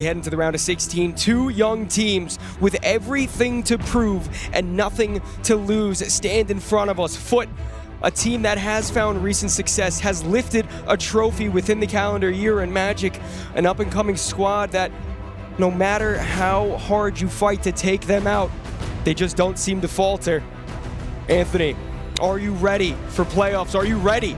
Head into the round of 16, two young teams with everything to prove and nothing to lose stand in front of us. FUT, a team that has found recent success, has lifted a trophy within the calendar year, and Magic, an up-and-coming squad that no matter how hard you fight to take them out, they just don't seem to falter. Anthony, are you ready for playoffs? Are you ready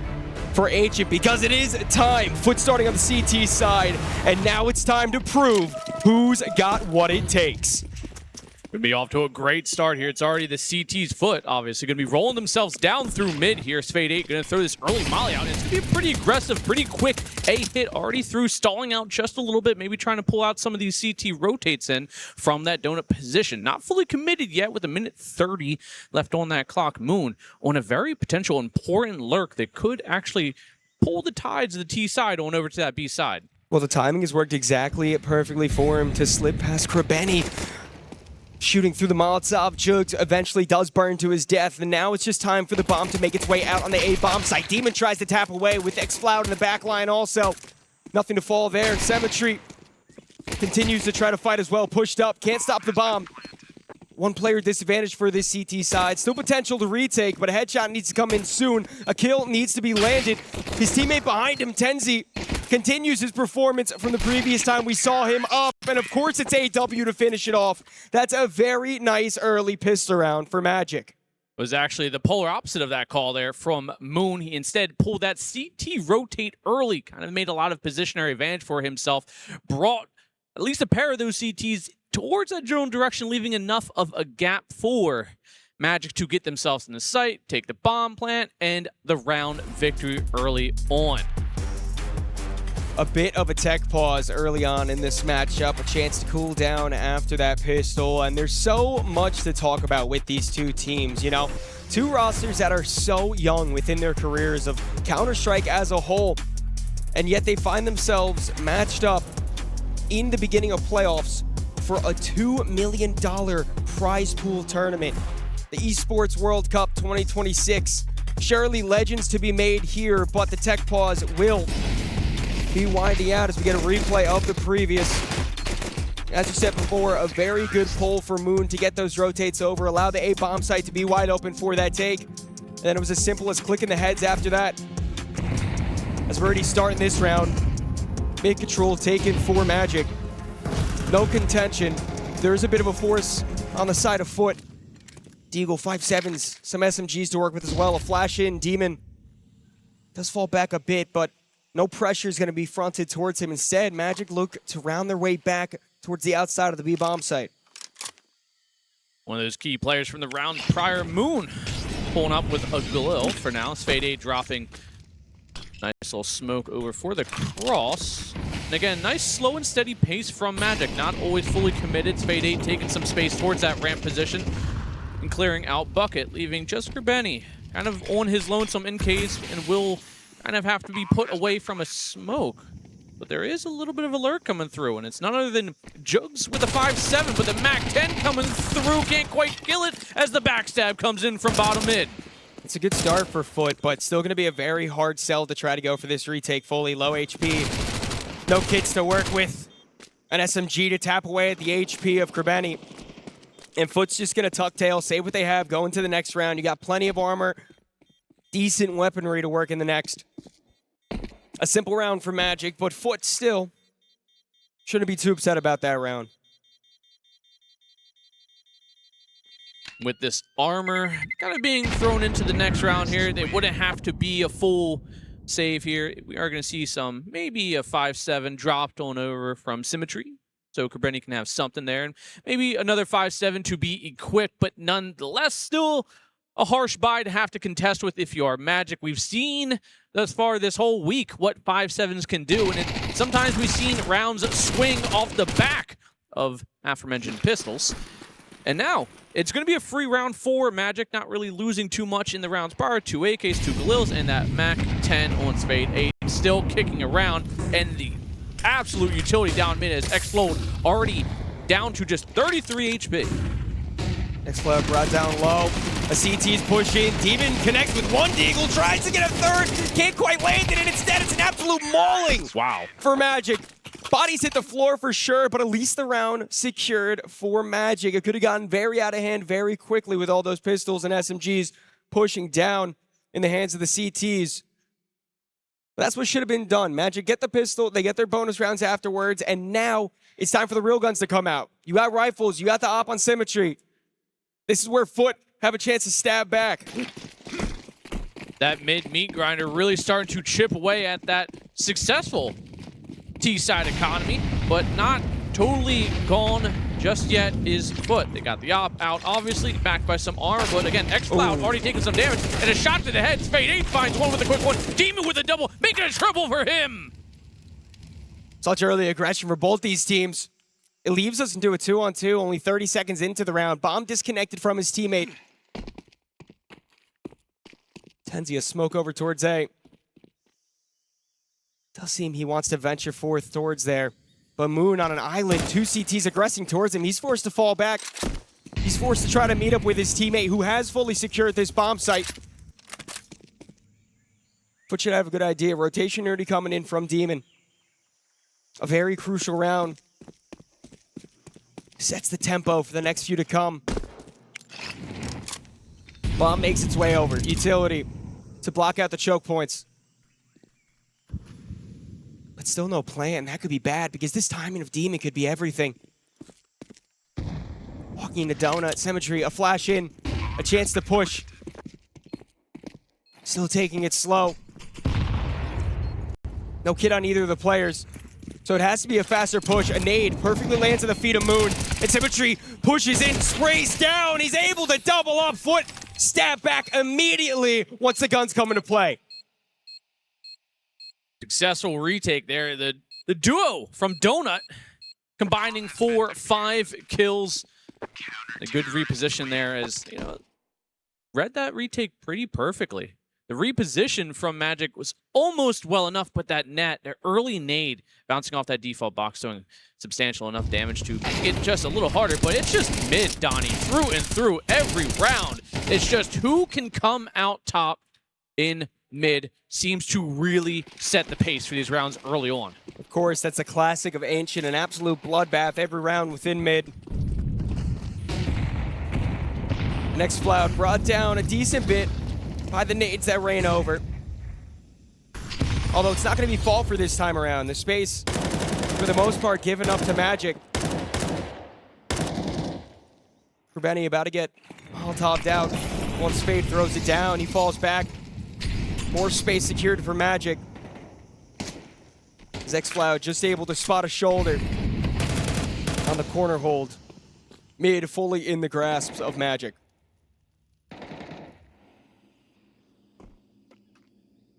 for Ancient? Because it is time. FUT starting on the CT side, and now it's time to prove who's got what it takes. Gonna be off to a great start here. It's already the CT's FUT, obviously. Gonna be rolling themselves down through mid here. Fade8 gonna throw this early molly out. And it's gonna be pretty aggressive, pretty quick. A hit already through, stalling out just a little bit, maybe trying to pull out some of these CT rotates in from that donut position. Not fully committed yet with a minute 30 left on that clock. Moon on a very potential important lurk that could actually pull the tides of the T side on over to that B side. Well, the timing has worked exactly perfectly for him to slip past Krabeni. Shooting through the Molotov, Jugs eventually does burn to his death, and now it's just time for the bomb to make its way out on the A bomb site. Demon tries to tap away with X-Floud in the back line also. Nothing to fall there. Symmetry continues to try to fight as well. Pushed up, can't stop the bomb. One player disadvantage for this CT side. Still potential to retake, but a headshot needs to come in soon. A kill needs to be landed. His teammate behind him, Tenzi, continues his performance from the previous time we saw him up. And of course, it's AW to finish it off. That's a very nice early pistol round for Magic. It was actually the polar opposite of that call there from Moon. He instead pulled that CT rotate early, kind of made a lot of positionary advantage for himself, brought at least a pair of those CTs towards that general direction, leaving enough of a gap for Magic to get themselves in the site, take the bomb plant, and the round victory early on. A bit of a tech pause early on in this matchup, a chance to cool down after that pistol, and there's so much to talk about with these two teams, you know? Two rosters that are so young within their careers of Counter-Strike as a whole, and yet they find themselves matched up in the beginning of playoffs for a $2 million prize pool tournament. The Esports World Cup 2026. Surely legends to be made here, but the tech pause will be winding out as we get a replay of the previous. As you said before, a very good pull for Moon to get those rotates over, allow the A bomb site to be wide open for that take. And then it was as simple as clicking the heads after that. As we're already starting this round, mid control taken for Magic. No contention. There's a bit of a force on the side of FUT. Deagle 5.7s, some SMGs to work with as well. A flash in, Demon does fall back a bit, but no pressure is going to be fronted towards him. Instead, Magic look to round their way back towards the outside of the B bomb site. One of those key players from the round prior, Moon, pulling up with a Galil for now. Fade8 dropping nice little smoke over for the cross. And again, nice slow and steady pace from Magic. Not always fully committed. Fade8 taking some space towards that ramp position and clearing out Bucket, leaving just Krabeni kind of on his lonesome in case and will kind of have to be put away from a smoke. But there is a little bit of a lurk coming through, and it's none other than Jugs with a 5.7, but the MAC-10 coming through, can't quite kill it as the backstab comes in from bottom mid. It's a good start for FUT, but still going to be a very hard sell to try to go for this retake fully. Low HP, no kits to work with, an SMG to tap away at the HP of Krabeni. And FUT's just going to tuck tail, save what they have, go into the next round. You got plenty of armor, decent weaponry to work in the next. A simple round for Magic, but FUT still shouldn't be too upset about that round. With this armor kind of being thrown into the next round here, it wouldn't have to be a full save here. We are going to see some, maybe a 5.7 dropped on over from Symmetry. So Krabeni can have something there. And maybe another 5.7 to be equipped, but nonetheless still a harsh buy to have to contest with if you are Magic. We've seen thus far this whole week what 5.7s can do. And sometimes we've seen rounds swing off the back of aforementioned pistols. And now, it's going to be a free round for Magic, not really losing too much in the rounds prior. 2 AKs, 2 Galils, and that MAC-10 on Fade8 still kicking around. And the absolute utility down mid as Explode already down to just 33 HP. X-Floud brought down low. A CT's pushing. Demon connects with one Deagle, tries to get a third, can't quite land it, and instead it's an absolute mauling. Wow. For Magic. Bodies hit the floor for sure, but at least the round secured for Magic. It could have gotten very out of hand very quickly with all those pistols and SMGs pushing down in the hands of the CTs. But that's what should have been done. Magic get the pistol, they get their bonus rounds afterwards, and now it's time for the real guns to come out. You got rifles, you got the op on Symmetry. This is where FUT have a chance to stab back. That mid meat grinder really starting to chip away at that successful T-side economy, but not totally gone just yet is FUT. They got the op out, obviously, backed by some armor, but again, X-Cloud already taking some damage, and a shot to the head. Fade8 finds one with a quick one. Demon with a double, making a triple for him. Such early aggression for both these teams. It leaves us into a 2-on-2, only 30 seconds into the round. Bomb disconnected from his teammate. Tenzi a smoke over towards A. Does seem he wants to venture forth towards there. But Moon on an island, 2 CTs aggressing towards him. He's forced to fall back. He's forced to try to meet up with his teammate who has fully secured this bomb site. FUT should have a good idea. Rotation already coming in from Demon. A very crucial round. Sets the tempo for the next few to come. Bomb makes its way over. Utility to block out the choke points. But still no plan. That could be bad because this timing of Demon could be everything. Walking into Donut, Symmetry, a flash in, a chance to push. Still taking it slow. No kid on either of the players. So it has to be a faster push. A nade perfectly lands at the feet of Moon. And Symmetry pushes in, sprays down. He's able to double up. FUT stab back immediately once the guns come into play. Successful retake there. The duo from Donut combining 4-5 kills. A good reposition there as, you know, read that retake pretty perfectly. The reposition from Magic was almost well enough, but that early nade bouncing off that default box doing substantial enough damage to make it just a little harder, but it's just mid, Donnie, through and through every round. It's just who can come out top in mid seems to really set the pace for these rounds early on. Of course, that's a classic of Ancient, an absolute bloodbath every round within mid. Next Cloud brought down a decent bit by the nades that rain over. Although it's not going to be fall for this time around. The space, for the most part, given up to Magic. Benny about to get all topped out. Once Fade throws it down, he falls back. More space secured for Magic. X-Cloud just able to spot a shoulder on the corner hold. Mid fully in the grasp of Magic.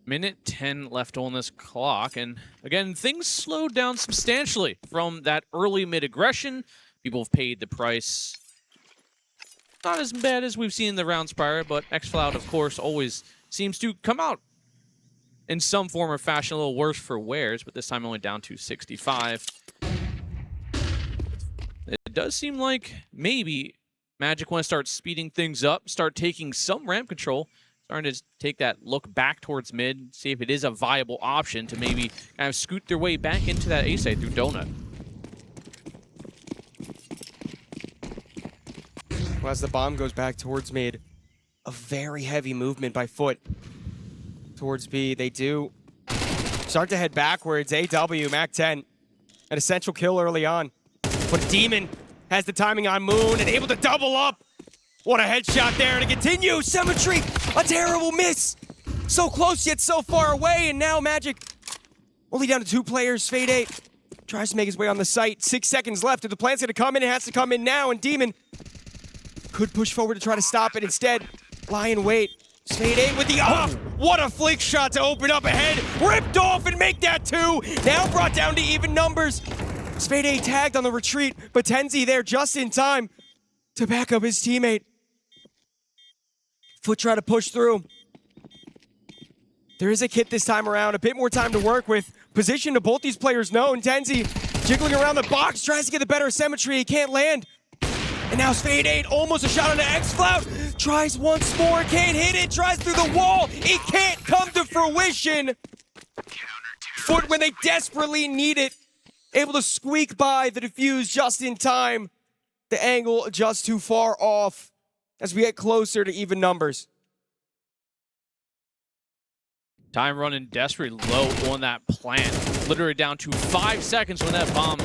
Minute 10 left on this clock, and again, things slowed down substantially from that early mid-aggression. People have paid the price. Not as bad as we've seen in the rounds prior, but X-Cloud, of course, always seems to come out in some form or fashion a little worse for wears, but this time only down to 65. It does seem like maybe Magic want to start speeding things up, start taking some ramp control, starting to take that look back towards mid, see if it is a viable option to maybe kind of scoot their way back into that A side through Donut. Well, as the bomb goes back towards mid, a very heavy movement by FUT towards B. They do start to head backwards. AW, Mac 10, an essential kill early on. But Demon has the timing on Moon and able to double up. What a headshot there, and it continues. Symmetry, a terrible miss. So close yet so far away, and now Magic only down to 2 players. Fade8 tries to make his way on the site. 6 seconds left. If the plan's gonna come in, it has to come in now, and Demon could push forward to try to stop it. Instead, lie in wait. Fade8 with the off. What a flick shot to open up ahead. Ripped off and make that 2. Now brought down to even numbers. Fade8 tagged on the retreat, but Tenzi there just in time to back up his teammate. FUT try to push through. There is a kit this time around, a bit more time to work with. Position to both these players known. Tenzi jiggling around the box, tries to get the better Symmetry. He can't land. And now Fade8, almost a shot on the X-Cloud. Tries once more, can't hit it, tries through the wall. It can't come to fruition. FUT, when they desperately need it, able to squeak by the defuse just in time. The angle just too far off as we get closer to even numbers. Time running desperately low on that plant. Literally down to 5 seconds when that bomb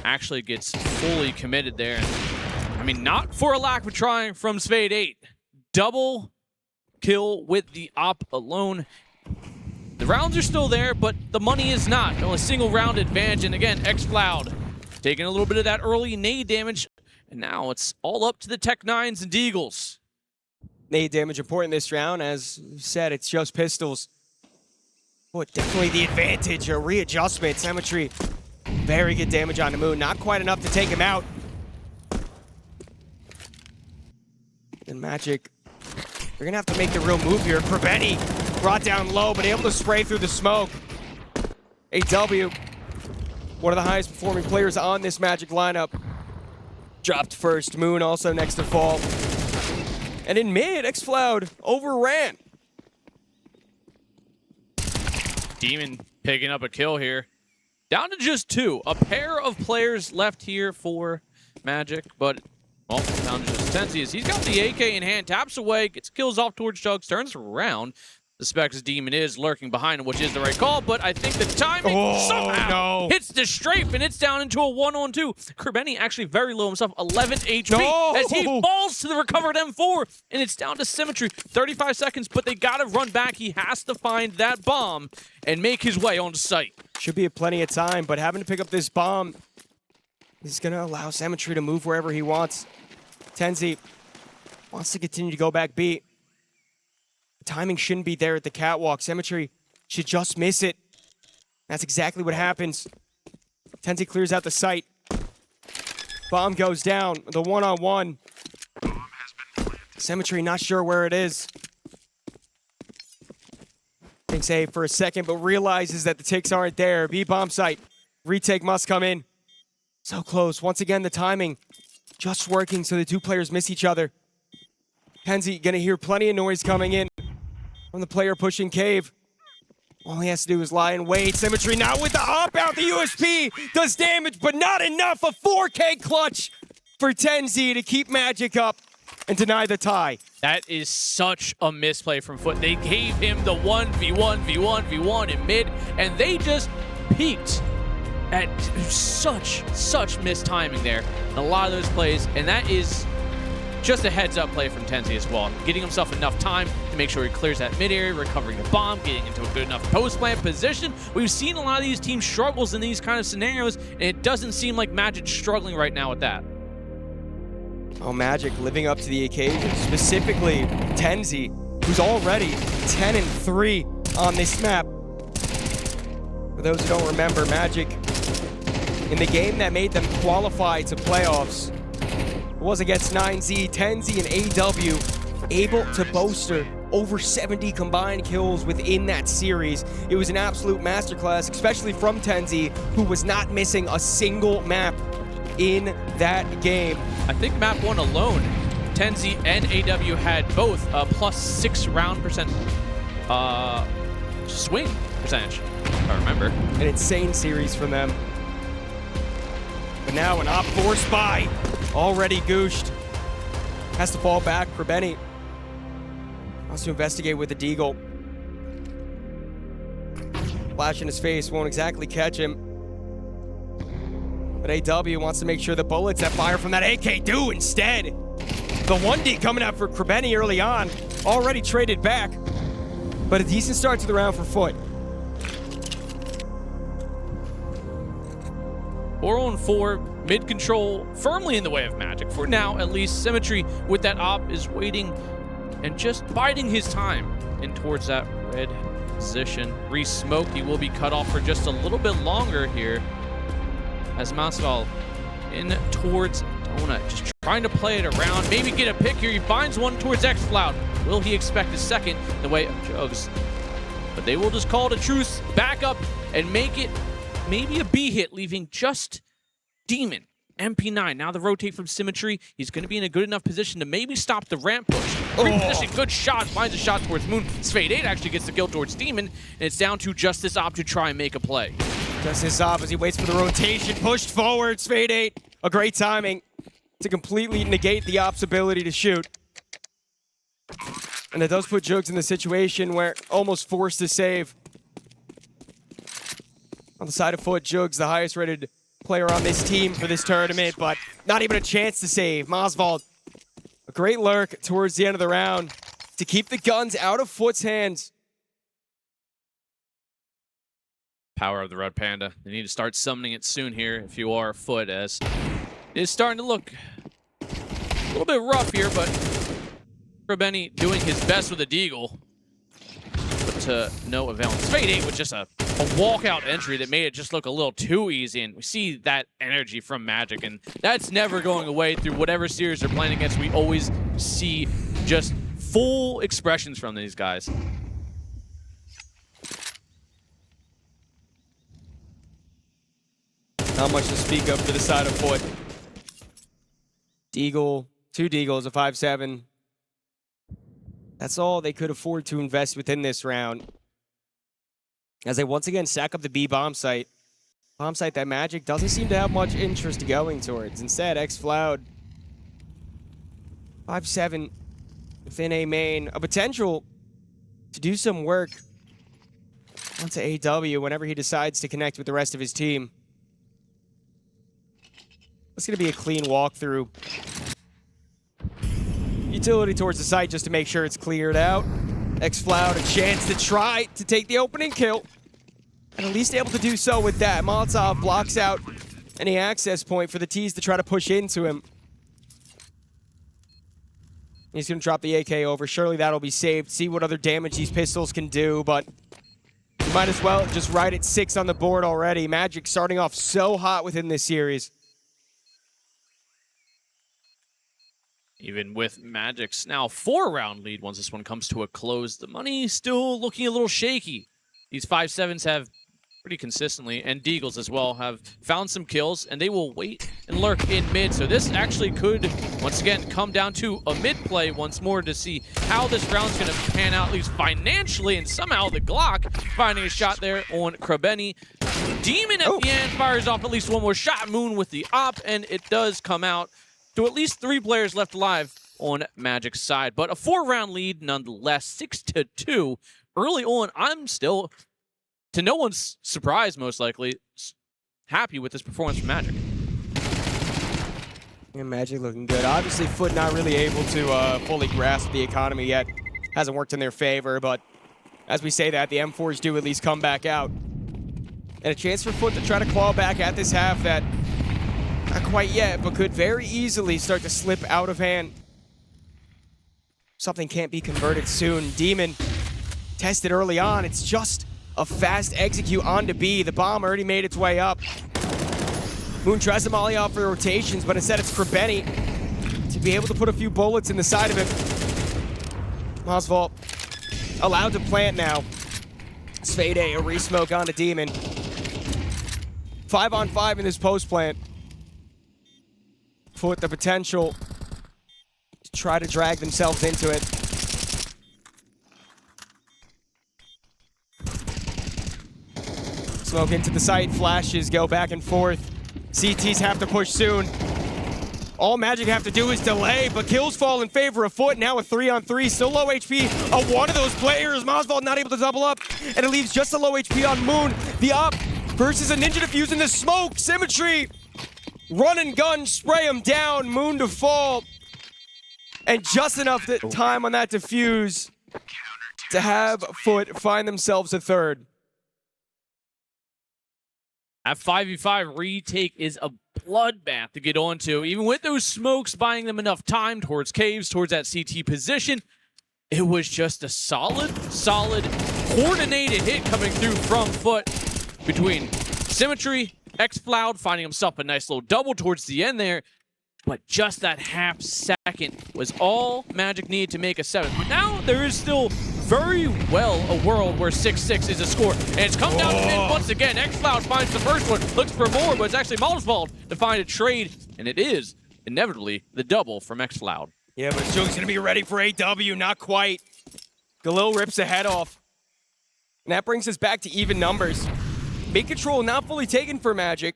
actually gets fully committed there. I mean, not for a lack of trying from Spade8. Double kill with the op alone. The rounds are still there, but the money is not. Only a single round advantage. And again, Xcloud taking a little bit of that early nade damage. And now it's all up to the Tech9s and Deagles. Nade damage important this round. As you said, it's just pistols. But definitely the advantage, a readjustment. Symmetry, very good damage on the moon. Not quite enough to take him out. And Magic, they're gonna have to make the real move here. Krabeni brought down low, but able to spray through the smoke. AW, one of the highest performing players on this Magic lineup. Dropped first, Moon also next to fall. And in mid, Xcloud overran. Demon picking up a kill here. Down to just 2. A pair of players left here for Magic, but well, down to just Tenzi as he's got the AK in hand, taps away, gets kills off towards Jugs, turns around. Suspects Demon is lurking behind him, which is the right call, but I think the timing somehow hits the strafe, and it's down into a 1-on-2. Krabeni actually very low himself, 11 HP, as he falls to the recovered M4, and it's down to Symmetry. 35 seconds, but they gotta run back. He has to find that bomb and make his way onto site. Should be plenty of time, but having to pick up this bomb is gonna allow Symmetry to move wherever he wants. Tenzi wants to continue to go back B. The timing shouldn't be there at the catwalk. Symmetry should just miss it. That's exactly what happens. Tenzi clears out the site. Bomb goes down. The one-on-one. Symmetry not sure where it is. Thinks A for a second, but realizes that the ticks aren't there. B bomb site. Retake must come in. So close. Once again, the timing just working so the two players miss each other. Tenzi gonna hear plenty of noise coming in from the player pushing cave. All he has to do is lie in wait. Symmetry now with the hop out. The USP does damage, but not enough. A 4K clutch for Tenzi to keep Magic up and deny the tie. That is such a misplay from FUT. They gave him the 1v1 in mid, and they just peaked at such missed timing there. And a lot of those plays, and that is just a heads-up play from Tenzi as well. Getting himself enough time to make sure he clears that mid-area, recovering the bomb, getting into a good enough post-plant position. We've seen a lot of these teams struggles in these kind of scenarios, and it doesn't seem like Magic's struggling right now with that. Oh, Magic living up to the occasion, specifically Tenzi, who's already 10-3 on this map. For those who don't remember, Magic, in the game that made them qualify to playoffs, was against 9Z, Tenzi, and AW, able to bolster over 70 combined kills within that series. It was an absolute masterclass, especially from Tenzi, who was not missing a single map in that game. I think map 1 alone, Tenzi and AW had both a +6 round percent swing percentage, if I remember. An insane series from them. But now an op forced by, already gooshed. Has to fall back. Krabeni wants to investigate with the Deagle. Flash in his face won't exactly catch him. But AW wants to make sure the bullets that fire from that AK do instead. The 1D coming out for Krabeni early on, already traded back. But a decent start to the round for FUT. 4-on-4, mid control, firmly in the way of Magic. For now, at least, Symmetry with that op is waiting and just biding his time in towards that red position. Re-smoke, he will be cut off for just a little bit longer here. As Masval in towards Donut, just trying to play it around, maybe get a pick here. He finds one towards Xcloud. Will he expect a second in the way of Jugs? But they will just call it a truce, back up, and make it maybe a B hit, leaving just Demon. MP9, now the rotate from Symmetry. He's going to be in a good enough position to maybe stop the ramp push. Reposition, good shot, finds a shot towards Moon. Spade8 actually gets the kill towards Demon, and it's down to just this op to try and make a play. Does his up as he waits for the rotation. Pushed forward. Fade 8. A great timing to completely negate the op's ability to shoot. And it does put Jugs in the situation where almost forced to save. On the side of FUT, Jugs, the highest rated player on this team for this tournament, but not even a chance to save. Masvold, a great lurk towards the end of the round to keep the guns out of FUT's hands. Power of the Red Panda. They need to start summoning it soon here if you are FUT, as it is starting to look a little bit rough here, but Benny doing his best with a deagle, but to no avail. Fade 8 with just a walkout entry that made it just look a little too easy, and we see that energy from Magic, and that's never going away through whatever series they're playing against. We always see just full expressions from these guys. Not much to speak of for the side of FUT. Deagle, 2 Deagles, a 5-7. That's all they could afford to invest within this round. As they once again sack up the B bomb site. Bomb site that Magic doesn't seem to have much interest going towards. Instead, xFloud, 5-7 within A main. A potential to do some work onto AW whenever he decides to connect with the rest of his team. It's going to be a clean walkthrough. Utility towards the site just to make sure it's cleared out. xFloud a chance to try to take the opening kill. And at least able to do so with that. Molotov blocks out any access point for the T's to try to push into him. He's going to drop the AK over. Surely that'll be saved. See what other damage these pistols can do, but you might as well just right at 6 on the board already. Magic starting off so hot within this series. Even with Magic's now 4-round lead, once this one comes to a close, the money still looking a little shaky. These 5-7s have pretty consistently, and Deagles as well, have found some kills, and they will wait and lurk in mid. So this actually could, once again, come down to a mid play once more to see how this round's going to pan out, at least financially, and somehow the Glock finding a shot there on Krabeni. Demon at the end fires off at least one more shot. Moon with the op, and it does come out to at least 3 players left alive on Magic's side. But a 4-round lead nonetheless, 6-2. Early on, I'm still, to no one's surprise most likely, happy with this performance from Magic. Yeah, Magic looking good. Obviously, FUT not really able to fully grasp the economy yet. Hasn't worked in their favor, but as we say that, the M4s do at least come back out. And a chance for FUT to try to claw back at this half that, not quite yet, but could very easily start to slip out of hand. Something can't be converted soon. Demon tested early on. It's just a fast execute onto B. The bomb already made its way up. Moon tries to molly off for the rotations, but instead it's Krabeni to be able to put a few bullets in the side of him. Masvold allowed to plant now. Fade a re-smoke onto Demon. 5-on-5 in this post plant. FUT the potential to try to drag themselves into it. Smoke into the site, flashes go back and forth. CTs have to push soon. All Magic have to do is delay, but kills fall in favor of FUT. Now a 3-on-3, still low HP of one of those players. Masvold not able to double up, and it leaves just a low HP on Moon. The op versus a Ninja Diffuse in the smoke. Symmetry. Run and gun, spray him down, Moon to fall. And just enough time on that defuse to have FUT find themselves a third. That 5v5 retake is a bloodbath to get onto. Even with those smokes buying them enough time towards caves, towards that CT position, it was just a solid, coordinated hit coming through from FUT between Symmetry, xFloud finding himself a nice little double towards the end there, but just that half second was all Magic needed to make a 7. But now there is still very well a world where 6-6 is a score, and it's come down to mid once again. xFloud finds the first one, looks for more, but it's actually Molotov to find a trade, and it is inevitably the double from xFloud. Yeah, but Jug's gonna be ready for AW, not quite. Galil rips the head off. And that brings us back to even numbers. Big control not fully taken for Magic.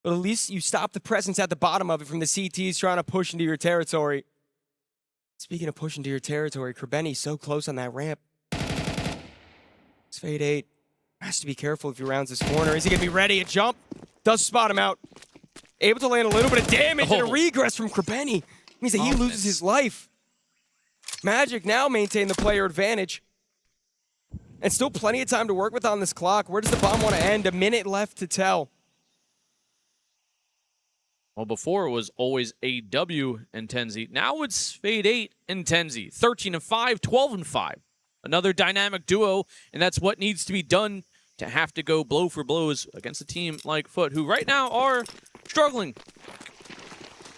But at least you stop the presence at the bottom of it from the CTs trying to push into your territory. Speaking of pushing to your territory, Krebeni so close on that ramp. It's Fade 8. Has to be careful if he rounds this corner. Is he going to be ready? A jump. Does spot him out. Able to land a little bit of damage and a regress from Krebeni. Means that he loses his life. Magic now maintain the player advantage. And still plenty of time to work with on this clock. Where does the bomb want to end? A minute left to tell. Well, before it was always AW and Tenzi. Now it's Fade 8 and Tenzi. 13-5, 12-5. Another dynamic duo, and that's what needs to be done to have to go blow for blows against a team like FUT, who right now are struggling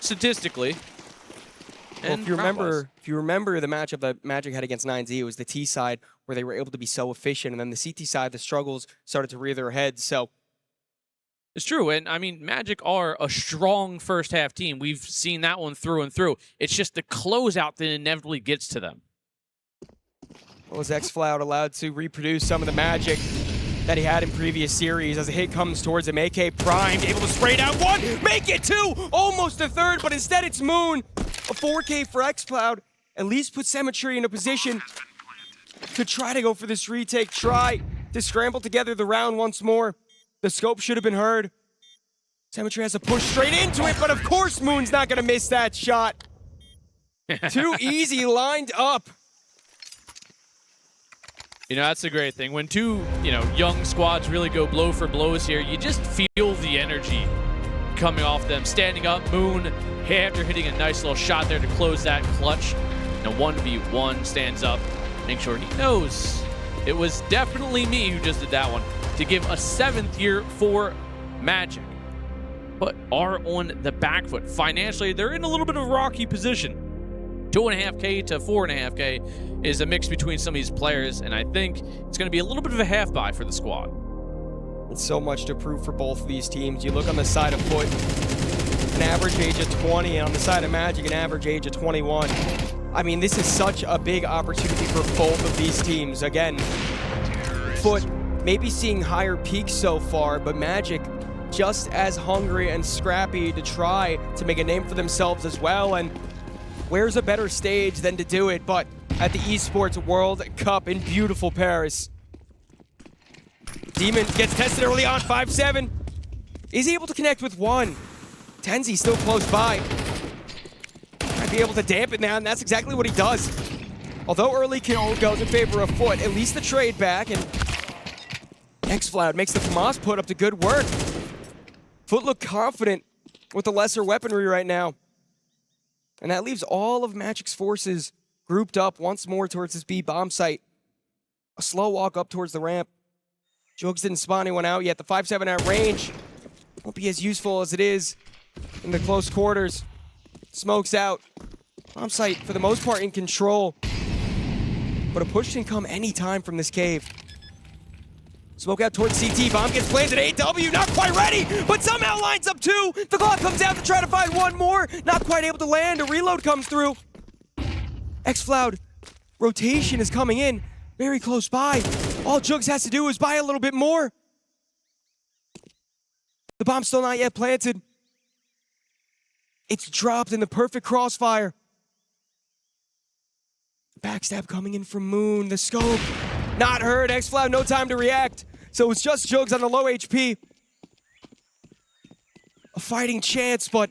statistically. Well, if you remember the matchup that Magic had against 9Z, it was the T side where they were able to be so efficient, and then the CT side, the struggles started to rear their heads. So it's true, and I mean, Magic are a strong first half team. We've seen that one through and through. It's just the closeout that inevitably gets to them. Was XFloud allowed to reproduce some of the magic that he had in previous series as a hit comes towards him? AK primed, able to spray down one, make it two, almost a third, but instead it's Moon. A 4K for XFloud, at least put Symmetry in a position to try to go for this retake, try to scramble together the round once more. The scope should have been heard. Symmetry has to push straight into it, but of course Moon's not gonna miss that shot. Too easy lined up. You know, that's a great thing. When two, young squads really go blow for blows here, you just feel the energy coming off them. Standing up, Moon, after hitting a nice little shot there to close that clutch. And a 1v1 stands up, make sure he knows it was definitely me who just did that one, to give a 7th year for Magic. But are on the back foot. Financially, they're in a little bit of a rocky position. 2.5K to 4.5K is a mix between some of these players, and I think it's going to be a little bit of a half buy for the squad. It's so much to prove for both of these teams. You look on the side of FUT, an average age of 20, and on the side of Magic, an average age of 21. I mean, this is such a big opportunity for both of these teams. Again, FUT maybe seeing higher peaks so far, but Magic just as hungry and scrappy to try to make a name for themselves as well. And where's a better stage than to do it but at the Esports World Cup in beautiful Paris? Demon gets tested early on, 5-7. Is he able to connect with one? Tenzi still close by. Might be able to dampen that, and that's exactly what he does. Although early kill goes in favor of FUT, at least the trade back, and XFloud makes the FAMAS put up to good work. FUT look confident with the lesser weaponry right now. And that leaves all of Magic's forces grouped up once more towards this B bomb site. A slow walk up towards the ramp. Jugs didn't spawn anyone out yet. The 5-7 at range won't be as useful as it is in the close quarters. Smokes out. Bomb site, for the most part, in control. But a push can come anytime from this cave. Smoke out towards CT. Bomb gets planted. AW not quite ready, but somehow lines up two. The clock comes out to try to find one more. Not quite able to land. A reload comes through. XFloud rotation is coming in. Very close by. All Jugs has to do is buy a little bit more. The bomb's still not yet planted. It's dropped in the perfect crossfire. Backstab coming in from Moon. The scope not heard. XFloud no time to react. So it's just Jugs on the low HP. A fighting chance, but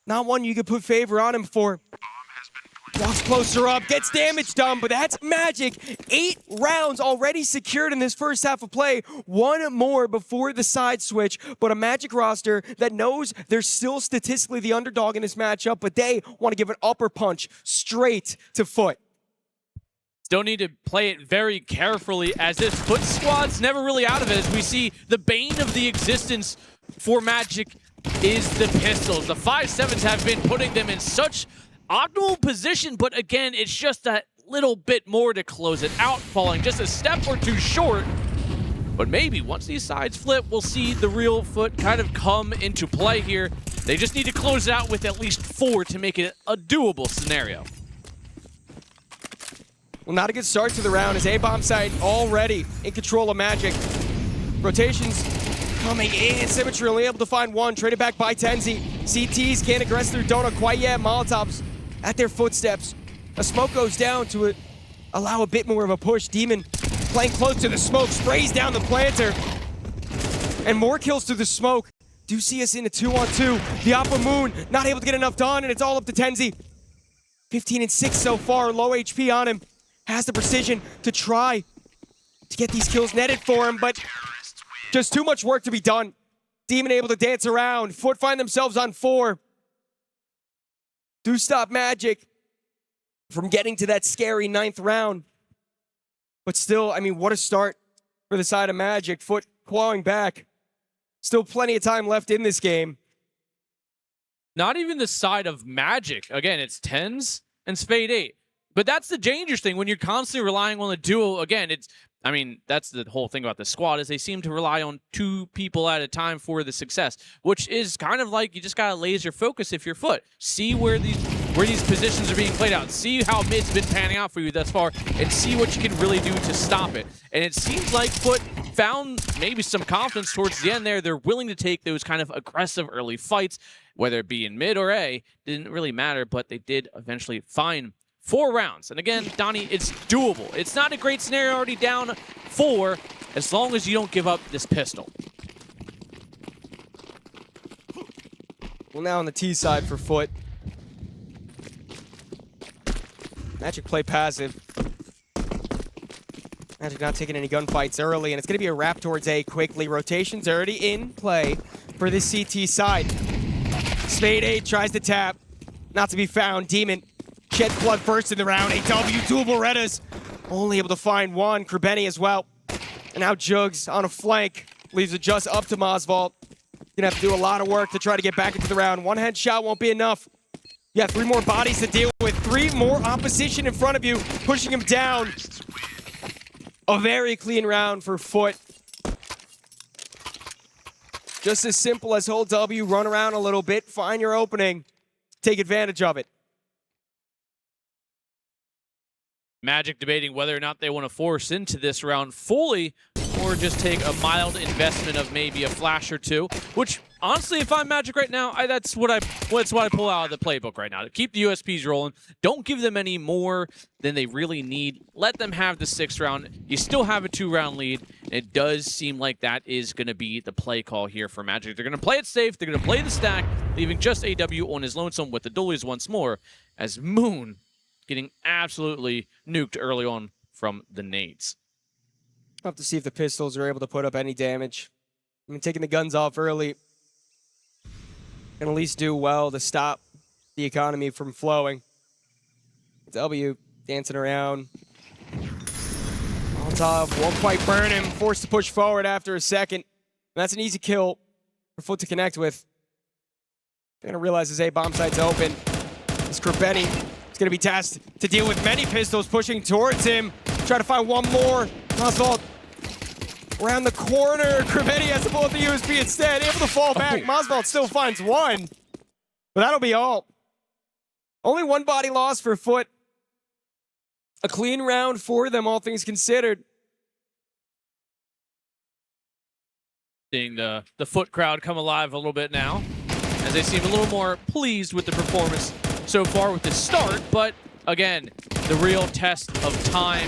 not one you could put favor on him for. Walks closer up, gets damage done, but that's Magic. 8 rounds already secured in this first half of play. One more before the side switch, but a Magic roster that knows they're still statistically the underdog in this matchup, but they want to give an upper punch straight to FUT. Still need to play it very carefully, as this FUT squad's never really out of it, as we see the bane of the existence for Magic is the pistols. The 5-7s have been putting them in such optimal position, but again, it's just that little bit more to close it out, falling just a step or two short. But maybe once these sides flip, we'll see the real FUT kind of come into play here. They just need to close it out with at least 4 to make it a doable scenario. Well, not a good start to the round as A-bomb side already in control of Magic. Rotations coming in. Symmetry only able to find one. Traded back by Tenzi. CTs can't aggress through Donut quite yet. Molotovs at their footsteps. A smoke goes down to allow a bit more of a push. Demon playing close to the smoke. Sprays down the planter. And more kills through the smoke. Do see us in a 2-on-2. The Opera Moon not able to get enough done, and it's all up to Tenzi. 15 and 6 so far. Low HP on him. Has the precision to try to get these kills netted for him, but just too much work to be done. Demon able to dance around. FUT find themselves on 4. Do stop Magic from getting to that scary 9th round. But still, I mean, what a start for the side of Magic. FUT clawing back. Still plenty of time left in this game. Not even the side of Magic. Again, it's 10s and Spade 8. But that's the dangerous thing when you're constantly relying on the duo. Again, I mean, that's the whole thing about the squad is they seem to rely on 2 people at a time for the success, which is kind of like you just gotta laser focus if you're FUT. See where these positions are being played out. See how mid's been panning out for you thus far, and see what you can really do to stop it. And it seems like FUT found maybe some confidence towards the end there. They're willing to take those kind of aggressive early fights, whether it be in mid or A. Didn't really matter, but they did eventually find 4 rounds. And again, Donnie, it's doable. It's not a great scenario already down 4, as long as you don't give up this pistol. Well, now on the T side for FUT. Magic play passive. Magic not taking any gunfights early, and it's going to be a wrap towards A quickly. Rotation's already in play for this CT side. Spade 8 tries to tap. Not to be found. Demon sheds blood first in the round. AW, 2 Berettas. Only able to find 1. Krabeni as well. And now Jugs on a flank. Leaves it just up to Mosvault. Gonna have to do a lot of work to try to get back into the round. 1 headshot won't be enough. You have 3 more bodies to deal with. 3 more opposition in front of you, pushing him down. A very clean round for FUT. Just as simple as hold W, run around a little bit, find your opening, take advantage of it. Magic debating whether or not they want to force into this round fully or just take a mild investment of maybe a flash or 2, which honestly, if I'm Magic right now, that's what I pull out of the playbook right now. To keep the USPs rolling, don't give them any more than they really need. Let them have the 6th round. You still have a 2-round lead. It does seem like that is going to be the play call here for Magic. They're going to play it safe. They're going to play the stack, leaving just AW on his lonesome with the dualies once more, as Moon getting absolutely nuked early on from the nades. We'll have to see if the pistols are able to put up any damage. I mean, taking the guns off early can at least do well to stop the economy from flowing. W dancing around. On top, won't quite burn him. Forced to push forward after a second. And that's an easy kill for FUT to connect with. They're gonna realize his A bomb site's open. It's Krabeni. He's gonna be tasked to deal with many pistols pushing towards him. Try to find one more. Mosvault around the corner. Krabeni has to pull up the USB instead. Able to fall back. Mosvault still finds 1. But that'll be all. Only 1 body loss for FUT. A clean round for them, all things considered. Seeing the FUT crowd come alive a little bit now, as they seem a little more pleased with the performance so far with the start. But again, the real test of time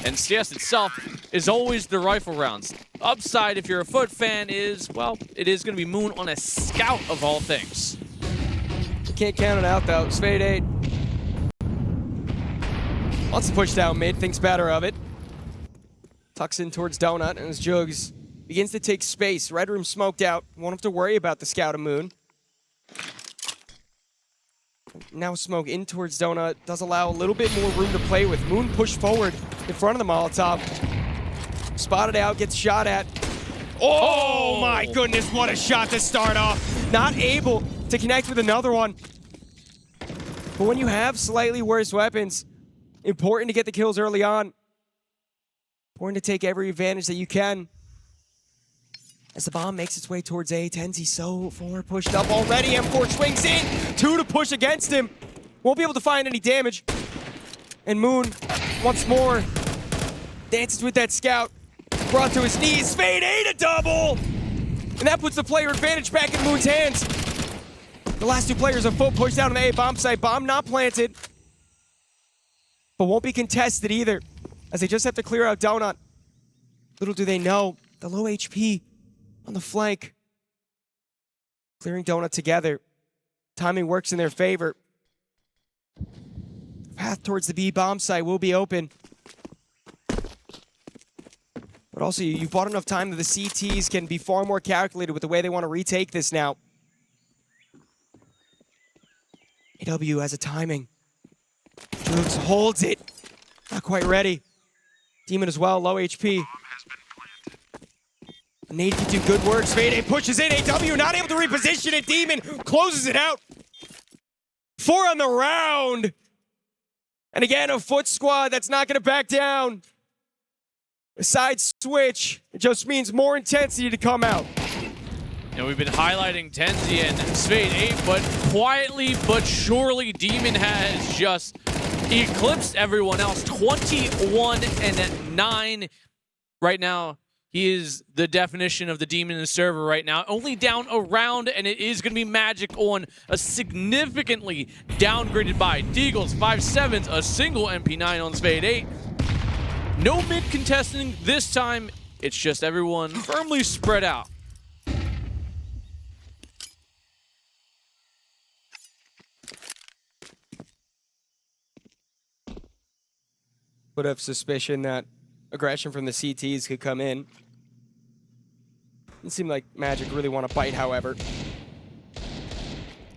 and CS itself is always the rifle rounds. Upside, if you're a FUT fan, is, well, it is going to be Moon on a scout of all things. You can't count it out, though. Spade 8. Wants to push down mid, thinks better of it. Tucks in towards Donut, and as Jugs begins to take space. Red room smoked out. Won't have to worry about the scout of Moon. Now smoke in towards Donut. Does allow a little bit more room to play with. Moon pushed forward in front of the Molotov. Spotted out, gets shot at. Oh my goodness, what a shot to start off. Not able to connect with another one. But when you have slightly worse weapons, important to get the kills early on. Important to take every advantage that you can. As the bomb makes its way towards A, Tenzi so far pushed up already. M4 swings in, 2 to push against him. Won't be able to find any damage. And Moon, once more, dances with that scout. brought to his knees. Fade 8 a double! And that puts the player advantage back in Moon's hands. The last two players are FUT pushed out on the A bomb site. Bomb not planted. But won't be contested either, as they just have to clear out Donut. Little do they know, the low HP on the flank. Clearing Donut together. Timing works in their favor. The path towards the B bomb site will be open. But also, you've bought enough time that the CTs can be far more calculated with the way they want to retake this now. AW has a timing. Jugs holds it. Not quite ready. Demon as well, low HP. Nade can do good work. Fade pushes in. AW not able to reposition it. Demon closes it out. 4 on the round. And again, a FUT squad that's not going to back down. A side switch. It just means more intensity to come out. You know, we've been highlighting Tenzi and Spade 8, but quietly but surely Demon has just eclipsed everyone else. 21-9 right now. He is the definition of the Demon in the server right now. Only down a round, and it is going to be Magic on a significantly downgraded by Deagles. 5-7s, a single MP9 on Spade 8. No mid contesting this time. It's just everyone firmly spread out. Would have suspicion that aggression from the CTs could come in. Didn't seem like Magic really want to bite, however.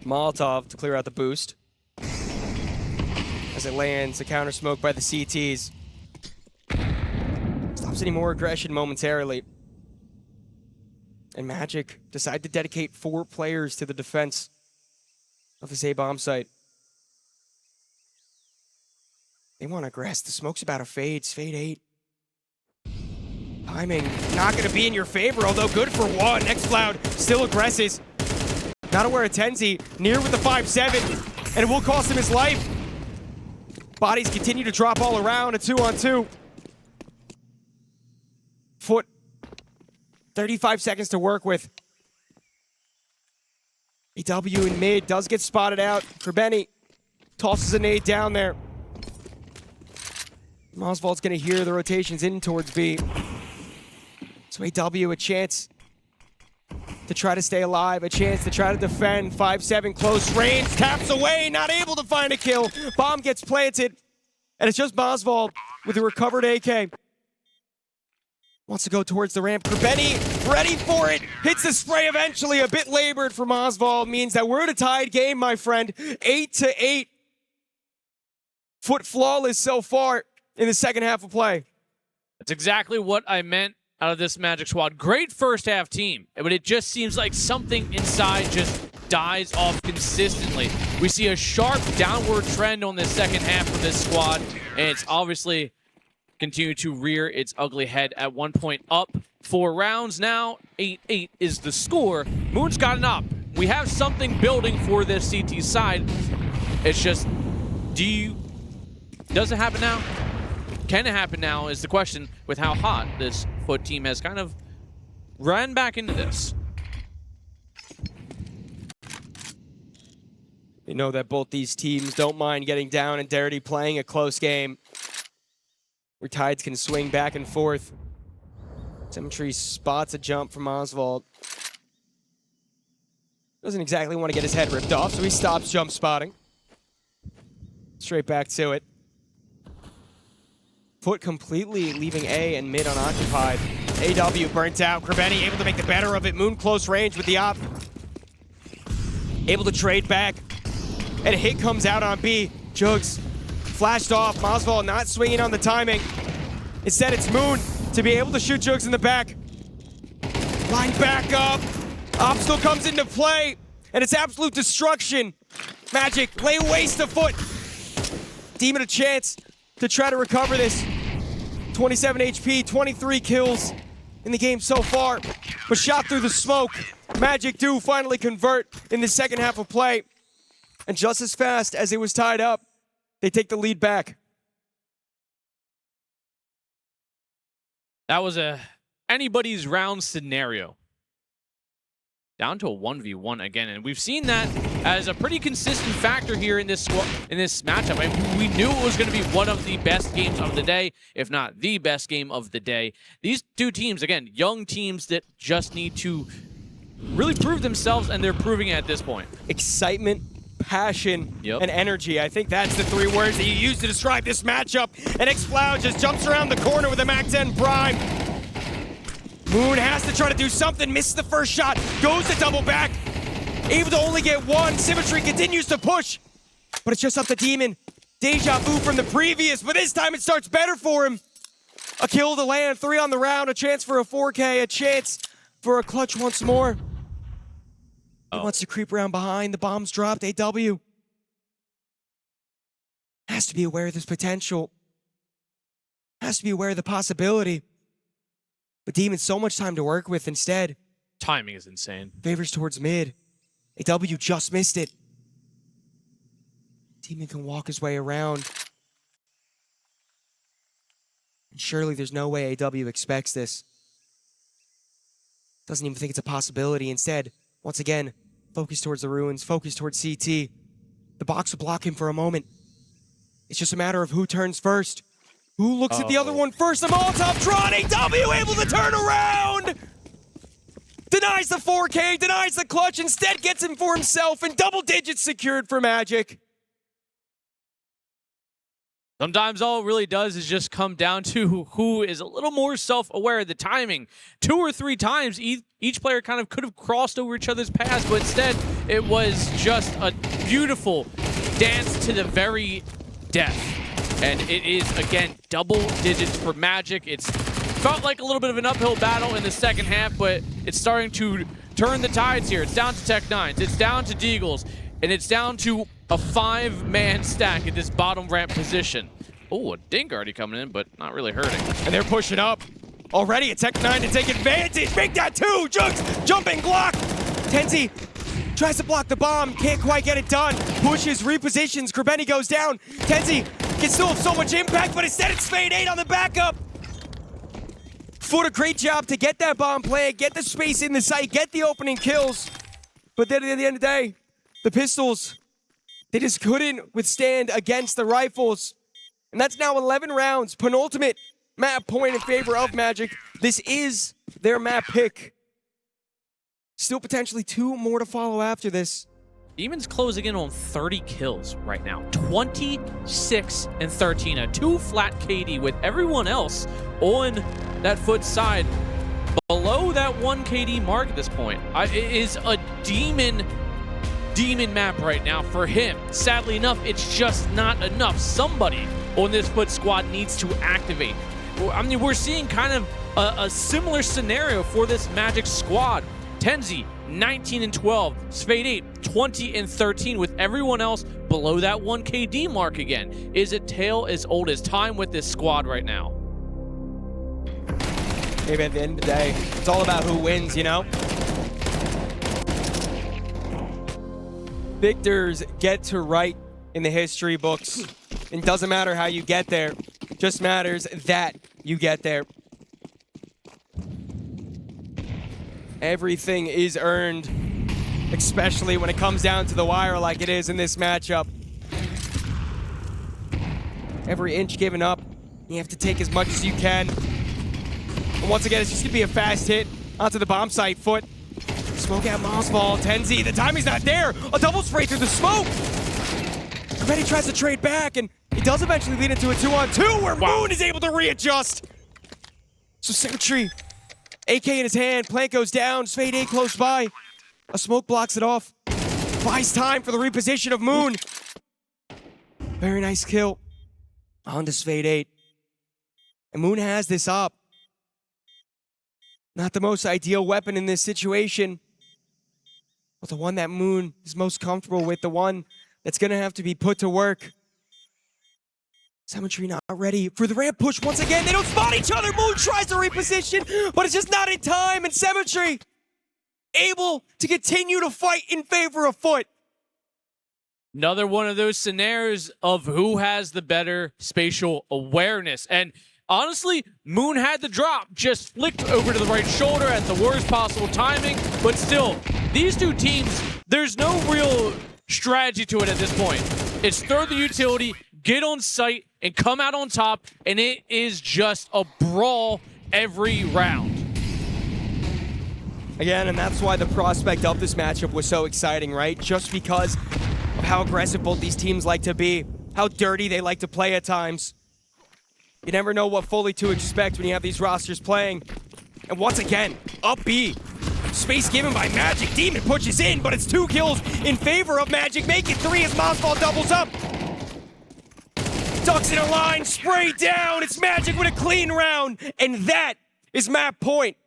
Molotov to clear out the boost. As it lands, a counter smoke by the CTs. Stops any more aggression momentarily. And Magic decide to dedicate 4 players to the defense of this A bomb site. They want to aggress. The smoke's about to fade. Fade 8. Timing not going to be in your favor, although good for one. Xcloud still aggresses. Not aware of Tenzi. Near with the 5-7, and it will cost him his life. Bodies continue to drop all around. A 2-on-2. FUT. 35 seconds to work with. AW in mid does get spotted out. For Benny. Tosses a nade down there. Oswald's going to hear the rotations in towards B. So AW a chance to try to stay alive, a chance to try to defend. 5-7 close range, taps away, not able to find a kill. Bomb gets planted, and it's just Oswald with a recovered AK. Wants to go towards the ramp. Kerbeni ready for it, hits the spray eventually. A bit labored from Oswald means that we're at a tied game, my friend. 8-8. FUT flawless so far in the second half of play. That's exactly what I meant out of this Magic squad. Great first half team, but it just seems like something inside just dies off consistently. We see a sharp downward trend on the second half of this squad, and it's obviously continued to rear its ugly head. At one point up 4 rounds now. 8-8 is the score. Moon's got an up. We have something building for this CT side. It's just, does it happen now? Can it happen now is the question with how hot this FUT team has kind of ran back into this. You know that both these teams don't mind getting down and dirty, playing a close game where tides can swing back and forth. Symmetry spots a jump from Oswald. Doesn't exactly want to get his head ripped off, so he stops jump spotting. Straight back to it. FUT completely leaving A and mid unoccupied. AW burnt out. Kerbeni able to make the better of it. Moon close range with the op. Able to trade back. And a hit comes out on B. Jugs flashed off. Oswald not swinging on the timing. Instead, it's Moon to be able to shoot Jugs in the back. Line back up. Op still comes into play. And it's absolute destruction. Magic lay waste to FUT. Demon a chance to try to recover this. 27 HP, 23 kills in the game so far, but shot through the smoke. Magic do finally convert in the second half of play. And just as fast as it was tied up, they take the lead back. That was a anybody's round scenario. Down to a 1v1 again, and we've seen that as a pretty consistent factor here in this matchup. I mean, we knew it was going to be one of the best games of the day, if not the best game of the day. These two teams, again, young teams that just need to really prove themselves, and they're proving it at this point. Excitement, passion, and energy. I think that's the three words that you use to describe this matchup. And Xploud just jumps around the corner with a Mac-10 Prime. Moon has to try to do something, misses the first shot, goes to double back, able to only get one. Symmetry continues to push, but it's just up to Demon. Deja vu from the previous, but this time it starts better for him. A kill to land, 3 on the round, a chance for a 4K, a chance for a clutch once more. He wants to creep around behind, the bomb's dropped, AW. Has to be aware of this potential. Has to be aware of the possibility. But Demon, so much time to work with instead. Timing is insane. Favors towards mid. AW just missed it. Demon can walk his way around. And surely there's no way AW expects this. Doesn't even think it's a possibility. Instead, once again, focus towards the ruins, focus towards CT. The box will block him for a moment. It's just a matter of who turns first. Who looks at the other one first? The Molotov drawn. AW able to turn around. Denies the 4K, denies the clutch, instead gets him for himself, and double digits secured for Magic. Sometimes all it really does is just come down to who is a little more self-aware of the timing. 2 or 3 times, each player kind of could have crossed over each other's paths, but instead it was just a beautiful dance to the very death. And it is, again, double digits for Magic. It's felt like a little bit of an uphill battle in the second half, but it's starting to turn the tides here. It's down to Tech9s, it's down to Deagles, and it's down to a 5-man stack at this bottom ramp position. Oh, a dink already coming in, but not really hurting. And they're pushing up. Already a Tech9 to take advantage. Make that 2, Jugs, jumping block. Tenzi tries to block the bomb, can't quite get it done. Pushes, repositions, Krabeni goes down. Tenzi can still have so much impact, but instead it's Fade 8 on the backup. FUT a great job to get that bomb play, get the space in the site, get the opening kills. But then at the end of the day, the pistols, they just couldn't withstand against the rifles. And that's now 11 rounds, penultimate map point in favor of Magic. This is their map pick. Still potentially 2 more to follow after this. Demon's closing in on 30 kills right now. 26 and 13. A 2 flat KD with everyone else on that FUT side below that 1 KD mark at this point. It is a demon map right now for him. Sadly enough, it's just not enough. Somebody on this FUT squad needs to activate. I mean, we're seeing kind of a similar scenario for this Magic squad. Tenzi, 19 and 12. Spade 8, 20 and 13, with everyone else below that 1 KD mark again. Is it tale as old as time with this squad right now? Maybe at the end of the day, it's all about who wins, you know? Victors get to write in the history books. It doesn't matter how you get there. It just matters that you get there. Everything is earned, especially when it comes down to the wire like it is in this matchup. Every inch given up, you have to take as much as you can. And once again, it's just gonna be a fast hit onto the bomb site. FUT. Smoke out Mossball. Tenzi, the timing's not there. A double spray through the smoke. Reddy tries to trade back, and it does eventually lead into a 2-on-2 where Moon is able to readjust. So Symmetry, AK in his hand, plant goes down, Spade 8 close by. A smoke blocks it off. Buys time for the reposition of Moon. Very nice kill. On to Spade 8. And Moon has this up. Not the most ideal weapon in this situation, but the one that Moon is most comfortable with, the one that's gonna have to be put to work. Symmetry not ready for the ramp push once again. They don't spot each other. Moon tries to reposition, but it's just not in time. And Symmetry able to continue to fight in favor of FUT. Another one of those scenarios of who has the better spatial awareness. And Honestly, Moon had the drop, just flicked over to the right shoulder at the worst possible timing, but still, these two teams, there's no real strategy to it at this point. It's throw the utility, get on site, and come out on top, and it is just a brawl every round. Again, and that's why the prospect of this matchup was so exciting, right? Just because of how aggressive both these teams like to be, how dirty they like to play at times. You never know what fully to expect when you have these rosters playing. And once again, up B. Space given by Magic. Demon pushes in, but it's 2 kills in favor of Magic. Make it 3 as Mosfall doubles up. Ducks in a line, spray down. It's Magic with a clean round. And that is map point.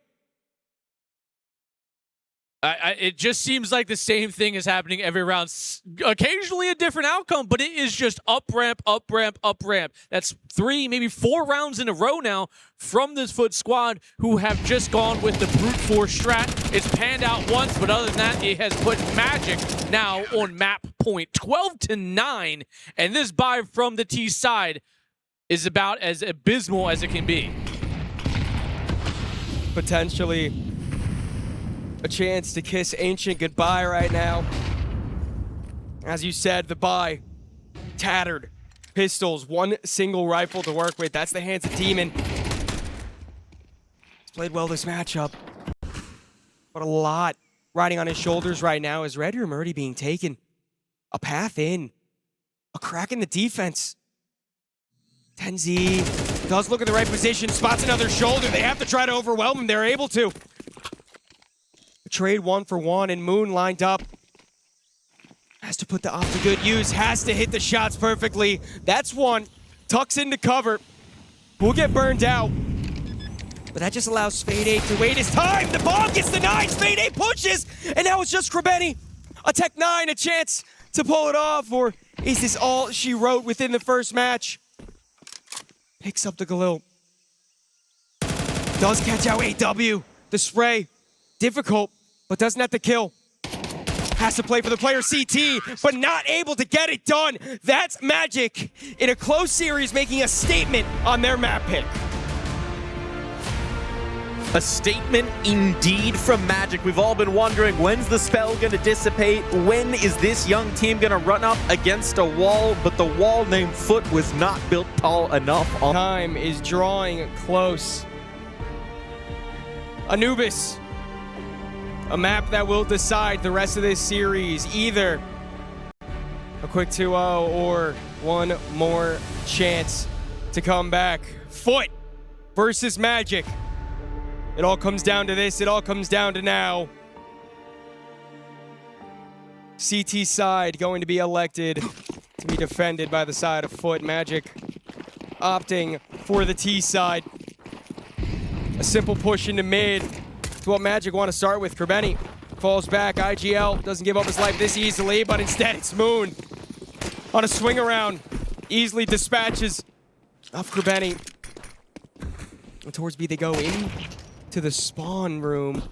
It just seems like the same thing is happening every round. Occasionally a different outcome, but it is just up ramp, up ramp, up ramp. That's 3, maybe 4 rounds in a row now from this FUT squad who have just gone with the brute force strat. It's panned out once, but other than that, it has put Magic now on map point 12-9. And this buy from the T side is about as abysmal as it can be. Potentially a chance to kiss Ancient goodbye right now. As you said, the buy, tattered pistols, 1 single rifle to work with. That's the hands of Demon. He's played well this matchup, but a lot riding on his shoulders right now is Red Room already being taken. A path in, a crack in the defense. 10Z does look at the right position, spots another shoulder. They have to try to overwhelm him. They're able to. Trade 1 for 1, and Moon lined up. Has to put the op to good use, has to hit the shots perfectly. That's 1, tucks into cover. Will get burned out, but that just allows Fade8 to wait his time. The bomb gets denied, Fade8 pushes, and now it's just Krebeni. A Tech 9, a chance to pull it off, or is this all she wrote within the first match? Picks up the Galil. Does catch out AW, the spray. Difficult, but doesn't have to kill. Has to play for the player CT, but not able to get it done. That's Magic in a close series making a statement on their map pick. A statement indeed from Magic. We've all been wondering, when's the spell gonna dissipate? When is this young team gonna run up against a wall? But the wall named FUT was not built tall enough. Time is drawing close. Anubis. A map that will decide the rest of this series. Either a quick 2-0 or 1 more chance to come back. FUT versus Magic. It all comes down to this. It all comes down to now. CT side going to be elected to be defended by the side of FUT. Magic opting for the T side. A simple push into mid. To what Magic want to start with. Krebeni falls back. IGL doesn't give up his life this easily, but instead it's Moon on a swing around. Easily dispatches of Krebeni. And towards B they go in to the spawn room.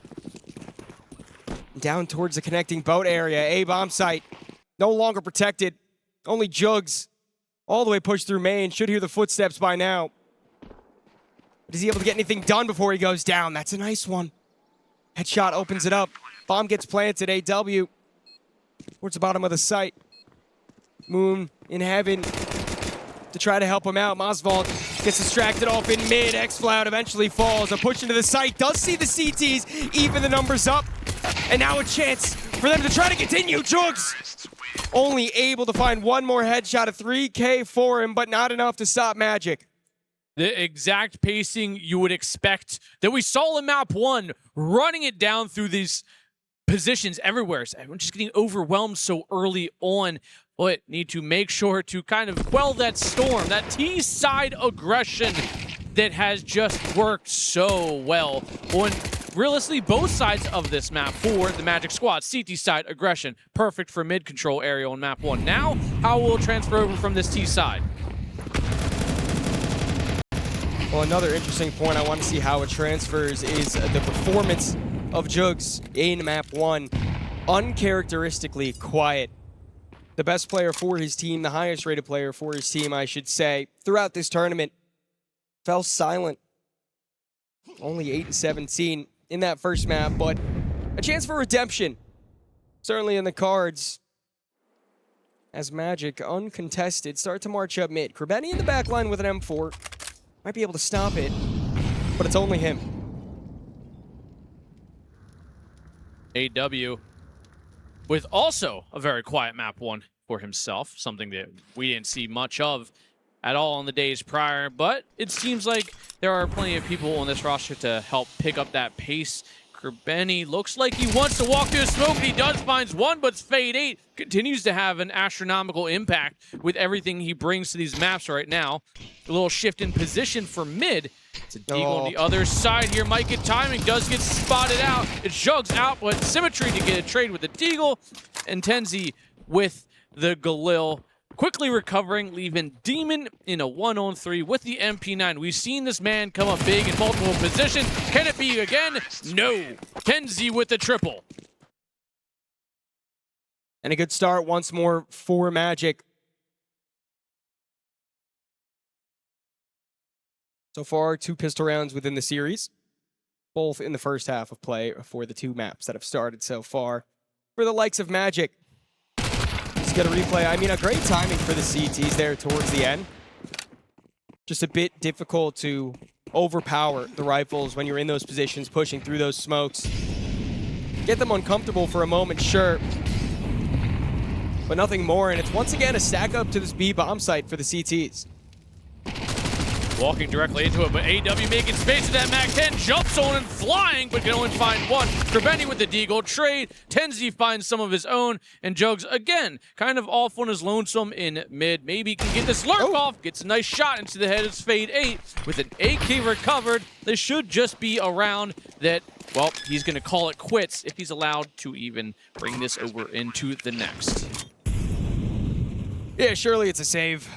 Down towards the connecting boat area. A bomb site no longer protected. Only Jugs all the way pushed through main. Should hear the footsteps by now. But is he able to get anything done before he goes down? That's a nice one. Headshot opens it up. Bomb gets planted. AW towards the bottom of the site. Moon in heaven to try to help him out. Mosfall gets distracted off in mid. X-Floud eventually falls. A push into the site. Does see the CTs. Even the numbers up. And now a chance for them to try to continue. Jugs only able to find 1 more headshot. A 3K for him, but not enough to stop Magic. The exact pacing you would expect that we saw in map 1, running it down through these positions everywhere. So everyone's just getting overwhelmed so early on, but need to make sure to kind of quell that storm, that T-side aggression that has just worked so well on realistically both sides of this map for the Magic squad. CT side aggression, perfect for mid control area on map 1. Now, how will it transfer over from this T side? Well, another interesting point I want to see how it transfers is the performance of Jugs in map 1. Uncharacteristically quiet. The best player for his team, the highest rated player for his team, I should say, throughout this tournament. fell silent. Only 8-17 in that first map, but a chance for redemption. Certainly in the cards. As Magic, uncontested, start to march up mid. Krebeni in the back line with an M4. Might be able to stop it, but it's only him. AW with also a very quiet map one for himself, something that we didn't see much of at all in the days prior, but it seems like there are plenty of people on this roster to help pick up that pace. Krebeni looks like he wants to walk through the smoke, and he does, finds one, but Fade 8 continues to have an astronomical impact with everything he brings to these maps right now. A little shift in position for mid. It's a Deagle on the other side here. Might get timing, does get spotted out. It Jugs out, but Symmetry to get a trade with the Deagle, and Tenzi with the Galil. Quickly recovering, leaving Demon in a 1-on-3 with the MP9. We've seen this man come up big in multiple positions. Can it be again? No. Tenzi with the triple. And a good start once more for Magic. So far, 2 pistol rounds within the series, both in the first half of play for the 2 maps that have started so far. For the likes of Magic, let's get a replay. I mean, a great timing for the CTs there towards the end. Just a bit difficult to overpower the rifles when you're in those positions, pushing through those smokes. Get them uncomfortable for a moment, sure, but nothing more. And it's once again a stack up to this B bomb site for the CTs. Walking directly into it, but AW making space with that MAC-10, jumps on and flying, but can only find one. Krebeni with the Deagle trade. Tenzi finds some of his own, and Jugs again, kind of off on his lonesome in mid. Maybe can get this lurk off, gets a nice shot into the head of Fade 8 with an AK recovered. This should just be a round that, well, he's going to call it quits if he's allowed to even bring this over into the next. Yeah, surely it's a save.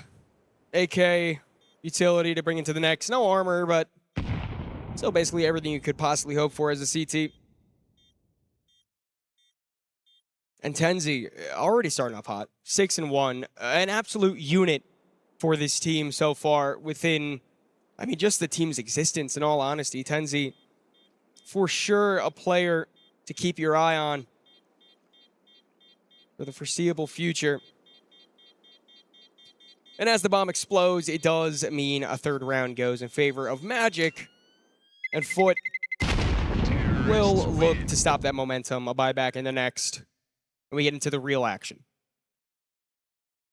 AK, utility to bring into the next. No armor, but still basically everything you could possibly hope for as a CT. And Tenzi already starting off hot. 6-1. An absolute unit for this team so far within, I mean, just the team's existence, in all honesty. Tenzi, for sure, a player to keep your eye on for the foreseeable future. And as the bomb explodes, it does mean a 3rd round goes in favor of Magic. And FUT will look to stop that momentum. A buyback in the next. And we get into the real action.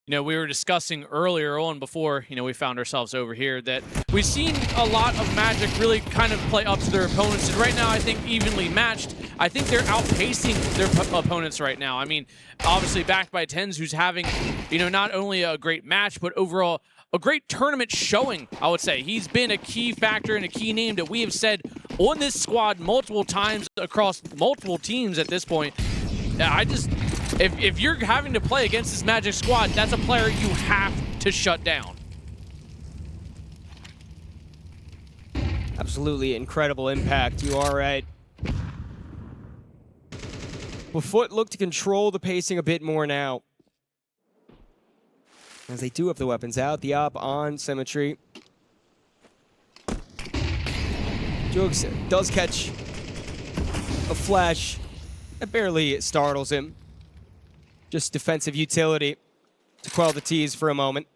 You know, we were discussing earlier on before, you know, we found ourselves over here that we've seen a lot of Magic really kind of play up to their opponents. And right now, I think evenly matched. I think they're outpacing their opponents right now. I mean, obviously backed by Tens, who's having, you know, not only a great match, but overall a great tournament showing, I would say. He's been a key factor and a key name that we have said on this squad multiple times across multiple teams at this point. If you're having to play against this Magic squad, that's a player you have to shut down. Absolutely incredible impact. You are right. Will FUT look to control the pacing a bit more now, as they do have the weapons out. The op on Symmetry. Jugs does catch a flash. It barely startles him. Just defensive utility to quell the tease for a moment.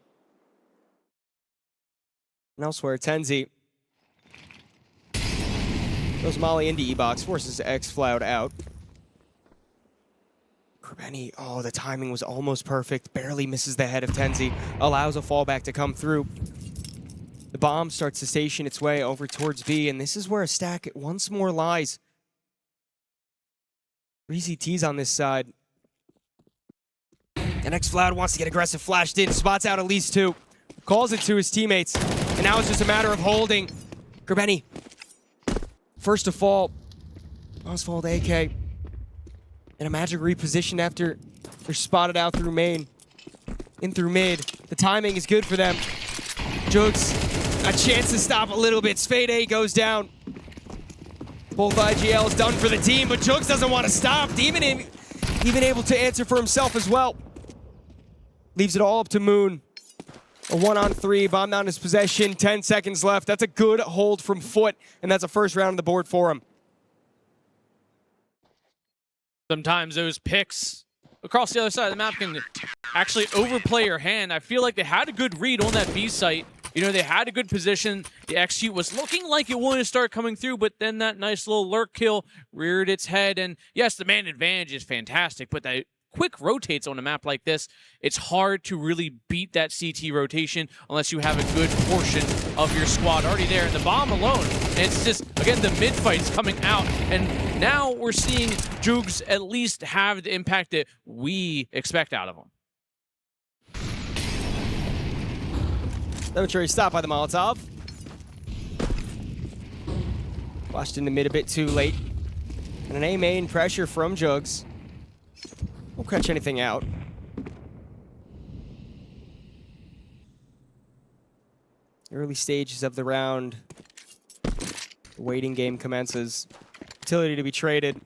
And elsewhere, Tenzi goes Molly into E-Box, forces X-Floud out. Krebeni, oh, the timing was almost perfect. Barely misses the head of Tenzi. Allows a fallback to come through. The bomb starts to station its way over towards B, and this is where a stack once more lies. 3 CTs on this side. And X-Floud wants to get aggressive, flashed in, spots out at least 2. Calls it to his teammates. And now it's just a matter of holding. Krebeni, first to fall. Oswald AK. And a Magic repositioned after they're spotted out through main. In through mid. The timing is good for them. Jugs, a chance to stop a little bit. Fade 8 goes down. Both IGLs done for the team, but Jugs doesn't want to stop. Demon even able to answer for himself as well. Leaves it all up to Moon. A 1-on-3, bomb down his possession, 10 seconds left. That's a good hold from FUT, and that's a first round on the board for him. Sometimes those picks across the other side of the map can actually overplay your hand. I feel like they had a good read on that B site. You know, they had a good position. The execute was looking like it wanted to start coming through, but then that nice little lurk kill reared its head. And yes, the man advantage is fantastic, but that quick rotates on a map like this, it's hard to really beat that CT rotation unless you have a good portion of your squad already there. And the bomb alone, and it's just, again, the mid fight's coming out. And now we're seeing Jugs at least have the impact that we expect out of him. Cemetery stopped by the Molotov. Flashed in the mid a bit too late. And an A main pressure from Jugs. Won't catch anything out. Early stages of the round. The waiting game commences. Utility to be traded.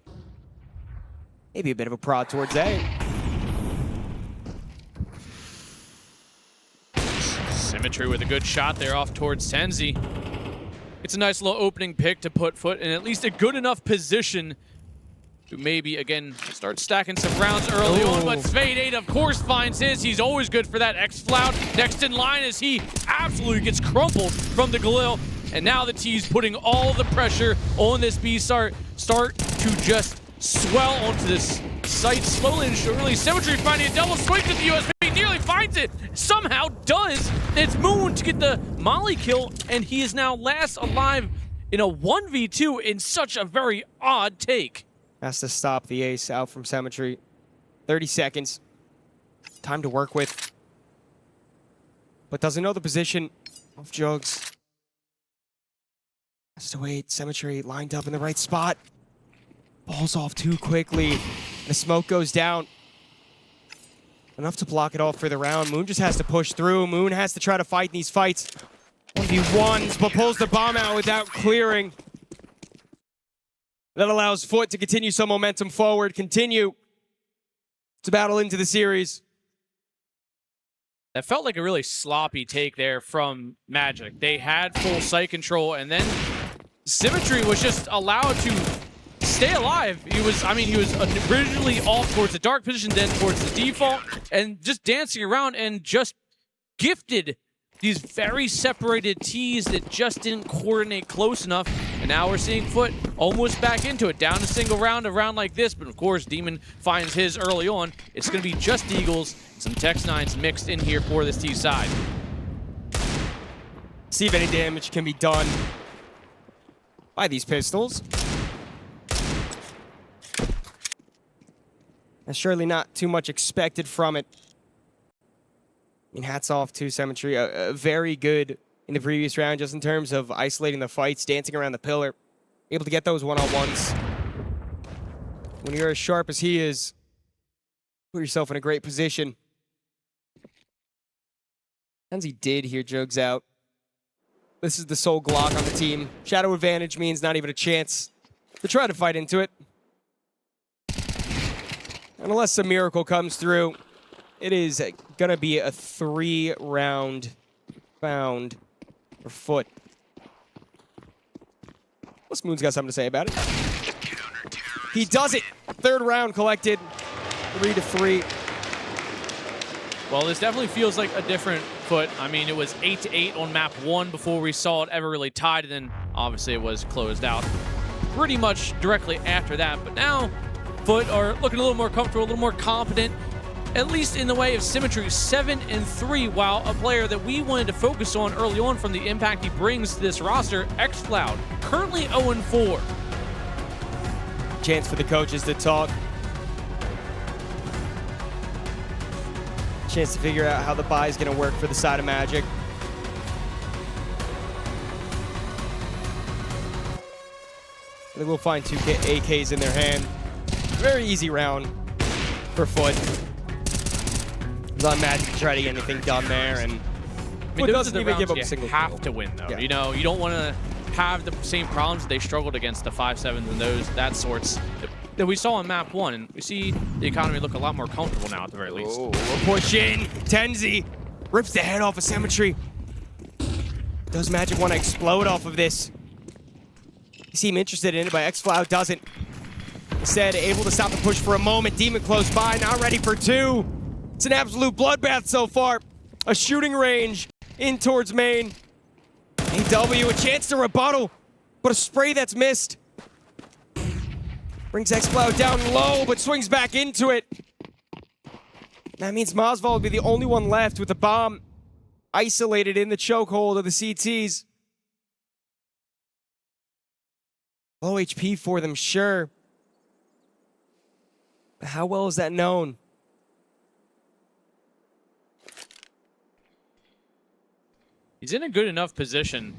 Maybe a bit of a prod towards A. Symmetry with a good shot there off towards Tenzi. It's a nice little opening pick to put FUT in at least a good enough position to maybe, again, start stacking some rounds early on, but Svade8, of course, finds his. He's always good for that X-Flout. Next in line as he absolutely gets crumpled from the Galil. And now the T's putting all the pressure on this B start to just swell onto this site slowly and surely. Symmetry finding a double swing to the USB, nearly finds it, somehow does. It's Moon to get the molly kill, and he is now last alive in a 1v2 in such a very odd take. Has to stop the ace out from Symmetry. 30 seconds. Time to work with. But doesn't know the position of Jugs. Has to wait. Symmetry lined up in the right spot. Balls off too quickly. The smoke goes down. Enough to block it off for the round. Moon just has to push through. Moon has to try to fight these fights. 1v1s, but pulls the bomb out without clearing. That allows FUT to continue some momentum forward, continue to battle into the series. That felt like a really sloppy take there from Magic. They had full site control, and then Symmetry was just allowed to stay alive. He was originally off towards the dark position, then towards the default, and just dancing around and just gifted these very separated T's that just didn't coordinate close enough. And now we're seeing FUT almost back into it. Down a single round, a round like this. But of course, Demon finds his early on. It's going to be just Eagles and some Tex-9s mixed in here for this T side. See if any damage can be done by these pistols. And surely not too much expected from it. I mean, hats off to Symmetry. Very good in the previous round, just in terms of isolating the fights, dancing around the pillar, able to get those one-on-ones. When you're as sharp as he is, put yourself in a great position. And he did hear Jugs out. This is the sole Glock on the team. Shadow advantage means not even a chance to try to fight into it. And unless some miracle comes through, it is gonna be a 3-round found for FUT. What's Moon's got something to say about it? He does it! 3rd round collected. 3-3. Well, this definitely feels like a different FUT. I mean, it was 8-8 on map 1 before we saw it ever really tied, and then obviously it was closed out pretty much directly after that. But now, FUT are looking a little more comfortable, a little more confident, at least in the way of Symmetry. 7-3, while a player that we wanted to focus on early on from the impact he brings to this roster, X-Cloud, currently 0-4. Chance for the coaches to talk. Chance to figure out how the buy is going to work for the side of Magic. I think we'll find 2 AKs in their hand. Very easy round for FUT. It's on Magic to try to get anything done there, and I mean, those are the rounds you have to win, though. Yeah. You know, you don't want to have the same problems they struggled against the 5-7s and that sorts that we saw on map 1, and we see the economy look a lot more comfortable now at the very least. Oh, we'll push in. Tenzi Rips the head off of Symmetry. Does Magic want to explode off of this? He seemed interested in it, but xFlow doesn't. Instead, able to stop the push for a moment. Demon close by, not ready for two. It's an absolute bloodbath so far. A shooting range in towards main. AW, a chance to rebuttal, but a spray that's missed. Brings xFlow down low, but swings back into it. That means Mosval will be the only one left with the bomb isolated in the chokehold of the CTs. Low HP for them, sure. But how well is that known? He's in a good enough position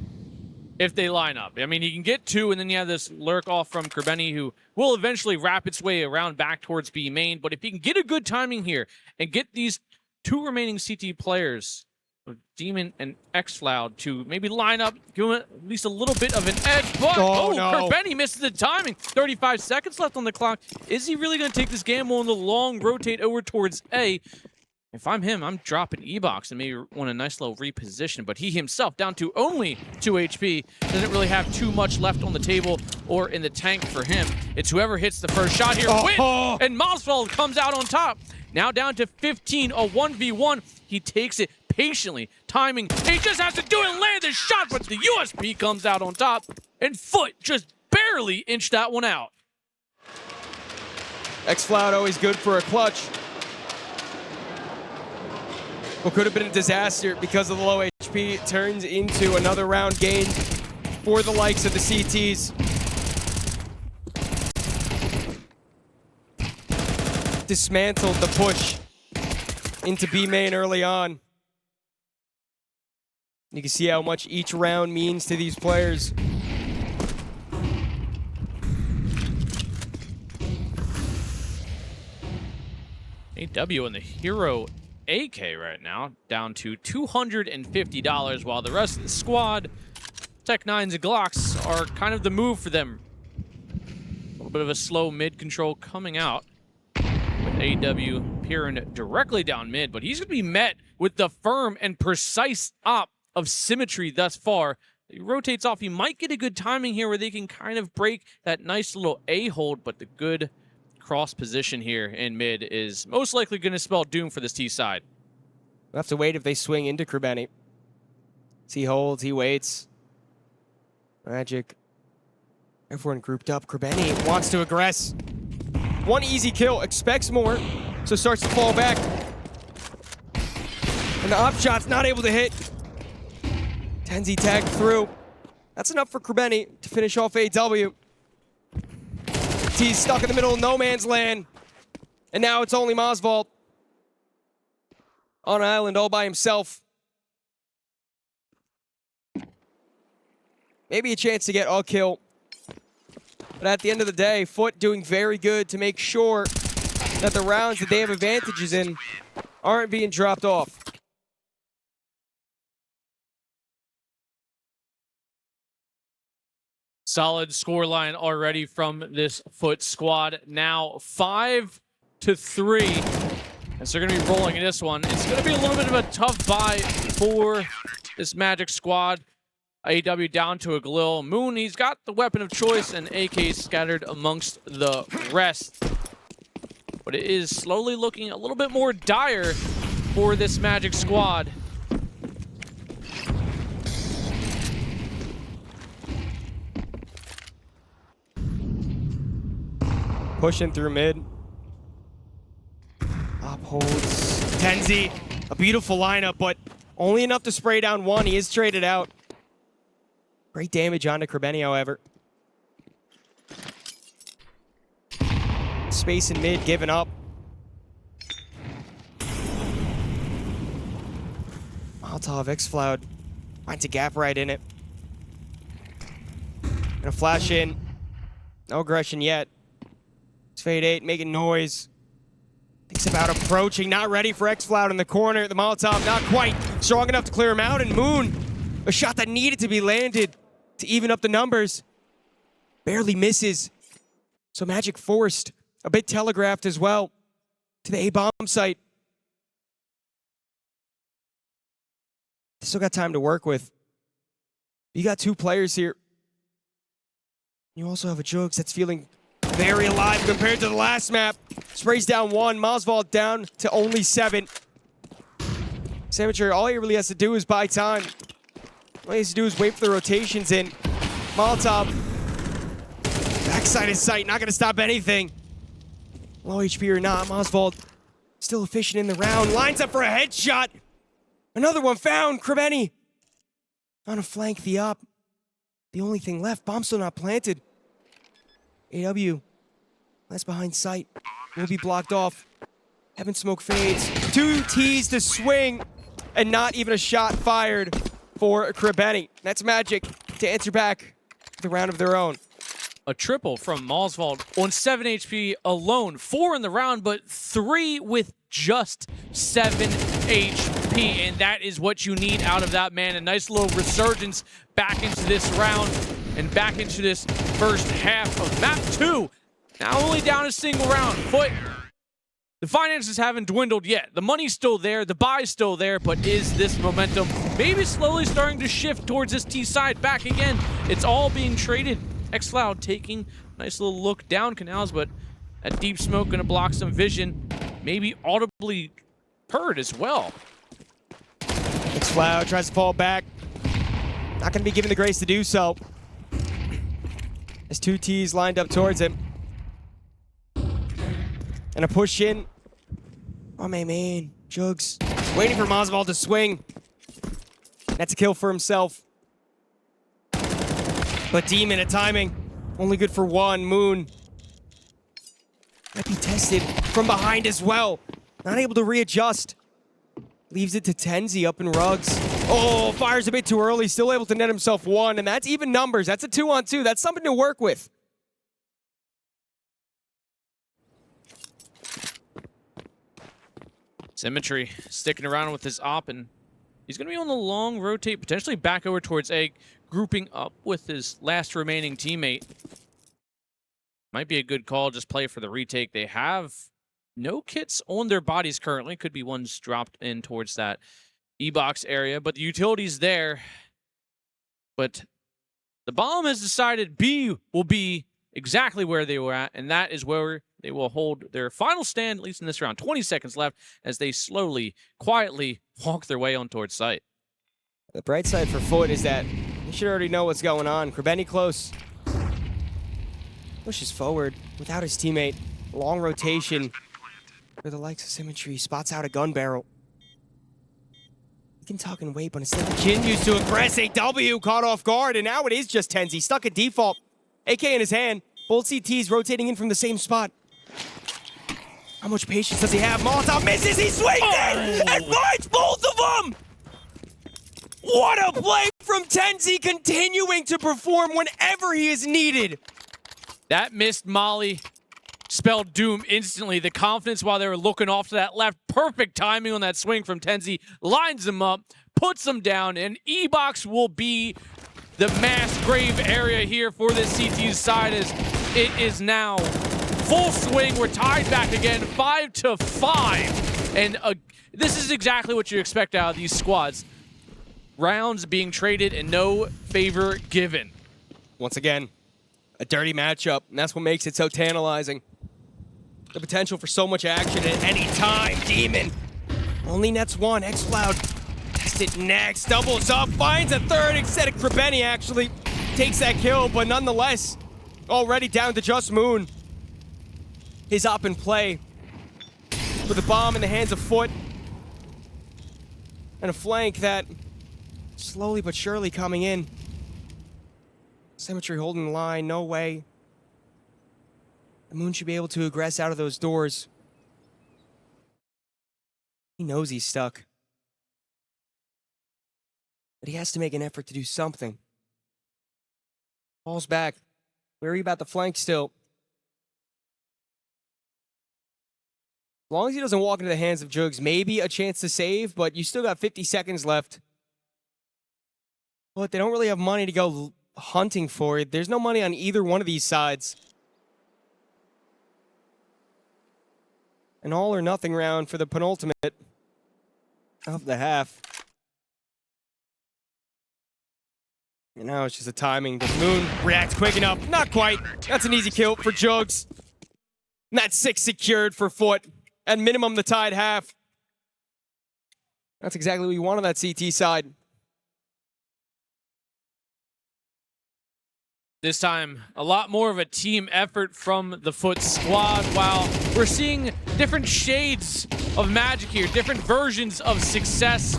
if they line up. I mean, he can get two, and then you have this lurk off from Kerbeni, who will eventually wrap its way around back towards B main. But if he can get a good timing here and get these two remaining CT players, Demon and xFlow, to maybe line up, give him at least a little bit of an edge. But, no. Kerbeni misses the timing. 35 seconds left on the clock. Is he really going to take this gamble on the long rotate over towards A? If I'm him, I'm dropping E-Box and maybe want a nice little reposition, but he himself, down to only 2 HP, doesn't really have too much left on the table or in the tank for him. It's whoever hits the first shot here wins, and Mosval comes out on top. Now down to 15, a 1v1. He takes it patiently, timing. He just has to do it and land the shot, but the USP comes out on top, and Foot just barely inched that one out. xFlow always good for a clutch. What could have been a disaster because of the low HP turns into another round gained for the likes of the CTs. Dismantled the push into B main early on. You can see how much each round means to these players. AW and the hero AK right now, down to $250, while the rest of the squad, Tech-9s and Glocks, are kind of the move for them. A little bit of a slow mid control coming out, with AW peering directly down mid, but he's going to be met with the firm and precise op of Symmetry thus far. He rotates off. He might get a good timing here where they can kind of break that nice little A hold, but the good cross position here in mid is most likely going to spell doom for this T side. We'll have to wait if they swing into Kerbeni. He holds, he waits. Magic. Everyone grouped up. Kerbeni wants to aggress. One easy kill, expects more, so starts to fall back. And the op shot's not able to hit. Tenzi tagged through. That's enough for Kerbeni to finish off AW. He's stuck in the middle of no man's land. And now it's only Mosval on an island all by himself. Maybe a chance to get a kill. But at the end of the day, Foot doing very good to make sure that the rounds that they have advantages in aren't being dropped off. Solid scoreline already from this Foot squad. Now 5-3. As they're going to be rolling in this one. It's going to be a little bit of a tough buy for this Magic squad. AW down to a Galil. Moon, he's got the weapon of choice, and AK scattered amongst the rest. But it is slowly looking a little bit more dire for this Magic squad. Pushing through mid. Upholds Tenzi. A beautiful lineup, but only enough to spray down one. He is traded out. Great damage onto Kerbeni, however. Space in mid, giving up. Molotov, xFlow finds a gap right in it. Gonna flash in. No aggression yet. It's Fade 8 making noise. Thinks about approaching, not ready for xFlow in the corner. The Molotov not quite strong enough to clear him out, and Moon, a shot that needed to be landed to even up the numbers, barely misses. So Magic forced, a bit telegraphed as well, to the A-bomb site. Still got time to work with. You got 2 players here. You also have a Jugs that's feeling very alive compared to the last map. Sprays down 1. Mosvold down to only 7. Symmetry, all he really has to do is buy time. All he has to do is wait for the rotations in. Molotov. Backside of sight, not gonna stop anything. Low HP or not, Mosvold still efficient in the round. Lines up for a headshot. Another one found. Krebeni on a flank the up. The only thing left, bomb still not planted. AW, that's behind sight. Will be blocked off. Heaven smoke fades. 2 T's to swing, and not even a shot fired for Krebeni. That's Magic to answer back the round of their own. A triple from Mosvold on 7 HP alone. 4 in the round, but 3 with just 7 HP. And that is what you need out of that man. A nice little resurgence back into this round and back into this first half of map 2. Now only down a single round. FUT, the finances haven't dwindled yet. The money's still there, the buy's still there, but is this momentum maybe slowly starting to shift towards this T side back again? It's all being traded. xCloud taking a nice little look down canals, but that deep smoke gonna block some vision. Maybe audibly purred as well. xCloud tries to fall back. Not gonna be given the grace to do so. As 2 T's lined up towards him. And a push in. Oh, man. Jugs waiting for Mosvold to swing. That's a kill for himself. But Demon at timing. Only good for 1. Moon might be tested from behind as well. Not able to readjust. Leaves it to Tenzi up in rugs. Oh, fires a bit too early. Still able to net himself 1. And that's even numbers. That's a 2-on-2. That's something to work with. Symmetry sticking around with his op, and he's going to be on the long rotate, potentially back over towards Egg, grouping up with his last remaining teammate. Might be a good call, just play for the retake. They have no kits on their bodies currently. Could be ones dropped in towards that E-box area, but the utility's there. But the bomb has decided B will be exactly where they were at, and that is where they will hold their final stand, at least in this round. 20 seconds left as they slowly, quietly walk their way on towards site. The bright side for FUT is that you should already know what's going on. Krebeni close. Pushes forward without his teammate. Long rotation for the likes of Symmetry. Spots out a gun barrel. He can tuck and wait, but instead continues to aggress. AW caught off guard, and now it is just Tenzi. Stuck at default. AK in his hand. Both CTs rotating in from the same spot. How much patience does he have? Molotov misses, he swings it, and finds both of them! What a play from Tenzi, continuing to perform whenever he is needed. That missed Molly spelled doom instantly. The confidence while they were looking off to that left. Perfect timing on that swing from Tenzi. Lines him up, puts him down, and E-box will be the mass grave area here for this CT side as it is now full swing. We're tied back again, 5-5. And this is exactly what you expect out of these squads. Rounds being traded and no favor given. Once again, a dirty matchup, and that's what makes it so tantalizing. The potential for so much action at any time. Demon only nets 1. xCloud test it next. Doubles up, finds a 3rd. Instead of Krebeni actually takes that kill, but nonetheless, already down to just Moon. His op in play with a bomb in the hands of FUT. And a flank that slowly but surely coming in. Symmetry holding the line, no way. The Moon should be able to aggress out of those doors. He knows he's stuck. But he has to make an effort to do something. Falls back. Wary about the flank still. As long as he doesn't walk into the hands of Jugs, maybe a chance to save, but you still got 50 seconds left. But they don't really have money to go hunting for it. There's no money on either one of these sides. An all or nothing round for the penultimate of the half. And now it's just a timing. Does Moon react quick enough? Not quite. That's an easy kill for Jugs. And that's 6 secured for FUT. At minimum, the tied half. That's exactly what you want on that CT side. This time, a lot more of a team effort from the FUT squad, while we're seeing different shades of Magic here, different versions of success.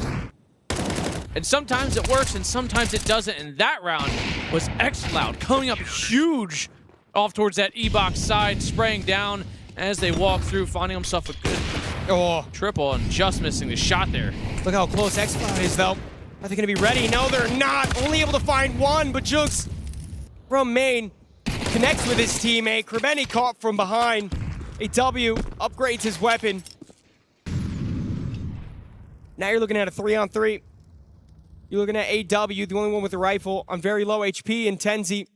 And sometimes it works and sometimes it doesn't. And that round was X-Cloud coming up huge off towards that E-Box side, spraying down as they walk through, finding himself a good triple and just missing the shot there. Look how close X-Cloud is, though. Are they going to be ready? No, they're not. Only able to find one, but Jugs from main connects with his teammate. Krabeni caught from behind. A W upgrades his weapon. Now you're looking at a 3-on-3. You're looking at AW, the only one with a rifle on very low HP, and Tenzi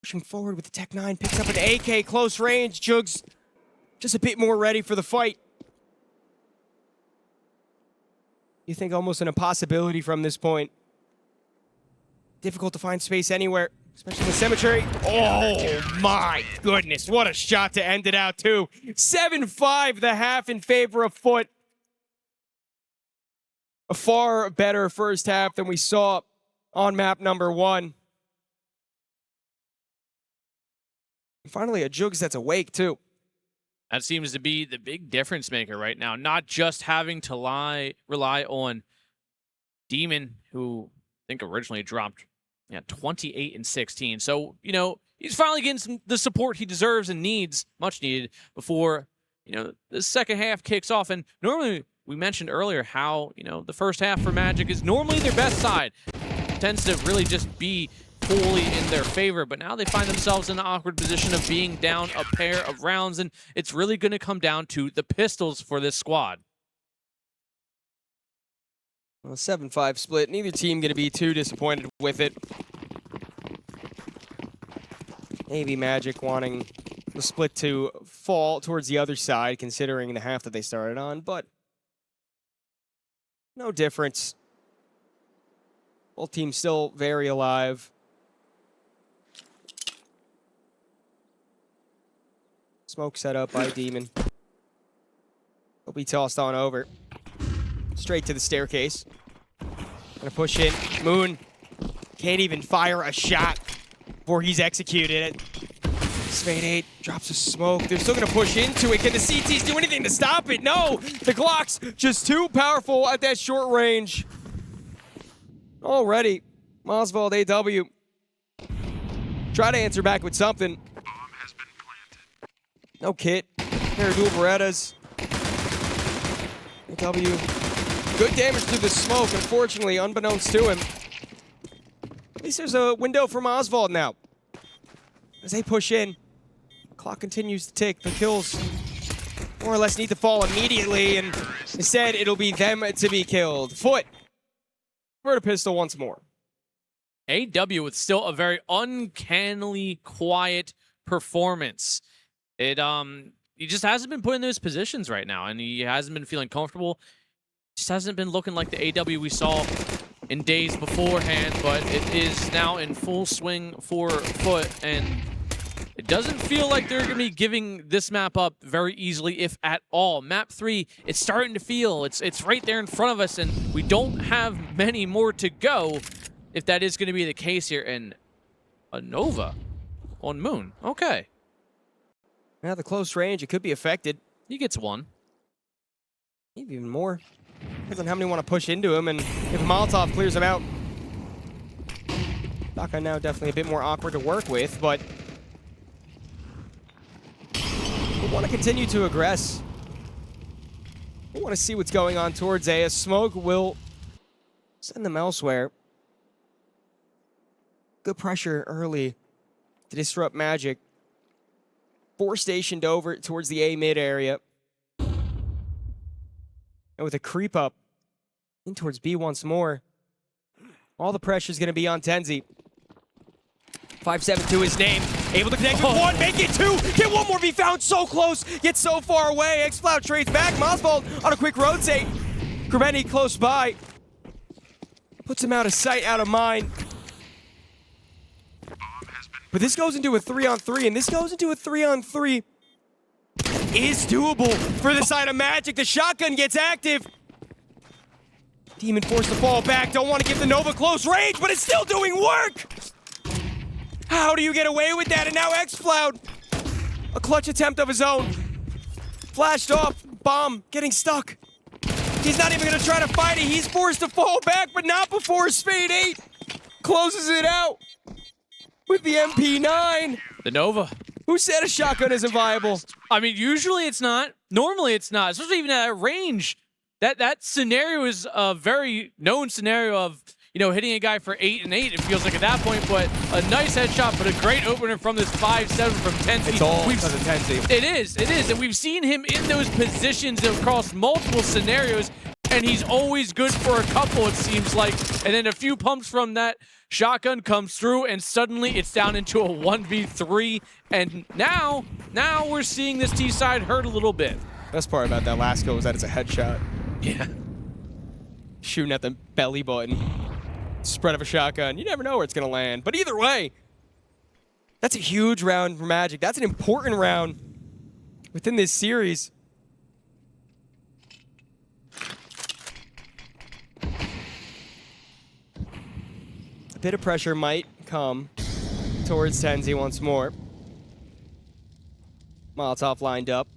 pushing forward with the Tech 9, picks up an AK close range. Jugs just a bit more ready for the fight. You think almost an impossibility from this point. Difficult to find space anywhere, especially in the cemetery. Oh my goodness, what a shot to end it out too. 7-5 the half in favor of FUT. A far better first half than we saw on map number 1. And finally, a Jugs that's awake too. That seems to be the big difference maker right now. Not just having to rely on Demon, who I think originally dropped 28 and 16. So, you know, he's finally getting the support he deserves and needs, much needed, before, you know, the second half kicks off. And normally, we mentioned earlier how, you know, the first half for Magic is normally their best side. It tends to really just be fully in their favor, but now they find themselves in an awkward position of being down a pair of rounds, and it's really going to come down to the pistols for this squad. Well, 7-5 split. Neither team going to be too disappointed with it. Maybe Magic wanting the split to fall towards the other side, considering the half that they started on, but no difference. Both teams still very alive. Smoke set up by Demon. He'll be tossed on over. Straight to the staircase. Gonna push in. Moon can't even fire a shot before he's executed it. Spade 8 drops a smoke. They're still gonna push into it. Can the CTs do anything to stop it? No! The Glock's just too powerful at that short range. Already, Oswald AW try to answer back with something. Bomb has been planted. No kit. Pair of dual Berettas. AW, good damage through the smoke, unfortunately, unbeknownst to him. At least there's a window from Oswald now. As they push in, clock continues to tick. The kills more or less need to fall immediately, and instead it'll be them to be killed. FUT for a pistol once more. AW with still a very uncannily quiet performance. He just hasn't been put in those positions right now, and he hasn't been feeling comfortable. Just hasn't been looking like the AW we saw in days beforehand, but it is now in full swing for FUT, and it doesn't feel like they're going to be giving this map up very easily, if at all. Map 3, it's starting to feel, it's right there in front of us, and we don't have many more to go if that is going to be the case here. And a Nova on Moon. Okay. Now the close range, it could be affected. He gets one. Maybe even more. Depends on how many want to push into him, and if Molotov clears him out. Daka now definitely a bit more awkward to work with, but we want to continue to aggress. We want to see what's going on towards A. A smoke will send them elsewhere. Good pressure early to disrupt Magic. 4 stationed over towards the A mid area. And with a creep up in towards B once more, all the pressure is going to be on Tenzi. 5-7 to his name. Able to connect with one, make it 2. Can one more be found? So close, yet so far away. X-Cloud trades back. Mosvold on a quick rotate. Krabeni close by. Puts him out of sight, out of mind. But this goes into a 3-on-3, and this goes into a 3-on-3. Is doable for the side of Magic. The shotgun gets active. Demon forced to fall back. Don't want to give the Nova close range, but it's still doing work. How do you get away with that? And now X-Cloud, a clutch attempt of his own. Flashed off, bomb, getting stuck. He's not even gonna try to fight it. He's forced to fall back, but not before Spade 8 closes it out with the MP9. The Nova. Who said a shotgun isn't viable? I mean, usually it's not. Normally it's not, especially even at that range. That scenario is a very known scenario of, you know, hitting a guy for 8 and 8, it feels like at that point, but a nice headshot, but a great opener from this 5-7 from Tenzi. It's all because of Tenzi. It is, and we've seen him in those positions across multiple scenarios, and he's always good for a couple, it seems like, and then a few pumps from that shotgun comes through, and suddenly it's down into a 1v3, and now we're seeing this T side hurt a little bit. Best part about that last goal was that it's a headshot. Yeah. Shooting at the belly button. Spread of a shotgun. You never know where it's going to land. But either way, that's a huge round for Magic. That's an important round within this series. A bit of pressure might come towards Tenzi once more. Molotov lined up.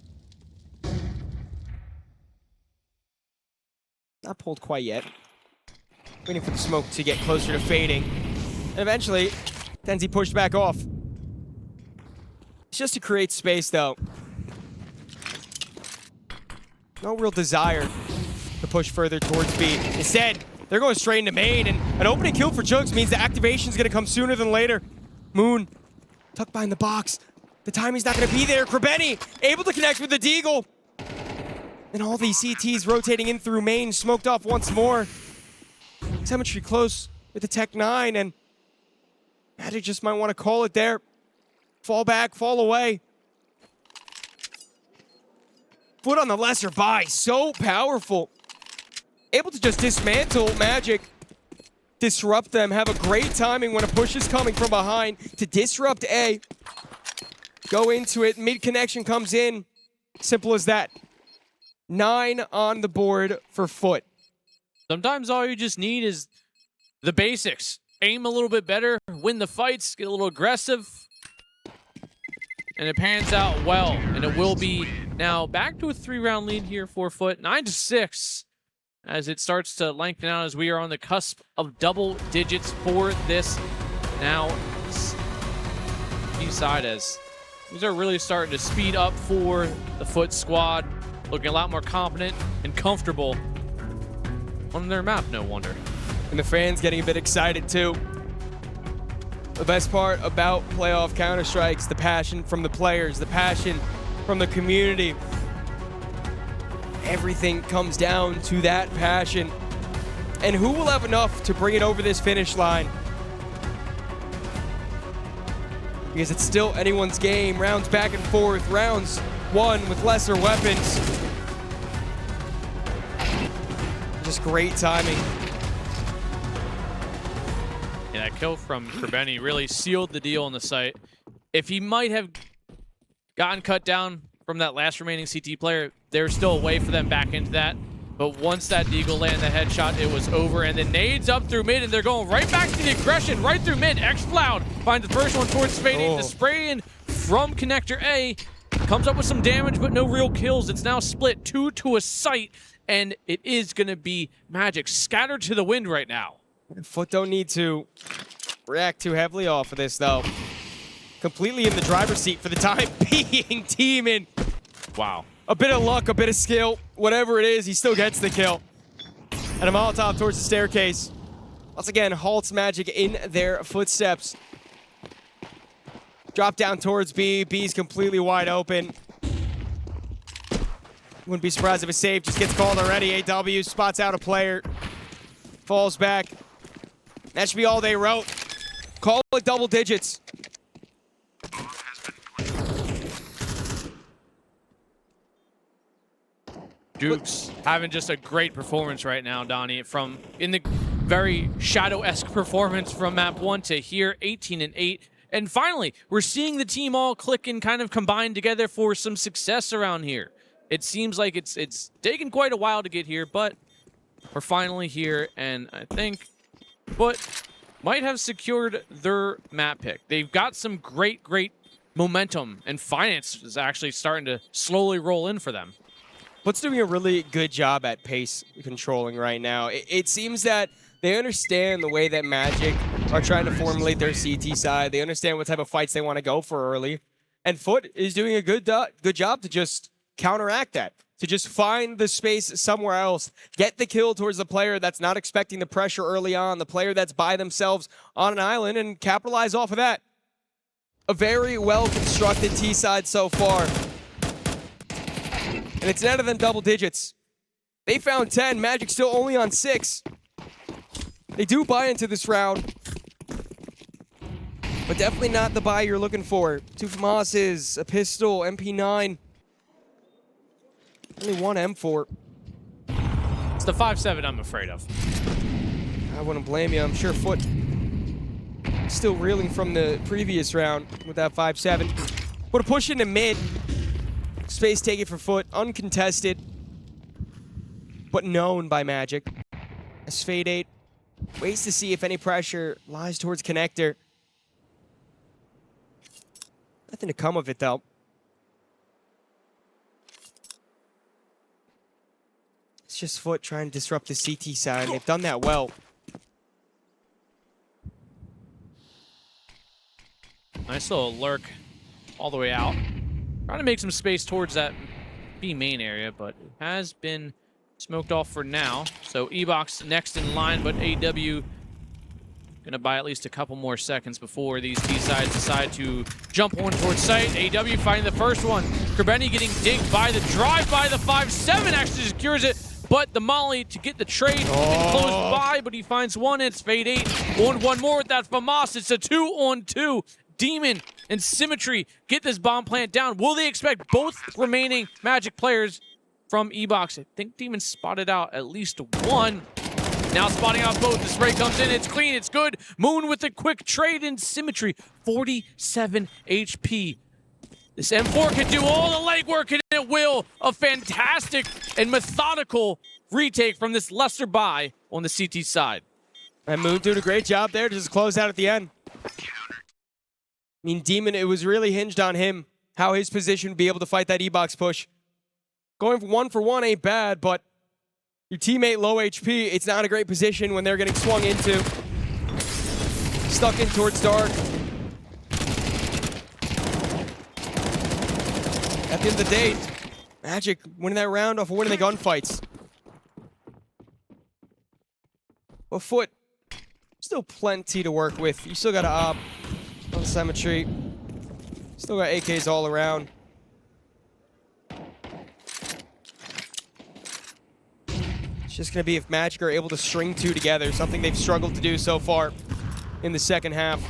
Not pulled quite yet. Waiting for the smoke to get closer to fading. And eventually, Tenzi pushed back off. It's just to create space, though. No real desire to push further towards B. Instead, they're going straight into main, and an opening kill for Jugs means the activation's gonna come sooner than later. Moon, tucked behind the box. The timing's not gonna be there. Krabeni, able to connect with the Deagle. And all these CTs rotating in through main, smoked off once more. Symmetry close with the Tech 9, and Magic just might want to call it there. Fall back, fall away. Foot on the lesser buy, so powerful. Able to just dismantle Magic, disrupt them, have a great timing when a push is coming from behind to disrupt A. Go into it, mid-connection comes in. Simple as that. 9 on the board for Foot. Sometimes all you just need is the basics. Aim a little bit better, win the fights, get a little aggressive, and it pans out well. And it will be now back to a 3-round lead here for Foot, 9-6, as it starts to lengthen out as we are on the cusp of double digits for this now B-side, as these are really starting to speed up for the Foot squad. Looking a lot more confident and comfortable on their map, no wonder. And the fans getting a bit excited too. The best part about playoff Counter-Strike's the passion from the players, the passion from the community. Everything comes down to that passion. And who will have enough to bring it over this finish line? Because it's still anyone's game. Rounds back and forth, rounds won with lesser weapons. Just great timing. Yeah, that kill from Krabeni really sealed the deal on the site. If he might have gotten cut down from that last remaining CT player, there's still a way for them back into that. But once that Deagle landed the headshot, it was over. And the nades up through mid, and they're going right back to the aggression, right through mid. X-Cloud finds the first one towards Spade. The spray in from connector A. Comes up with some damage, but no real kills. It's now split 2 to a site, and it is going to be Magic scattered to the wind right now. Foot don't need to react too heavily off of this, though. Completely in the driver's seat for the time being. Team in. Wow. A bit of luck, a bit of skill. Whatever it is, he still gets the kill. And a Molotov towards the staircase. Once again, halts Magic in their footsteps. Drop down towards B. B's completely wide open. Wouldn't be surprised if a save just gets called already. AW spots out a player. Falls back. That should be all they wrote. Call it double digits. Dukes having just a great performance right now, Donnie. From in the very Shadow-esque performance from map 1 to here, 18-8. And finally, we're seeing the team all click and kind of combine together for some success around here. It seems like it's taken quite a while to get here, but we're finally here, and I think FUT might have secured their map pick. They've got some great momentum, and finance is actually starting to slowly roll in for them. FUT's doing a really good job at pace controlling right now. It seems that they understand the way that Magic are trying to formulate their CT side. They understand what type of fights they want to go for early. And FUT is doing a good job to just counteract that, to just find the space somewhere else, get the kill towards the player that's not expecting the pressure early on, the player that's by themselves on an island, and capitalize off of that. A very well-constructed T-side so far. And it's none of them double digits. They found 10, Magic still only on 6. They do buy into this round, but definitely not the buy you're looking for. 2 FAMASes, a pistol, MP9. Only 1 M4. It's the 5-7 I'm afraid of. I wouldn't blame you. I'm sure FUT still reeling from the previous round with that 5-7. But a push into mid. Space taken for FUT, uncontested, but known by Magic. As Fade 8 waits to see if any pressure lies towards Connector. Nothing to come of it, though. It's just FUT trying to disrupt the CT side. They've done that well. Nice little lurk all the way out. Trying to make some space towards that B main area, but it has been smoked off for now. So E-Box next in line, but AW gonna buy at least a couple more seconds before these T-sides decide to jump one towards site. AW finding the first one. Kerbeni getting dinked by the drive by the 5-7, actually secures it, but the molly to get the trade close by, but he finds one. It's Fade 8 on one more with that FAMAS. It's a 2-on-2. Demon and Symmetry get this bomb plant down. Will they expect both remaining Magic players from E-Box? I think Demon spotted out at least one. Now spotting out both. The spray comes in. It's clean. It's good. Moon with a quick trade in Symmetry. 47 HP. This M4 can do all the legwork, and it will. A fantastic and methodical retake from this lesser buy on the CT side. And Moon doing a great job there to just close out at the end. I mean, Demon, it was really hinged on him, how his position would be able to fight that E-Box push. Going for one ain't bad, but your teammate low HP, it's not a great position when they're getting swung into. Stuck in towards dark. At the end of the day, Magic winning that round off of winning the gunfights. But FUT, still plenty to work with. You still got to op on Symmetry. Still got AKs all around. It's just going to be if Magic are able to string 2 together, something they've struggled to do so far in the second half.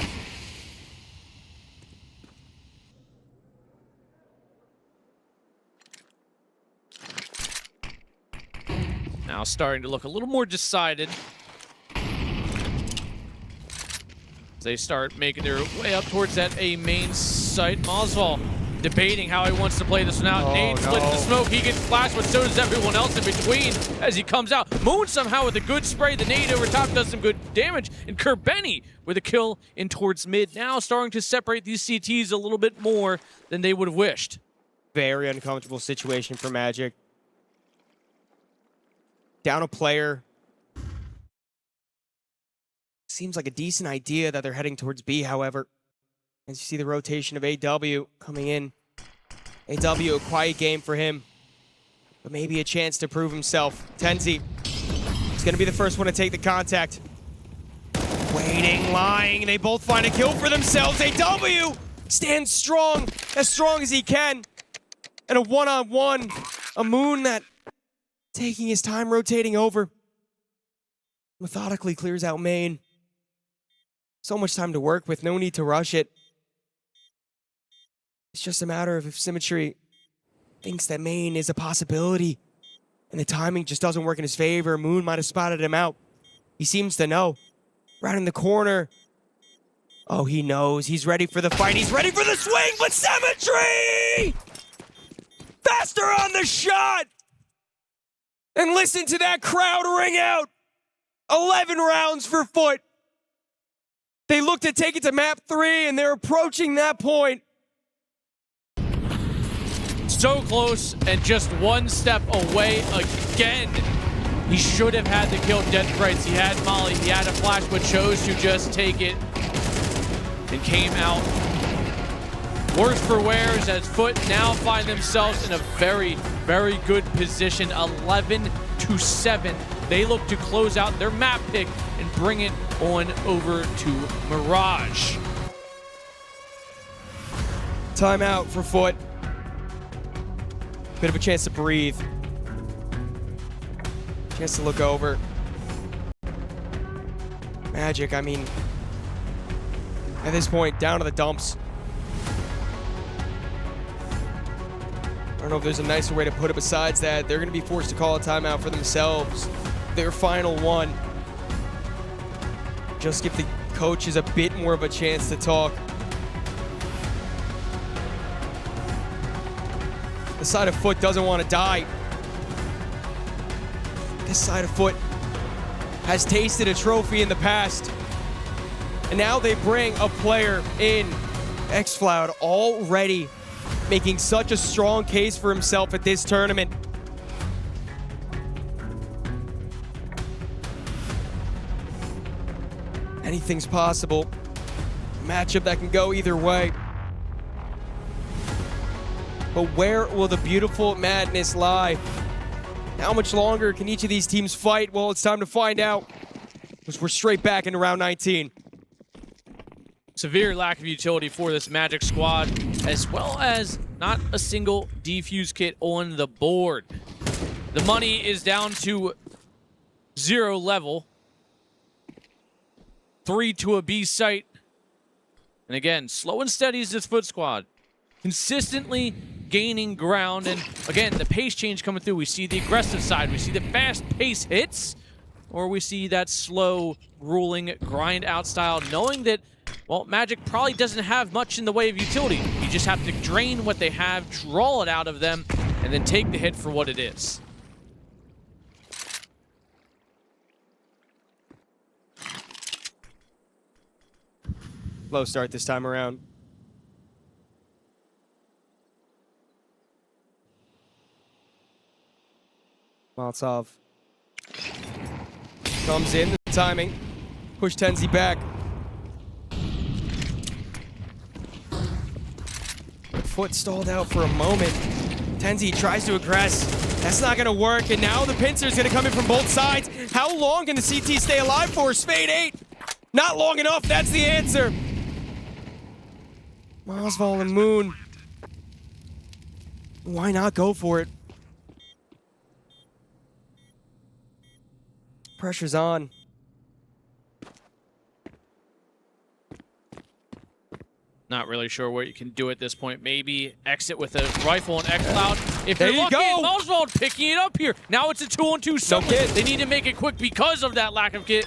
Now starting to look a little more decided. They start making their way up towards that A main site. Mosval debating how he wants to play this one out. Nade splits the smoke. He gets flashed, but so does everyone else in between as he comes out. Moon somehow with a good spray. The nade over top does some good damage. And Kerbeni with a kill in towards mid. Now starting to separate these CTs a little bit more than they would have wished. Very uncomfortable situation for Magic. Down a player. Seems like a decent idea that they're heading towards B, however. As you see the rotation of AW coming in. AW, a quiet game for him. But maybe a chance to prove himself. Tenzi is going to be the first one to take the contact. Waiting, lying. They both find a kill for themselves. AW stands strong as he can. And a one-on-one. A Moon that taking his time rotating over. Methodically clears out main. So much time to work with, no need to rush it. It's just a matter of if Symmetry thinks that main is a possibility and the timing just doesn't work in his favor. Moon might have spotted him out. He seems to know. Right in the corner. Oh, he knows. He's ready for the fight. He's ready for the swing, but Symmetry! Faster on the shot! And listen to that crowd ring out. 11 rounds for FUT. They look to take it to map 3, and they're approaching that point. So close, and just one step away again. He should have had the kill dead rights. He had Molly, he had a flash, but chose to just take it and came out worse for wears as FUT now find themselves in a very, very good position. 11-7. They look to close out their map pick and bring it on over to Mirage. Timeout for FUT. Bit of a chance to breathe. Chance to look over. Magic, I mean, at this point, down to the dumps. I don't know if there's a nicer way to put it besides that. They're going to be forced to call a timeout for themselves. Their final one. Just give the coaches a bit more of a chance to talk. The side of FUT doesn't want to die. This side of FUT has tasted a trophy in the past. And now they bring a player in. xFloud already making such a strong case for himself at this tournament. Anything's possible. A matchup that can go either way. But where will the beautiful madness lie? How much longer can each of these teams fight? Well, it's time to find out, because we're straight back into round 19. Severe lack of utility for this Magic squad, as well as not a single defuse kit on the board. The money is down to 0 level. 3 to a B site. And again, slow and steady is this FUT squad. Consistently gaining ground, and again, the pace change coming through. We see the aggressive side, we see the fast pace hits, or we see that slow, grueling, grind out style, knowing that, well, Magic probably doesn't have much in the way of utility. You just have to drain what they have, draw it out of them, and then take the hit for what it is. Low start this time around. Molotov comes in, the timing. Push Tenzi back. FUT stalled out for a moment. Tenzi tries to aggress. That's not gonna work, and now the pincer's gonna come in from both sides. How long can the CT stay alive for? Spade 8. Not long enough, that's the answer. Oswald and Moon. Why not go for it? Pressure's on. Not really sure what you can do at this point. Maybe exit with a rifle and xCloud. If There you're you lucky, go. Oswald picking it up here. Now it's a 2-on-2 suddenly. They need to make it quick because of that lack of kit.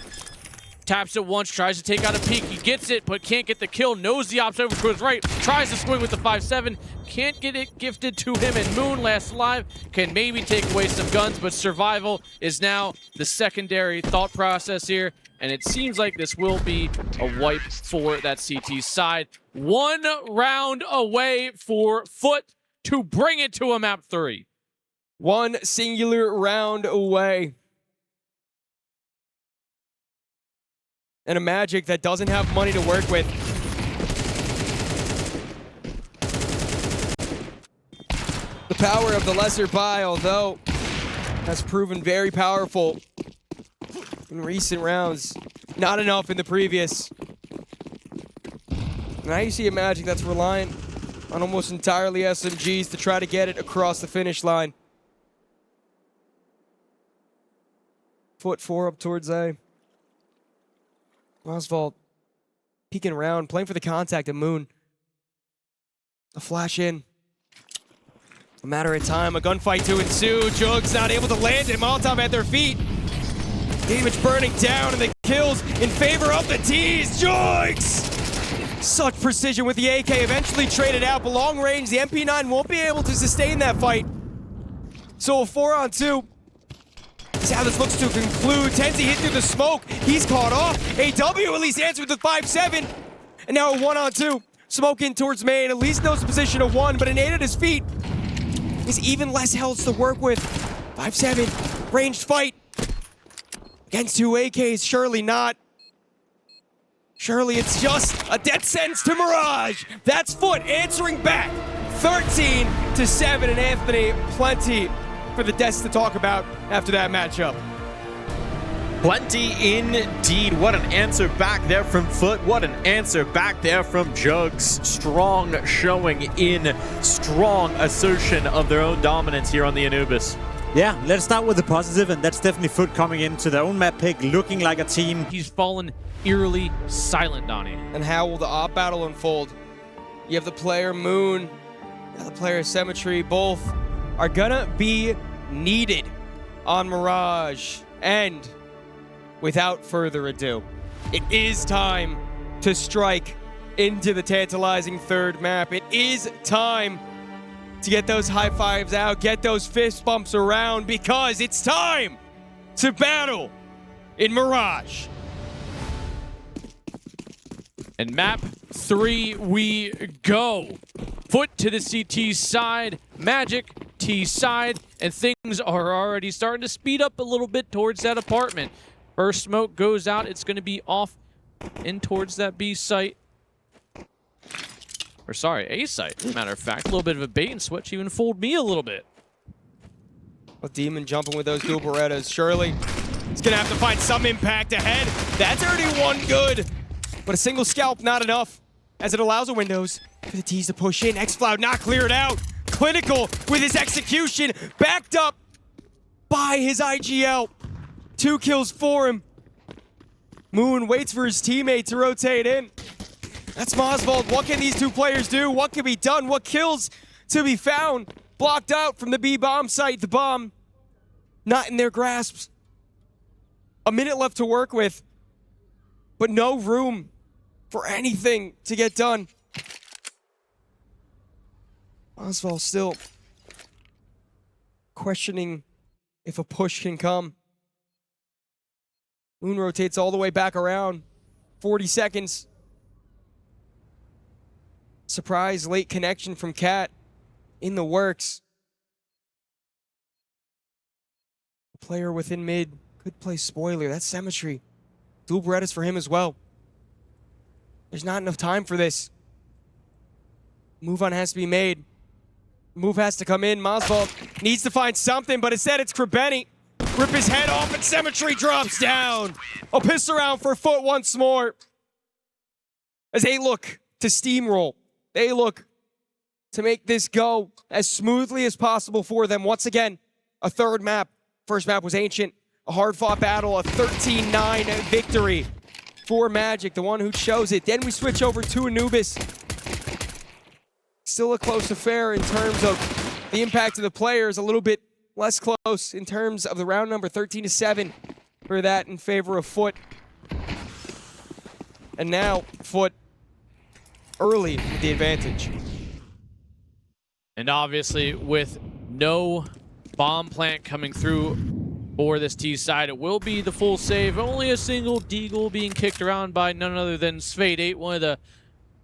Taps it once, tries to take out a peek. He gets it, but can't get the kill. Knows the opposite over to his right. Tries to swing with the 5-7. Can't get it gifted to him, and Moon, last alive, can maybe take away some guns, but survival is now the secondary thought process here, and it seems like this will be a wipe for that CT side. 1 round away for FUT to bring it to a map 3. 1 singular round away. And a Magic that doesn't have money to work with. The power of the lesser buy, although, has proven very powerful in recent rounds. Not enough in the previous. Now you see a Magic that's reliant on almost entirely SMGs to try to get it across the finish line. FUT 4 up towards A. Oswald peeking around, playing for the contact of Moon. A flash in. A matter of time, a gunfight to ensue. Jugs not able to land it. Molotov at their feet. Damage burning down, and the kills in favor of the T's. Jugs! Such precision with the AK, eventually traded out, but long range, the MP9 won't be able to sustain that fight. So a 4-on-2. That's how this looks to conclude. Tenzi hit through the smoke. He's caught off. AW at least answered with 5-7. And now a 1-on-2. Smoke in towards main. At least knows the position of 1, but an 8 at his feet is even less health to work with. 5-7. Ranged fight. Against 2 AKs. Surely not. Surely it's just a death sentence to Mirage. That's FUT answering back. 13-7. And Anthony, plenty for the Des to talk about after that matchup. Plenty indeed. What an answer back there from FUT. What an answer back there from Jugs. Strong showing in, strong assertion of their own dominance here on the Anubis. Yeah, let's start with the positive, and that's definitely FUT coming into their own map pick, looking like a team. He's fallen eerily silent, Donnie. And how will the op battle unfold? You have the player Moon, the player Symmetry, both are gonna be needed on Mirage. And without further ado, it is time to strike into the tantalizing third map. It is time to get those high fives out, get those fist bumps around, because it's time to battle in Mirage. And map 3 we go. FUT to the CT side, Magic T side, and things are already starting to speed up a little bit towards that apartment. First smoke goes out, it's going to be off in towards that B site. Or sorry, A site, as a matter of fact. A little bit of a bait and switch, even fooled me a little bit. A Demon jumping with those dual Berettas. Surely he's going to have to find some impact ahead. That's already one good. But a single scalp, not enough, as it allows the windows for the T's to push in. Xcloud not cleared out. Clinical with his execution, backed up by his IGL. 2 kills for him. Moon waits for his teammate to rotate in. That's Mosvold. What can these two players do? What can be done? What kills to be found? Blocked out from the B bomb site. The bomb not in their grasps. A minute left to work with, but no room for anything to get done. Oswald still questioning if a push can come. Moon rotates all the way back around. 40 seconds. Surprise late connection from Cat in the works. Player within mid could play spoiler. That's Symmetry. Dual Berettas for him as well. There's not enough time for this. Move on has to be made. Move has to come in. Mosvold needs to find something, but instead it's Krabeni. Rip his head off and Symmetry drops down. A piss around for FUT once more. As they look to steamroll. They look to make this go as smoothly as possible for them. Once again, a third map. First map was Ancient. A hard-fought battle, a 13-9 victory for Magic, the one who chose it. Then we switch over to Anubis. Still a close affair in terms of the impact of the players, a little bit less close in terms of the round number, 13-7 for that in favor of FUT. And now FUT early with the advantage. And obviously with no bomb plant coming through for this T side, it will be the full save. Only a single Deagle being kicked around by none other than Svade8, one of the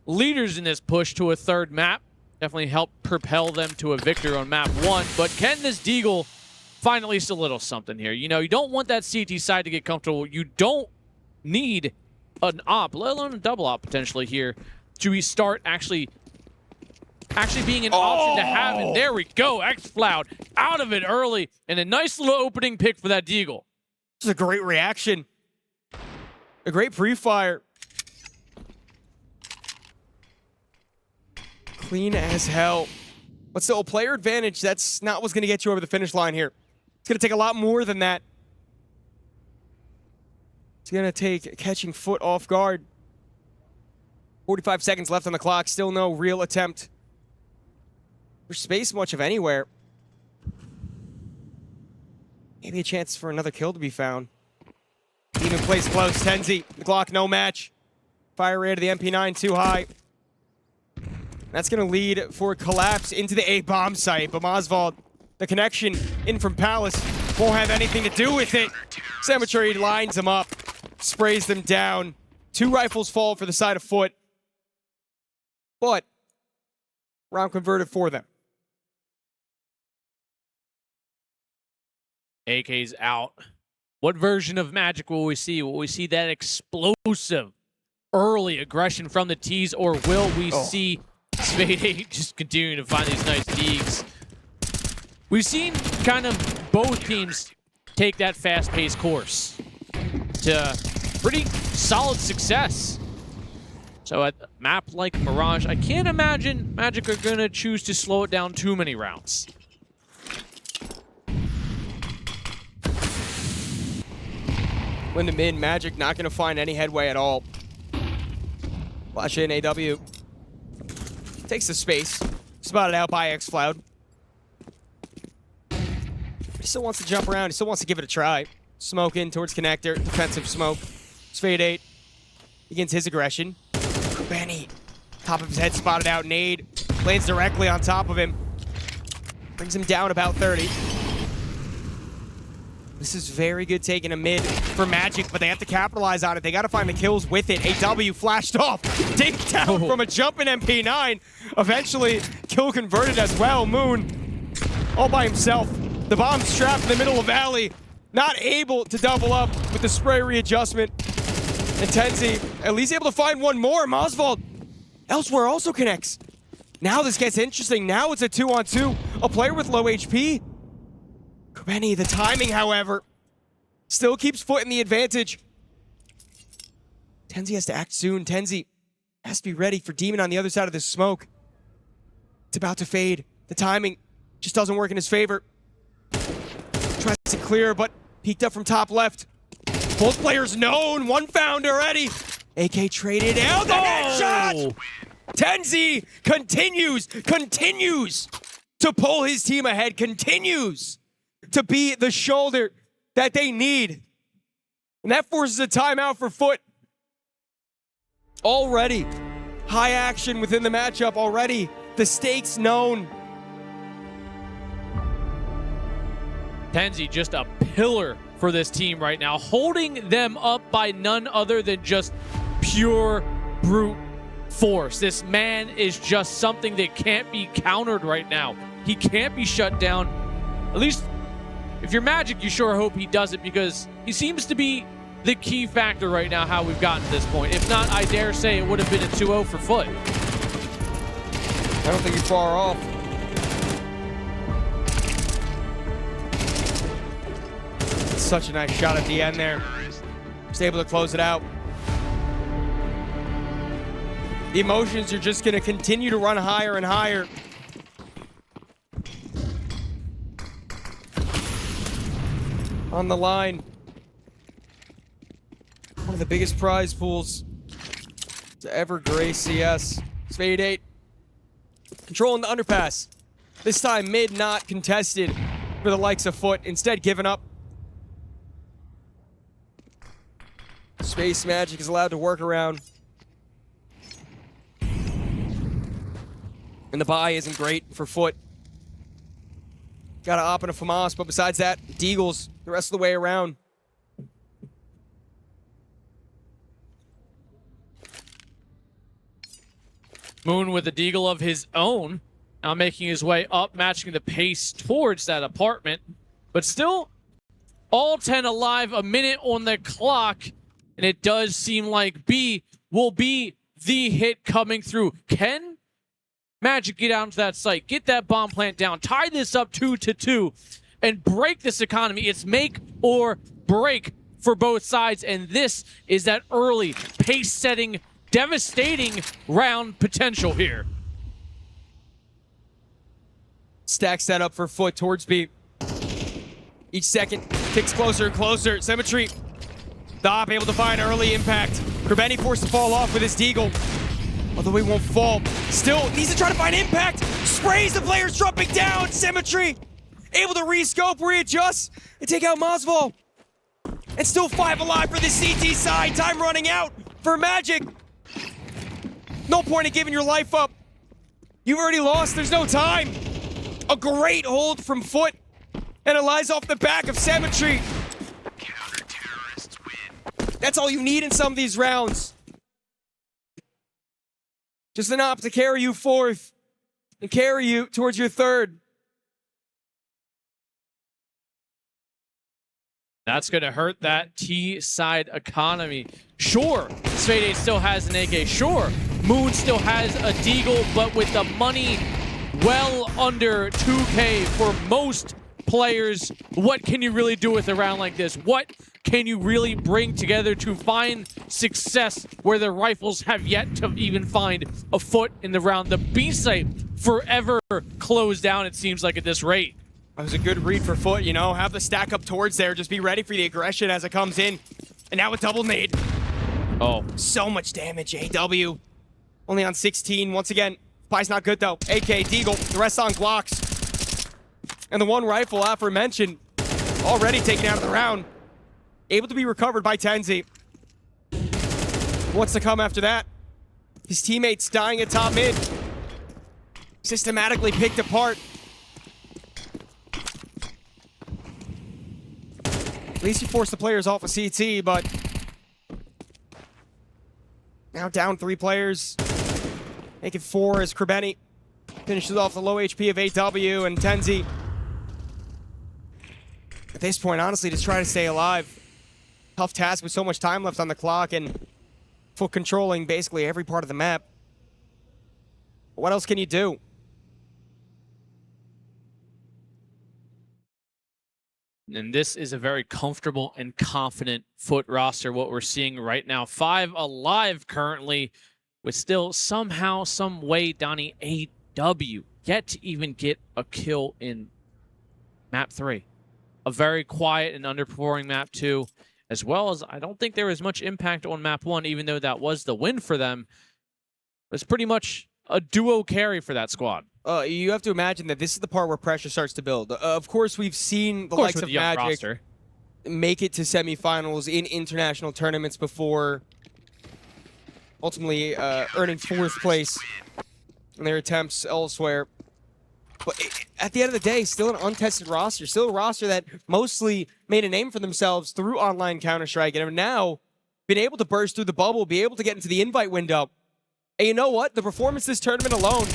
leaders in this push to a third map. Definitely helped propel them to a victory on map 1. But can this Deagle find at least a little something here? You know, you don't want that CT side to get comfortable. You don't need an op, let alone a double op potentially here, to start actually being an option to have. And there we go, Xcloud out of it early, and a nice little opening pick for that Deagle. This is a great reaction. A great pre-fire. Clean as hell. But still, a player advantage, that's not what's going to get you over the finish line here. It's going to take a lot more than that. It's going to take catching FUT off guard. 45 seconds left on the clock. Still no real attempt for space much of anywhere. Maybe a chance for another kill to be found. Demon plays close. Tenzi, the Glock, no match. Fire rate of the MP9 too high. That's going to lead for a collapse into the A bomb site, but Oswald, the connection in from Palace, won't have anything to do with it. Cemetery lines them up, sprays them down. 2 rifles fall for the side of FUT, but round converted for them. AK's out. What version of Magic will we see? Will we see that explosive early aggression from the T's, or will we see Spade 8 just continuing to find these nice deeks? We've seen kind of both teams take that fast-paced course to pretty solid success. So at a map like Mirage, I can't imagine Magic are going to choose to slow it down too many rounds. When the mid, Magic not going to find any headway at all. Flash in AW. Takes the space. Spotted out by X-Cloud. He still wants to jump around. He still wants to give it a try. Smoke in towards connector. Defensive smoke. Spade 8 begins his aggression. Benny. Top of his head spotted out. Nade. Lands directly on top of him. Brings him down about 30. This is very good taking a mid for Magic, but they have to capitalize on it. They got to find the kills with it. AW flashed off. Dig down from a jumping MP9. Eventually, kill converted as well. Moon all by himself. The bomb's trapped in the middle of alley. Not able to double up with the spray readjustment. And Tenzi at least able to find one more. Oswald elsewhere also connects. Now this gets interesting. Now it's a 2-on-2. A player with low HP. Benny, the timing, however, still keeps FUT in the advantage. Tenzi has to act soon. Tenzi has to be ready for Demon on the other side of this smoke. It's about to fade. The timing just doesn't work in his favor. Tries to clear, but peeked up from top left. Both players known. One found already. AK traded out. The headshot! Tenzi continues to pull his team ahead. Continues to be the shoulder that they need. And that forces a timeout for FUT. Already high action within the matchup. Already the stakes known. Tenzi just a pillar for this team right now, holding them up by none other than just pure brute force. This man is just something that can't be countered right now. He can't be shut down. At least if you're Magic, you sure hope he does it, because he seems to be the key factor right now how we've gotten to this point. If not, I dare say it would have been a 2-0 for FUT. I don't think he's far off. Such a nice shot at the end there. Just able to close it out. The emotions are just going to continue to run higher and higher. On the line. One of the biggest prize pools to ever grace CS. Spade 8. Controlling the underpass. This time mid not contested for the likes of FUT. Instead given up. Space Magic is allowed to work around. And the buy isn't great for FUT. Got to op in a FAMAS, but besides that, Deagles the rest of the way around. Moon with a Deagle of his own, now making his way up, matching the pace towards that apartment. But still, all 10 alive, a minute on the clock. And it does seem like B will be the hit coming through. Can Magic get out into that site, get that bomb plant down, tie this up 2-2, and break this economy? It's make or break for both sides, and this is that early, pace-setting, devastating round potential here. Stack set up for FUT towards B. Each second ticks closer and closer. Symmetry. The op able to find early impact. Krabeni forced to fall off with his Deagle. Although he won't fall. Still needs to try to find impact. Sprays the players dropping down. Symmetry able to rescope, readjust, and take out Mosval. And still 5 alive for the CT side. Time running out for Magic. No point in giving your life up. You've already lost. There's no time. A great hold from FUT. And it lies off the back of Symmetry. Counter-terrorists win. That's all you need in some of these rounds. Just an op to carry you forth and carry you towards your third. That's going to hurt that T-side economy. Sure, Svede still has an AK. Sure, Moon still has a Deagle, but with the money well under 2K for most players, what can you really do with a round like this? What can you really bring together to find success where the rifles have yet to even find a foot in the round? The B site forever closed down, it seems like, at this rate. That was a good read for FUT, you know, have the stack up towards there, just be ready for the aggression as it comes in. And now a double nade. Oh, So much damage, AW. Only on 16, once again. Spy's not good though. AK, Deagle, the rest on Glocks. And the one rifle aforementioned, already taken out of the round. Able to be recovered by Tenzi. What's to come after that? His teammates dying at top mid. Systematically picked apart. At least you forced the players off of CT, but now down 3 players. Make it 4 as Krebeni finishes off the low HP of AW and Tenzi. At this point, honestly, just try to stay alive. Tough task with so much time left on the clock and FUT controlling basically every part of the map. What else can you do? And this is a very comfortable and confident FUT roster, what we're seeing right now. 5 alive currently, with still somehow, some way, Donnie, AW yet to even get a kill in map 3. A very quiet and underperforming map 2, as well as I don't think there was much impact on map 1, even though that was the win for them. It was pretty much a duo carry for that squad. You have to imagine that this is the part where pressure starts to build. Of course, we've seen the likes of Magic make it to semifinals in international tournaments before, ultimately earning 4th place in their attempts elsewhere. But at the end of the day, still an untested roster. Still a roster that mostly made a name for themselves through online Counter-Strike and have now been able to burst through the bubble, be able to get into the invite window. And you know what? The performance this tournament alone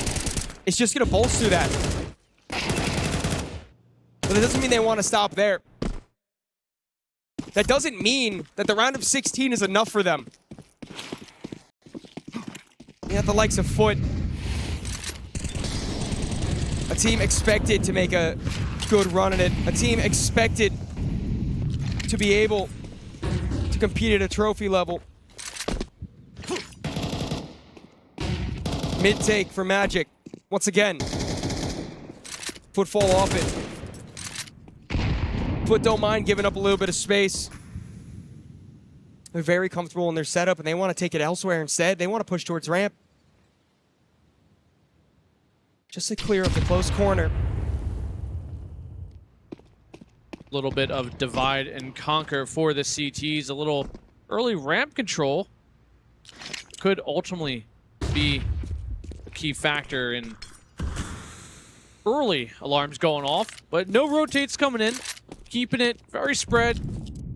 is just going to bolster that. But it doesn't mean they want to stop there. That doesn't mean that the round of 16 is enough for them. You got the likes of FUT. A team expected to make a good run at it. A team expected to be able to compete at a trophy level. Mid-take for Magic. Once again, FUT fall off it. FUT don't mind giving up a little bit of space. They're very comfortable in their setup, and they want to take it elsewhere instead. They want to push towards ramp. Just to clear up the close corner. A little bit of divide and conquer for the CTs. A little early ramp control could ultimately be a key factor in early alarms going off, but no rotates coming in, keeping it very spread,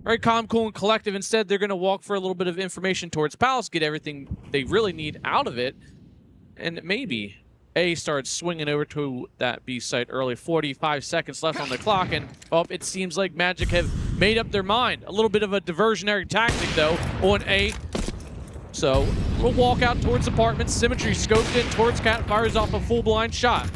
very calm, cool, and collective. Instead, they're going to walk for a little bit of information towards Palace, get everything they really need out of it, and maybe A starts swinging over to that B site early. 45 seconds left on the clock, and well, it seems like Magic have made up their mind. A little bit of a diversionary tactic, though, on A. So, we'll walk out towards apartments. Symmetry scoped in towards Cat, fires off a full blind shot.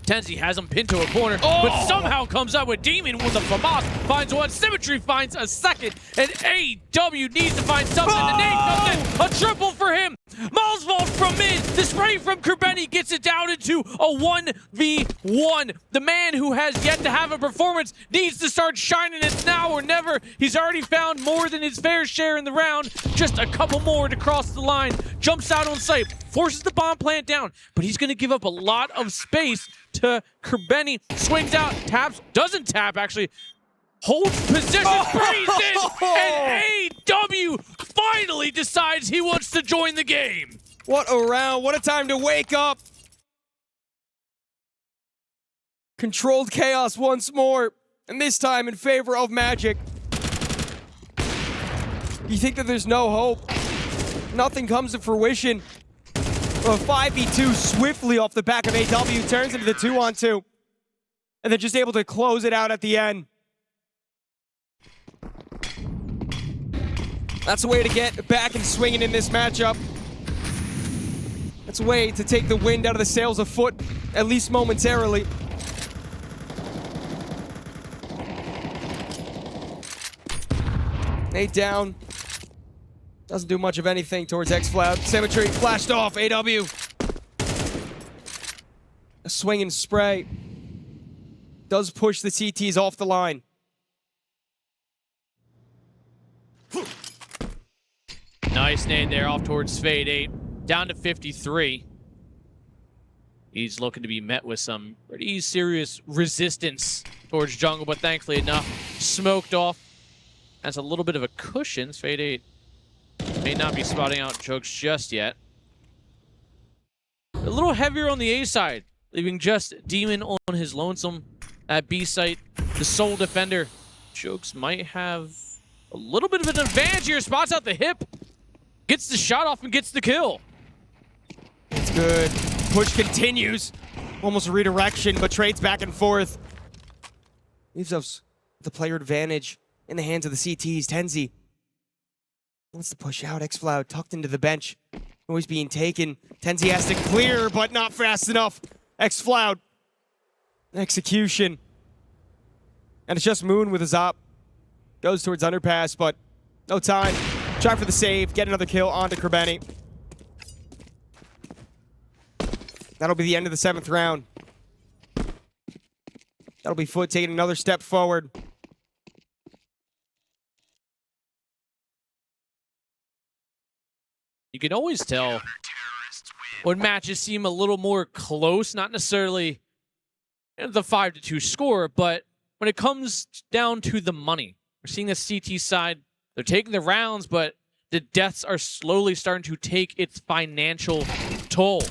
Tenzi has him pinned to a corner, but somehow comes up with Demon with a FAMAS. Finds one, Symmetry finds a second, and AW needs to find something. The nade comes in, a triple for him. Malsvold from mid, the spray from Krebeni gets it down into a 1v1. The man who has yet to have a performance needs to start shining. It's now or never. He's already found more than his fair share in the round. Just a couple more to cross the line. Jumps out on site, forces the bomb plant down, but he's going to give up a lot of space to Krebeni. Swings out, taps, doesn't tap actually, holds position, breathes in, and AW finally decides he wants to join the game. What a round. What a time to wake up. Controlled chaos once more, and this time in favor of Magic. You think that there's no hope? Nothing comes to fruition. A 5v2 swiftly off the back of AW turns into the 2-on-2. And they're just able to close it out at the end. That's a way to get back and swinging in this matchup. That's a way to take the wind out of the sails of FUT, at least momentarily. Nate down. Doesn't do much of anything towards X-Cloud. Symmetry flashed off. AW. A swing and spray. Does push the CTs off the line. Nice nade there off towards Fade 8. Down to 53. He's looking to be met with some pretty serious resistance towards jungle, but thankfully enough. Smoked off. That's a little bit of a cushion. Fade 8 may not be spotting out chokes just yet. A little heavier on the A side, leaving just Demon on his lonesome at B site. The sole defender. Chokes might have a little bit of an advantage here. Spots out the hip. Gets the shot off and gets the kill. It's good. Push continues. Almost a redirection, but trades back and forth. Leaves us the player advantage in the hands of the CTs. Tenzi wants to push out. X-Cloud tucked into the bench. Always being taken. Tenzi has to clear, but not fast enough. X-Cloud. Execution. And it's just Moon with his op. Goes towards underpass, but no time. Try for the save. Get another kill onto Kerbeni. That'll be the end of the 7th round. That'll be FUT taking another step forward. You can always tell when matches seem a little more close, not necessarily the 5-2 score, but when it comes down to the money. We're seeing the CT side, they're taking the rounds, but the deaths are slowly starting to take its financial toll.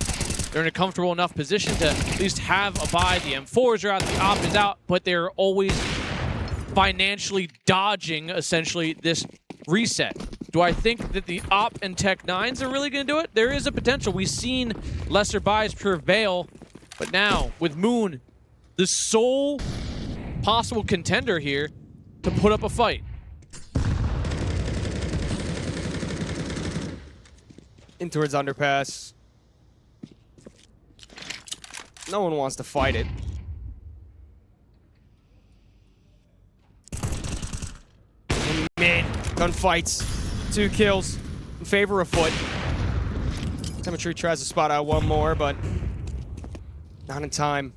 They're in a comfortable enough position to at least have a buy. The M4s are out, the op is out, but they're always financially dodging, essentially, this reset. Do I think that the op and Tech 9s are really going to do it? There is a potential. We've seen lesser buys prevail, but now with Moon, the sole possible contender here to put up a fight. In towards underpass. No one wants to fight it. In mid, gunfights. 2 kills in favor of FUT. Symmetry tries to spot out one more, but not in time.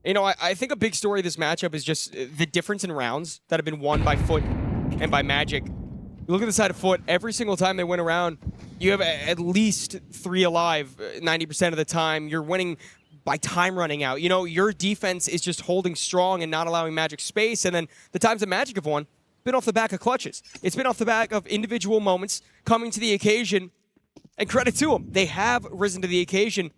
You know, I think a big story of this matchup is just the difference in rounds that have been won by FUT and by Magic. You look at the side of FUT, every single time they win a round, you have at least 3 alive 90% of the time. You're winning by time running out. You know, your defense is just holding strong and not allowing Magic space, and then the times that Magic have won, been off the back of clutches. It's been off the back of individual moments coming to the occasion, and credit to them. They have risen to the occasion,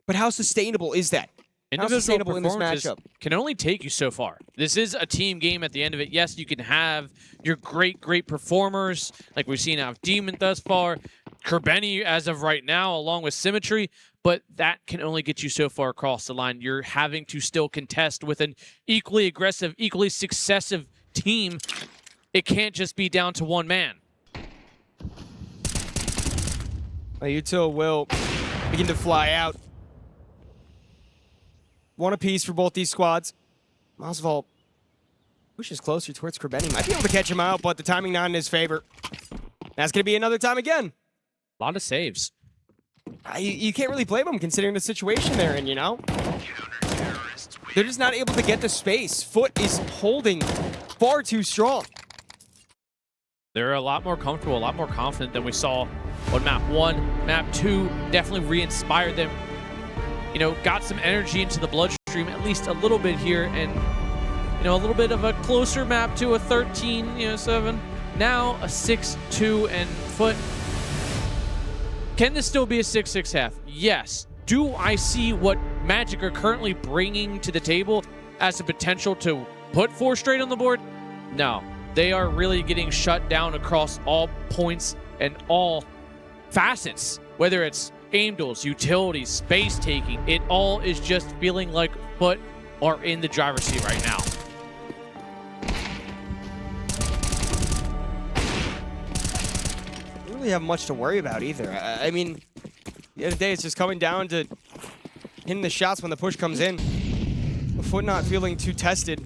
but how sustainable is that? How sustainable in this matchup? Can only take you so far. This is a team game at the end of it. Yes, you can have your great performers, like we've seen out of Demon thus far, Kerbeni as of right now, along with Symmetry, but that can only get you so far across the line. You're having to still contest with an equally aggressive, equally successive team. It can't just be down to one man. Util will begin to fly out. One apiece for both these squads. Masval pushes closer towards Kerbeni. Might be able to catch him out, but the timing not in his favor. That's going to be another time again. A lot of saves. You can't really blame them considering the situation they're in, you know? They're just not able to get the space. FUT is holding far too strong. They're a lot more comfortable, a lot more confident than we saw on map 1. Map 2 definitely re-inspired them. You know, got some energy into the bloodstream, at least a little bit here, and, you know, a little bit of a closer map to a 13-7. Now a 6-2, and FUT Can this still be a 6-6 half? Yes. Do I see what Magic are currently bringing to the table as a potential to put 4 straight on the board? No. They are really getting shut down across all points and all facets. Whether it's aim duels, utilities, space taking, it all is just feeling like FUT are in the driver's seat right now. Don't really have much to worry about either. I mean, at the end of the day, it's just coming down to hitting the shots when the push comes in. The FUT not feeling too tested.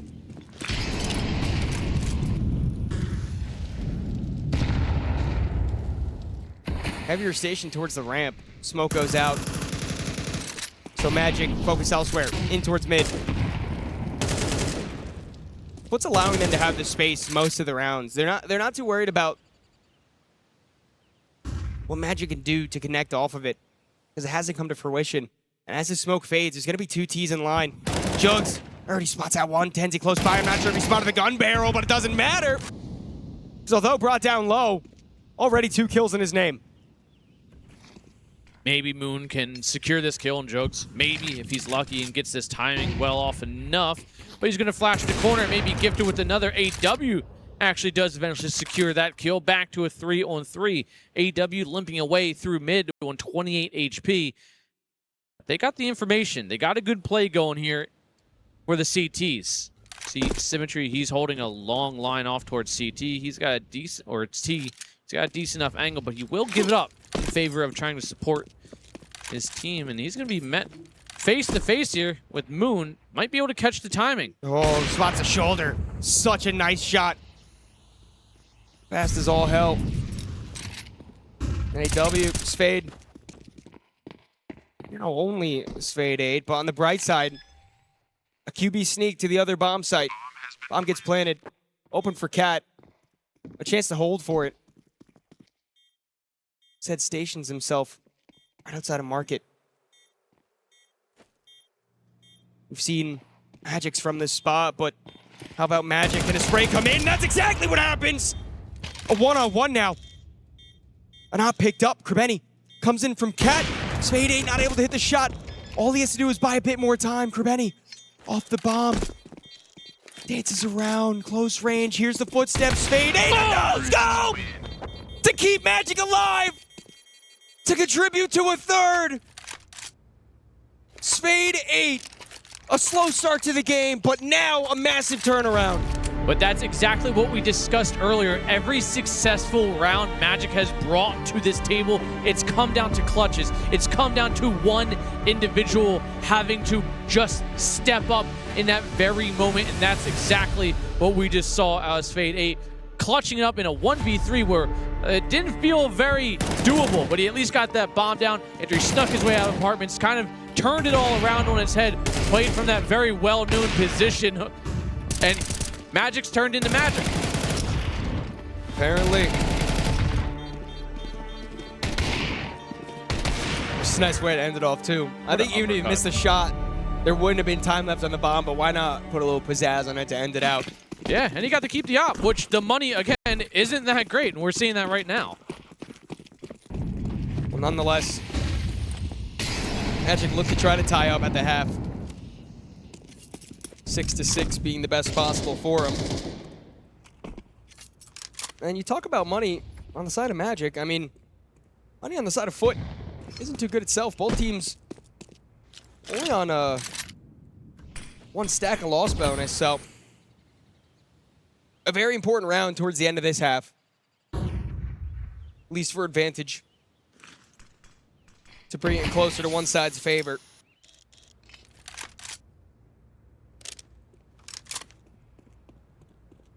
Heavier station towards the ramp. Smoke goes out. So Magic focus elsewhere, in towards mid. What's allowing them to have the space most of the rounds? They're not too worried about what Magic can do to connect off of it, because it hasn't come to fruition. And as the smoke fades, there's gonna be 2 T's in line. Jugs already spots out one. Tenzi close by. I'm not sure if he spotted the gun barrel, but it doesn't matter. Because although brought down low, already 2 kills in his name. Maybe Moon can secure this kill in Jugs. Maybe if he's lucky and gets this timing well off enough. But he's going to flash the corner, maybe gifted with another. AW actually does eventually secure that kill. Back to a 3-on-3. AW limping away through mid on 28 HP. They got the information. They got a good play going here for the CTs. See, Symmetry, he's holding a long line off towards CT. He's got a decent, or it's T. He's got a decent enough angle, but he will give it up in favor of trying to support his team, and he's going to be met face-to-face here with Moon. Might be able to catch the timing. Oh, spots a shoulder. Such a nice shot. Fast as all hell. NAW, Spade. You know, only Spade 8, but on the bright side, a QB sneak to the other bomb site. Bomb gets planted. Open for Cat. A chance to hold for it. Said stations himself right outside of market. We've seen Magics from this spot, but how about Magic? Can a spray come in? That's exactly what happens! A one-on-one now. A not picked up. Krebeni comes in from Cat. Spade 8 not able to hit the shot. All he has to do is buy a bit more time. Krebeni off the bomb. Dances around, close range. Here's the footsteps. Spade 8, let's go! To keep Magic alive! To contribute to a third! Spade 8. A slow start to the game, but now a massive turnaround. But that's exactly what we discussed earlier. Every successful round Magic has brought to this table, it's come down to clutches. It's come down to one individual having to just step up in that very moment, and that's exactly what we just saw as Fade 8 clutching it up in a 1v3 where it didn't feel very doable, but he at least got that bomb down after he snuck his way out of apartments, kind of turned it all around on its head, played from that very well-known position, and Magic's turned into Magic. Apparently. Just a nice way to end it off, too. I think even if he missed the shot, there wouldn't have been time left on the bomb, but why not put a little pizzazz on it to end it out? Yeah, and he got to keep the op, which the money, again, isn't that great, and we're seeing that right now. Well, nonetheless, Magic looked to try to tie up at the half. 6-6 being the best possible for him. And you talk about money on the side of Magic. I mean, money on the side of FUT isn't too good itself. Both teams only on one stack of loss bonus, so a very important round towards the end of this half. At least for advantage. To bring it closer to one side's favor.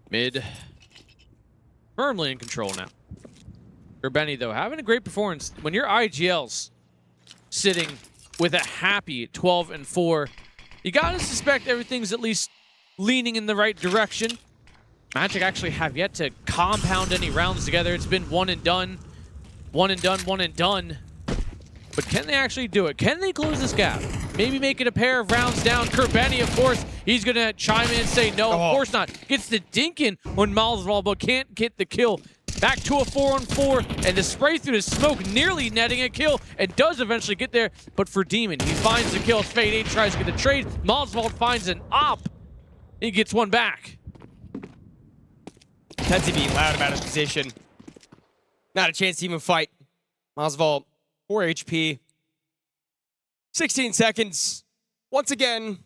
Mid, firmly in control now. Urbeni, though, having a great performance. When your IGL's sitting with a happy 12-4, you gotta suspect everything's at least leaning in the right direction. Magic actually have yet to compound any rounds together. It's been one and done, one and done, one and done. But can they actually do it? Can they close this gap? Maybe make it a pair of rounds down. Kurbeni, of course, he's going to chime in and say no, of course not. Gets the dink in on Malzwall, but can't get the kill. Back to a 4-on-4, and the spray through the smoke nearly netting a kill, and does eventually get there, but for Demon, he finds the kill. Fade 8 tries to get the trade. Mosvold finds an op. He gets one back. Tenzi being loud about his position. Not a chance to even fight. Mosvold, 4 HP. 16 seconds. Once again,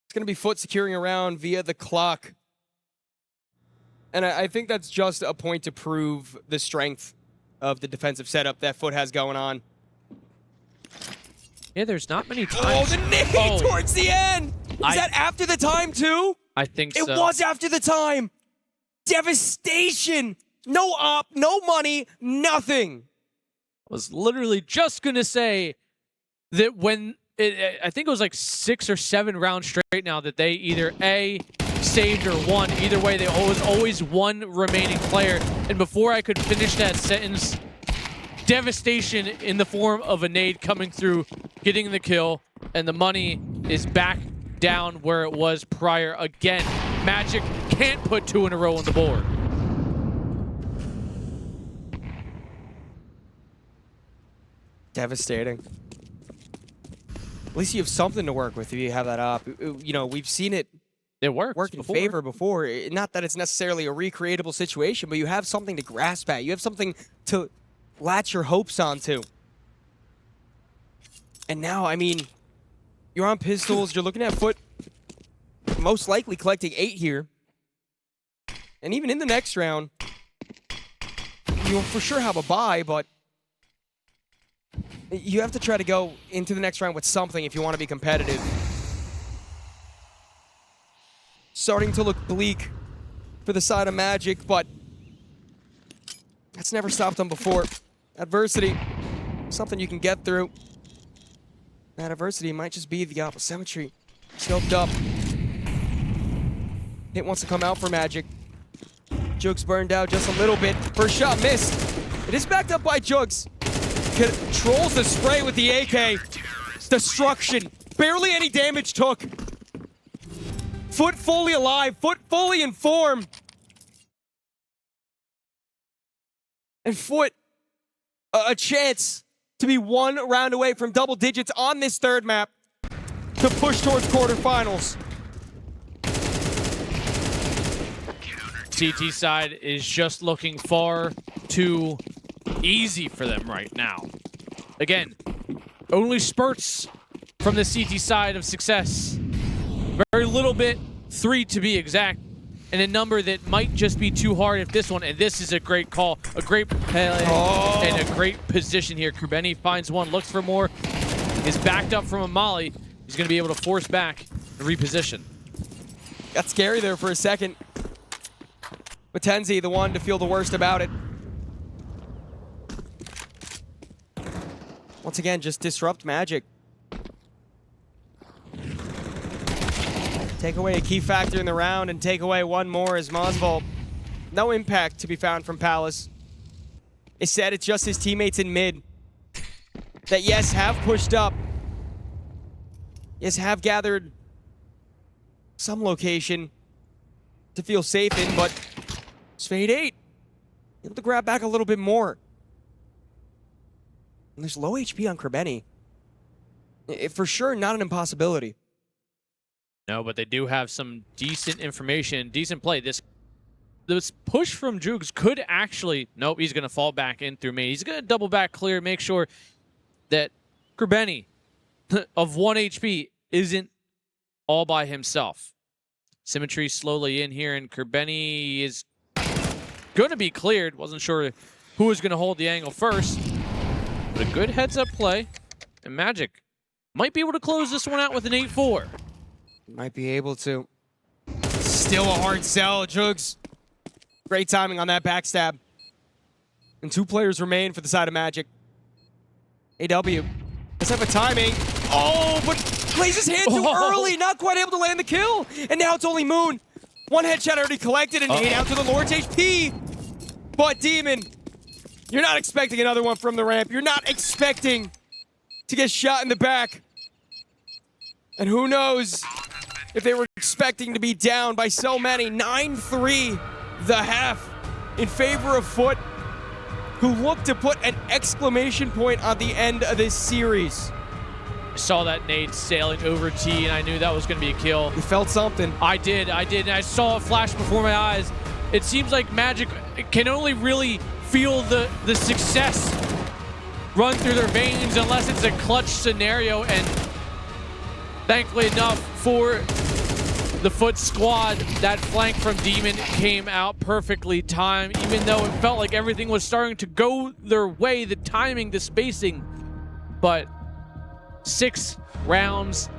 it's going to be FUT securing a round via the clock. And I think that's just a point to prove the strength of the defensive setup that FUT has going on. Yeah, there's not many times. Oh, the nade towards the end! Is that after the time, too? I think so. It was after the time! Devastation! No op, no money, nothing! I was literally just going to say that when, I think it was like 6 or 7 rounds straight now that they either A, saved or won. Either way, there was always one remaining player. And before I could finish that sentence, devastation in the form of a nade coming through, getting the kill, and the money is back down where it was prior again. Magic can't put 2 in a row on the board. Devastating. At least you have something to work with if you have that up. You know, we've seen it work in favor before. Not that it's necessarily a recreatable situation, but you have something to grasp at. You have something to latch your hopes onto. And now, I mean, you're on pistols. You're looking at FUT most likely collecting 8 here. And even in the next round, you'll for sure have a bye, but you have to try to go into the next round with something if you want to be competitive. Starting to look bleak for the side of Magic, but that's never stopped them before. Adversity, something you can get through. That adversity might just be the oppositemetry. Scoped up. Hit wants to come out for Magic. Jugs burned out just a little bit. First shot missed. It is backed up by Jugs. Controls the spray with the AK. Destruction. Barely any damage took. FUT fully alive. FUT fully in form. And FUT a chance to be 1 round away from double digits on this third map to push towards quarterfinals. CT side is just looking far too easy for them right now. Again, only spurts from the CT side of success. Very little bit, 3 to be exact, and a number that might just be too hard if this one, and this is a great call, a great play, and a great position here. Krubeni finds one, looks for more, is backed up from a molly. He's going to be able to force back and reposition. Got scary there for a second. Tenzi, the one to feel the worst about it. Once again, just disrupt Magic. Take away a key factor in the round and take away one more as Mosvold. No impact to be found from Palace. Instead, it's just his teammates in mid that, yes, have pushed up. Yes, have gathered some location to feel safe in, but Fade 8 able to grab back a little bit more. And there's low HP on Krubeni. For sure, not an impossibility. No, but they do have some decent information, decent play. This push from Jugs could actually... Nope, he's going to fall back in through me. He's going to double back clear, make sure that Krubeni of 1 HP isn't all by himself. Symmetry slowly in here, and Krubeni is going to be cleared. Wasn't sure who was going to hold the angle first. But a good heads-up play, and Magic might be able to close this one out with an 8-4. Might be able to. Still a hard sell, Jugs. Great timing on that backstab. And 2 players remain for the side of Magic. AW. Let's have a timing. Oh, but plays his hand too early. Not quite able to land the kill. And now it's only Moon. 1 headshot already collected and 8 out to the Lord's HP. But Demon, you're not expecting another one from the ramp. You're not expecting to get shot in the back. And who knows if they were expecting to be down by so many. 9-3 the half. in favor of FUT, who look to put an exclamation point on the end of this series. I saw that nade sailing over T, and I knew that was going to be a kill. You felt something. I did. And I saw it flash before my eyes. It seems like Magic can only really feel the success run through their veins unless it's a clutch scenario, and thankfully enough for the FUT squad, that flank from Demon came out perfectly timed, even though it felt like everything was starting to go their way, the timing, the spacing. But 6 rounds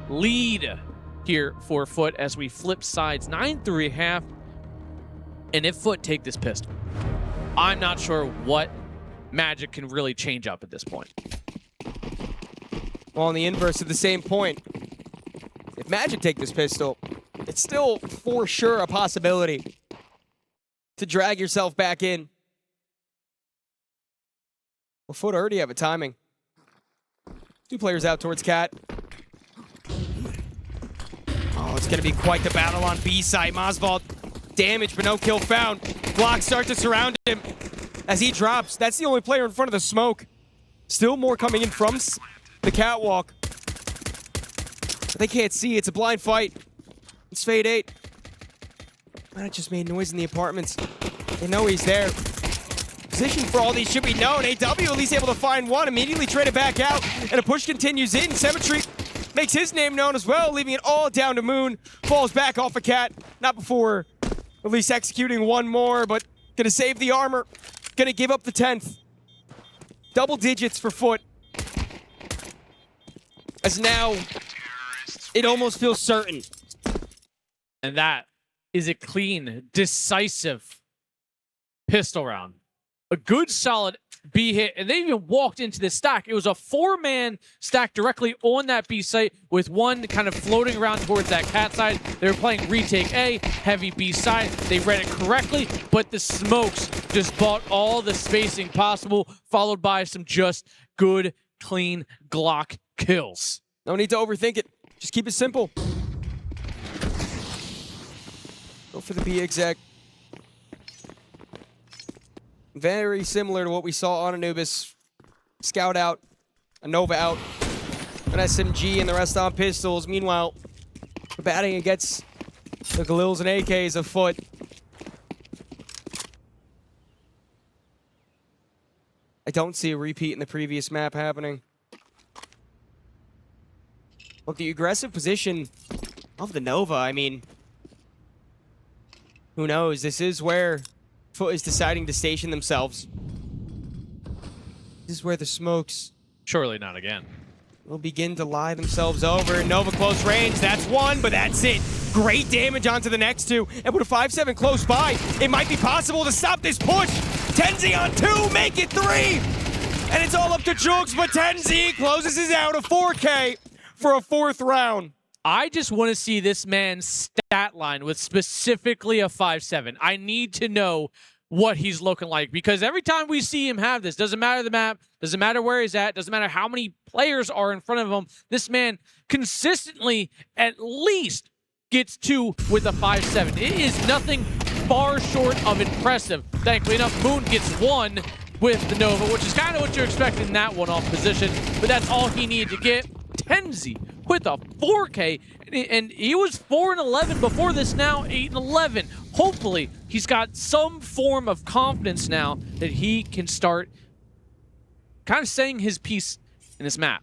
lead here for FUT as we flip sides 9-3.5. And if FUT take this pistol, I'm not sure what Magic can really change up at this point. Well, on the inverse of the same point, if Magic take this pistol, it's still for sure a possibility to drag yourself back in. Well, FUT already have a timing. 2 players out towards Cat. Oh, it's going to be quite the battle on B side. Masvold damaged, but no kill found. Blocks start to surround him as he drops. That's the only player in front of the smoke. Still more coming in from the catwalk. But they can't see. It's a blind fight. It's Fade 8. Might have just made noise in the apartments. They know he's there. Position for all these should be known. AW at least able to find one. Immediately trade it back out. And a push continues in. Symmetry makes his name known as well, leaving it all down to Moon. Falls back off a Cat. Not before at least executing one more, but gonna save the armor. Gonna give up the 10th. Double digits for FUT. As now, it almost feels certain. And that is a clean, decisive pistol round. A good, solid B hit, and they even walked into the stack. It was a 4-man stack directly on that B site with one kind of floating around towards that Cat side. They were playing retake A, heavy B side. They read it correctly, but the smokes just bought all the spacing possible, followed by some just good, clean Glock kills. No need to overthink it. Just keep it simple. Go for the B exec. Very similar to what we saw on Anubis. Scout out, a Nova out, an SMG, and the rest on pistols. Meanwhile, batting against the Galils and AKs of FUT. I don't see a repeat in the previous map happening. Look, the aggressive position of the Nova, I mean, who knows? This is where FUT is deciding to station themselves. This is where the smokes Surely not again. will begin to lie themselves over. Nova close range, that's one, but that's it. Great damage onto the next 2. And with a 5-7 close by, it might be possible to stop this push. Tenzi on 2, make it 3! And it's all up to Jugs, but Tenzi closes his out of 4K for a 4th round. I just want to see this man's stat line with specifically a 5-7. I need to know what he's looking like, because every time we see him have this, doesn't matter the map, doesn't matter where he's at, doesn't matter how many players are in front of him, this man consistently at least gets 2 with a 5-7. It is nothing far short of impressive. Thankfully enough, Moon gets 1 with the Nova, which is kind of what you're expecting in that one-off position, but that's all he needed to get. Tenzi with a 4K, and he was 4-11 before this, now 8-11. Hopefully, he's got some form of confidence now that he can start kind of saying his piece in this map.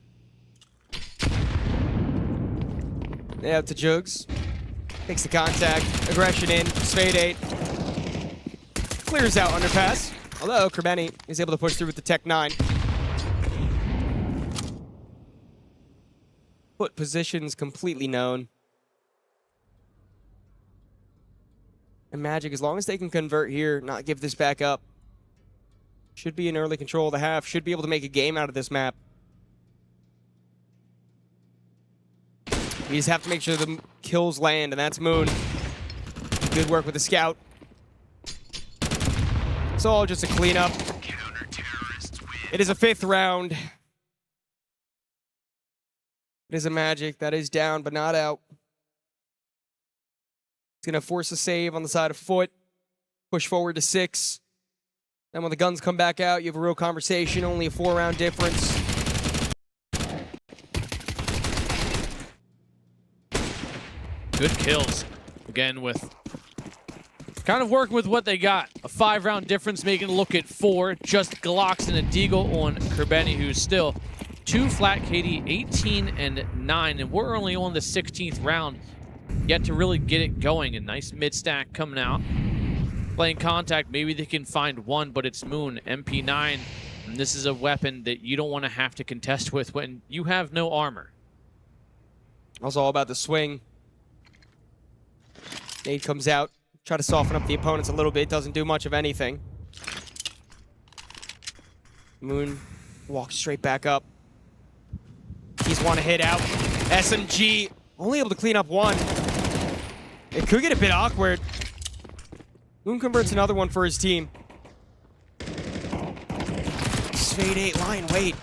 Yeah, to Jugs. Takes the contact, aggression in, Spade 8. Clears out underpass, although Kerbeni is able to push through with the Tech 9. FUT positions completely known. And Magic, as long as they can convert here, not give this back up, should be in early control of the half, should be able to make a game out of this map. We just have to make sure the kills land, and that's Moon. Good work with the scout. It's all just a cleanup. It is a 5th round. It is a Magic that is down, but not out. It's going to force a save on the side of FUT. Push forward to 6. Then when the guns come back out, you have a real conversation. Only a 4-round difference. Good kills. Again, with kind of working with what they got. A 5-round difference, making it look at 4. Just Glocks and a Deagle on Kerbeni, who's still 2 flat KD, 18 and 9. And we're only on the 16th round. Yet to really get it going. A nice mid-stack coming out. Playing contact, maybe they can find one, but it's Moon, MP9. And this is a weapon that you don't want to have to contest with when you have no armor. Also all about the swing. Nade comes out, try to soften up the opponents a little bit, doesn't do much of anything. Moon walks straight back up. He's one to hit out. SMG only able to clean up 1. It could get a bit awkward. Moon converts another one for his team. Fade 8 line, wait.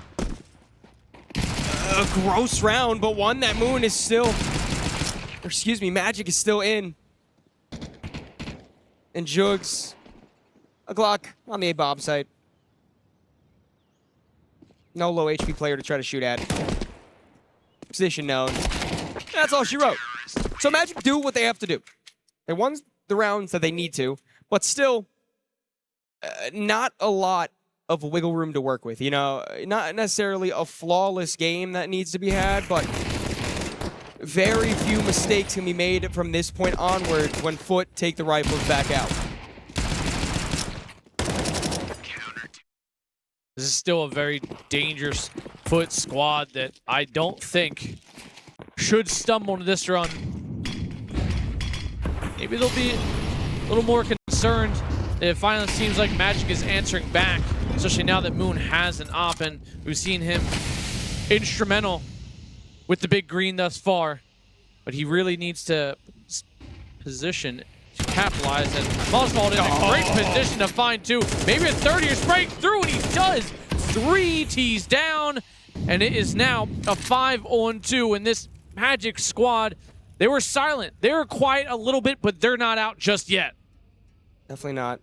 A gross round, but one that Moon is still, or excuse me, Magic is still in. And Jugs, a Glock on the A-bomb site. No low HP player to try to shoot at. Position known. That's all she wrote. So Magic do what they have to do. They won the rounds that they need to, but still, not a lot of wiggle room to work with. You know, not necessarily a flawless game that needs to be had, but very few mistakes can be made from this point onward when FUT take the rifles back out. This is still a very dangerous FUT squad that I don't think should stumble into this run. Maybe they'll be a little more concerned. It finally seems like Magic is answering back, especially now that Moon has an op, and we've seen him instrumental with the big green thus far. But he really needs to position to capitalize, and Mosvold in a great position to find 2. Maybe a 30er break through, and he does. 3 T's down, and it is now a 5-on-2, and this Magic squad, they were silent. They were quiet a little bit, but they're not out just yet. Definitely not.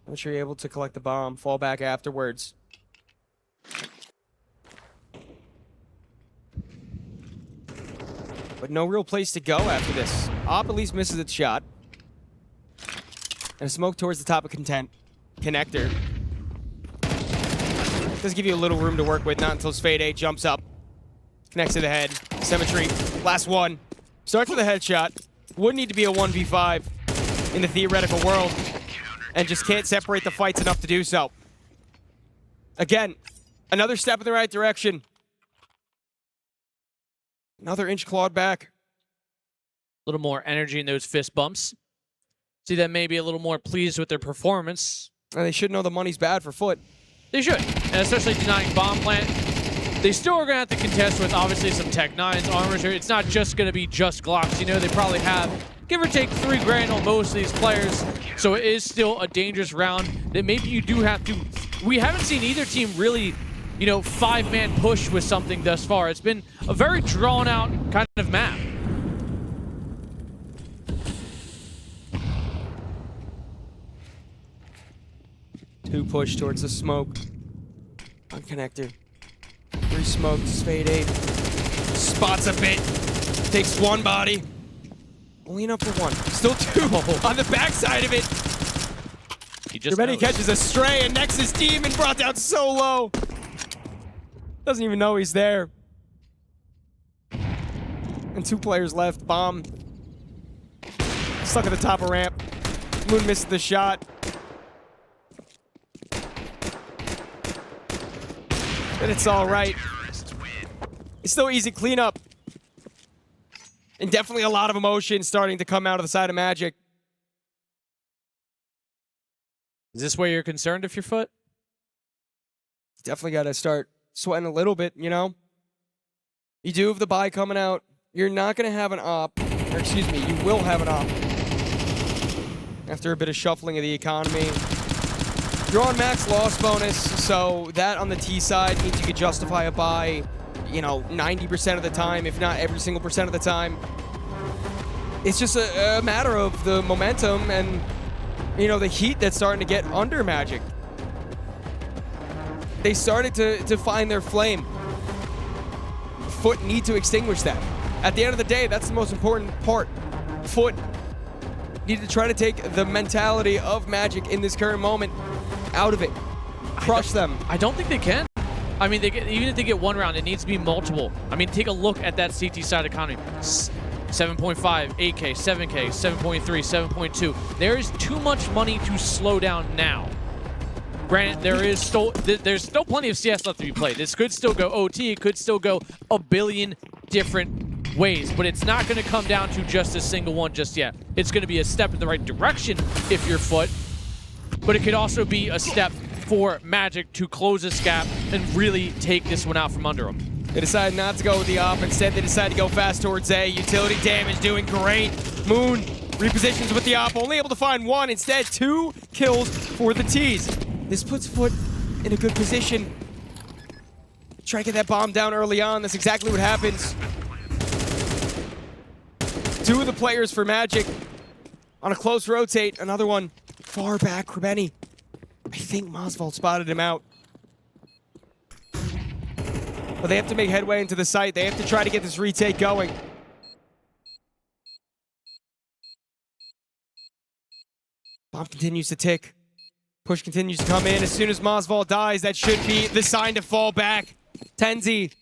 I'm sure you're able to collect the bomb, fall back afterwards. But no real place to go after this. Op at least misses its shot. And a smoke towards the top of connector. Does give you a little room to work with, not until Fade 8 jumps up. Connects to the head. Symmetry. Last one. Starts with a headshot. Would need to be a 1v5 in the theoretical world. And just can't separate the fights enough to do so. Again, another step in the right direction. Another inch clawed back. A little more energy in those fist bumps. See them maybe a little more pleased with their performance. And they should know the money's bad for FUT. They should, and especially denying bomb plant. They still are going to have to contest with obviously some Tech 9s, armors. It's not just going to be just Glocks. You know, they probably have, give or take, $3 grand on most of these players. So it is still a dangerous round that maybe you do have to. We haven't seen either team really, you know, 5-man push with something thus far. It's been a very drawn out kind of map. Two push towards the smoke. On connector. 3 smokes, Fade 8. Spots a bit. Takes 1 body. Only enough for 1. Still 2 on the backside of it. He just Kerbeni catches a stray, and Nexus Demon brought down so low. Doesn't even know he's there. And 2 players left. Bomb. Stuck at the top of ramp. Moon missed the shot. But it's all right. It's still easy cleanup. And definitely a lot of emotion starting to come out of the side of Magic. Is this where you're concerned if you're FUT? Definitely got to start sweating a little bit, you know? You do have the buy coming out. You're not going to have an op. Or excuse me, you will have an op. After a bit of shuffling of the economy. You're on max loss bonus, so that on the T side means you could justify a buy, you know, 90% of the time, if not every single percent of the time. It's just a matter of the momentum and you know, the heat that's starting to get under Magic. They started to find their flame. FUT need to extinguish that. At the end of the day, that's the most important part. FUT need to try to take the mentality of Magic in this current moment out of it. Crush them. I don't think they can. I mean, even if they get one round, it needs to be multiple. I mean, take a look at that CT side economy. 7.5, 8K, 7K, 7.3, 7.2. There is too much money to slow down now. Granted, there's still plenty of CS left to be played. This could still go OT. It could still go a billion different ways, but it's not going to come down to just a single one just yet. It's going to be a step in the right direction if you're FUT, but it could also be a step for Magic to close this gap and really take this one out from under them. They decided not to go with the op. Instead, they decided to go fast towards A. Utility damage doing great. Moon repositions with the op, only able to find one. Instead, 2 kills for the T's. This puts FUT in a good position. Try to get that bomb down early on. That's exactly what happens. 2 of the players for Magic on a close rotate. Another one far back, Krebeni. I think Mosvold spotted him out. But they have to make headway into the site. They have to try to get this retake going. Bomb continues to tick. Push continues to come in. As soon as Mosvold dies, that should be the sign to fall back. Tenzi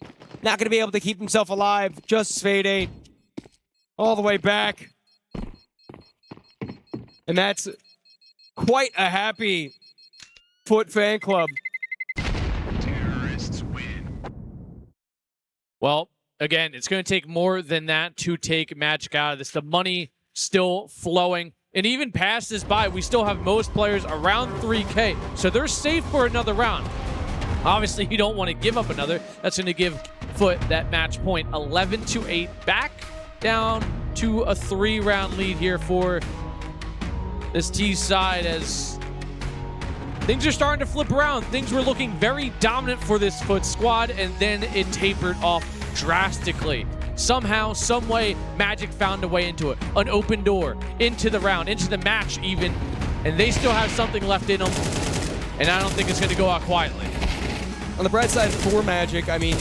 not going to be able to keep himself alive. Just Fade 8. All the way back. And that's quite a happy FUT fan club. Terrorists win. Well, again, it's going to take more than that to take Magic out of this. The money still flowing. And even past this bye, we still have most players around 3K. So they're safe for another round. Obviously, you don't want to give up another. That's going to give FUT that match point. 11-8, back down to a 3-round lead here for this T side as things are starting to flip around. Things were looking very dominant for this FUT squad, and then it tapered off drastically. Somehow, some way, Magic found a way into it. An open door, into the round, into the match even. And they still have something left in them. And I don't think it's going to go out quietly. On the bright side for Magic, I mean,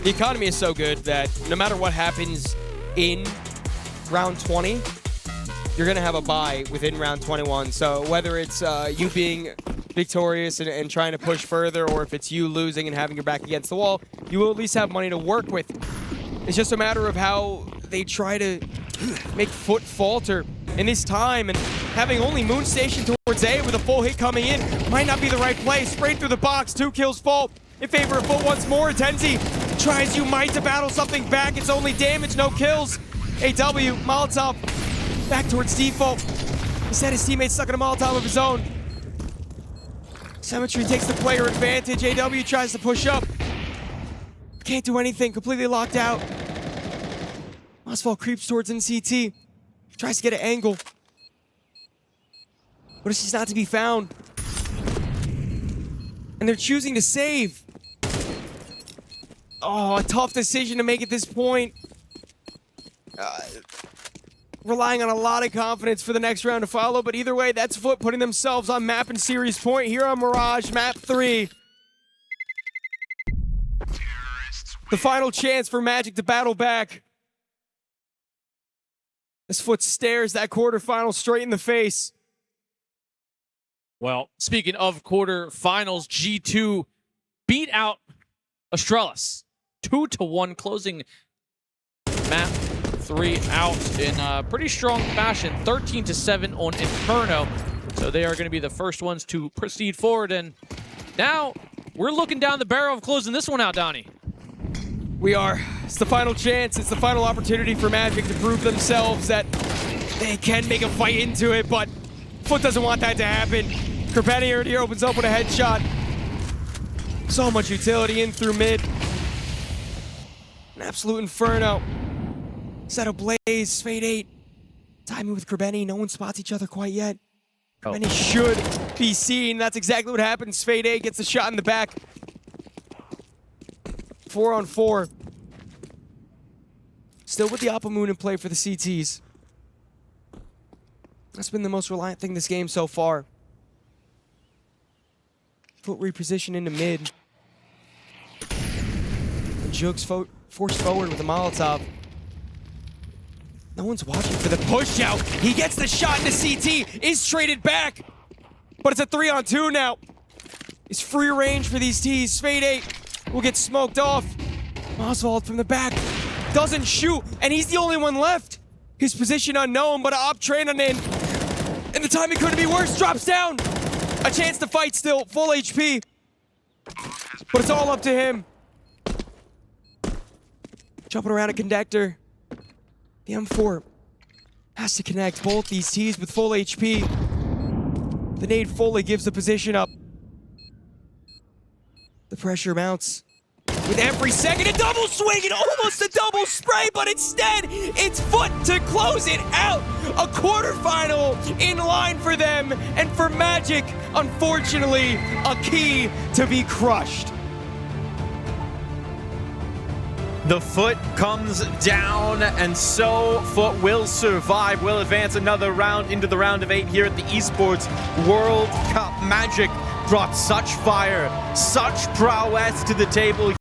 the economy is so good that no matter what happens in round 20, you're going to have a bye within round 21. So whether it's you being victorious and trying to push further, or if it's you losing and having your back against the wall, you will at least have money to work with. It's just a matter of how they try to make FUT falter in this time, and having only Moon stationed towards A with a full hit coming in might not be the right play. Sprayed through the box, 2 kills fall in favor of FUT once more. Tenzi tries you might to battle something back. It's only damage, no kills. AW, Molotov, back towards default. Instead, his teammate stuck in a Molotov of his own. Symmetry takes the player advantage. AW tries to push up. Can't do anything, completely locked out. Mosvold creeps towards NCT. Tries to get an angle. But she's not to be found. And they're choosing to save. Oh, a tough decision to make at this point. Relying on a lot of confidence for the next round to follow, but either way, that's FUT putting themselves on map and series point here on Mirage, map 3. The final chance for Magic to battle back. As FUT stares that quarterfinal straight in the face. Well, speaking of quarterfinals, G2 beat out Astralis 2-1, closing map 3 out in a pretty strong fashion, 13-7 on Inferno. So they are going to be the first ones to proceed forward, and now we're looking down the barrel of closing this one out, Donnie. We are. It's the final chance. It's the final opportunity for Magic to prove themselves that they can make a fight into it, but FUT doesn't want that to happen. Krebeni already opens up with a headshot. So much utility in through mid. An absolute inferno. Set ablaze, Fade 8. Timing with Krebeni. No one spots each other quite yet. Krebeni should be seen. That's exactly what happens. Fade 8 gets a shot in the back. 4-on-4. Still with the Oppa Moon in play for the CTs. That's been the most reliant thing this game so far. Foot reposition into mid. And Jug's forced forward with a Molotov. No one's watching for the push out. He gets the shot into CT, is traded back. But it's a 3-on-2 now. It's free range for these T's. Fade 8 will get smoked off. Oswald from the back doesn't shoot, and he's the only one left. His position unknown, but op train on in. And the timing couldn't be worse. Drops down. A chance to fight still. Full HP. But it's all up to him. Jumping around a conductor. The M4 has to connect both these T's with full HP. The nade fully gives the position up. The pressure mounts. With every second, a double swing and almost a double spray, but instead, it's FUT to close it out. A quarterfinal in line for them, and for Magic, unfortunately, a key to be crushed. The FUT comes down, and so FUT will survive, will advance another round into the round of 8 here at the Esports World Cup. Magic brought such fire, such prowess to the table.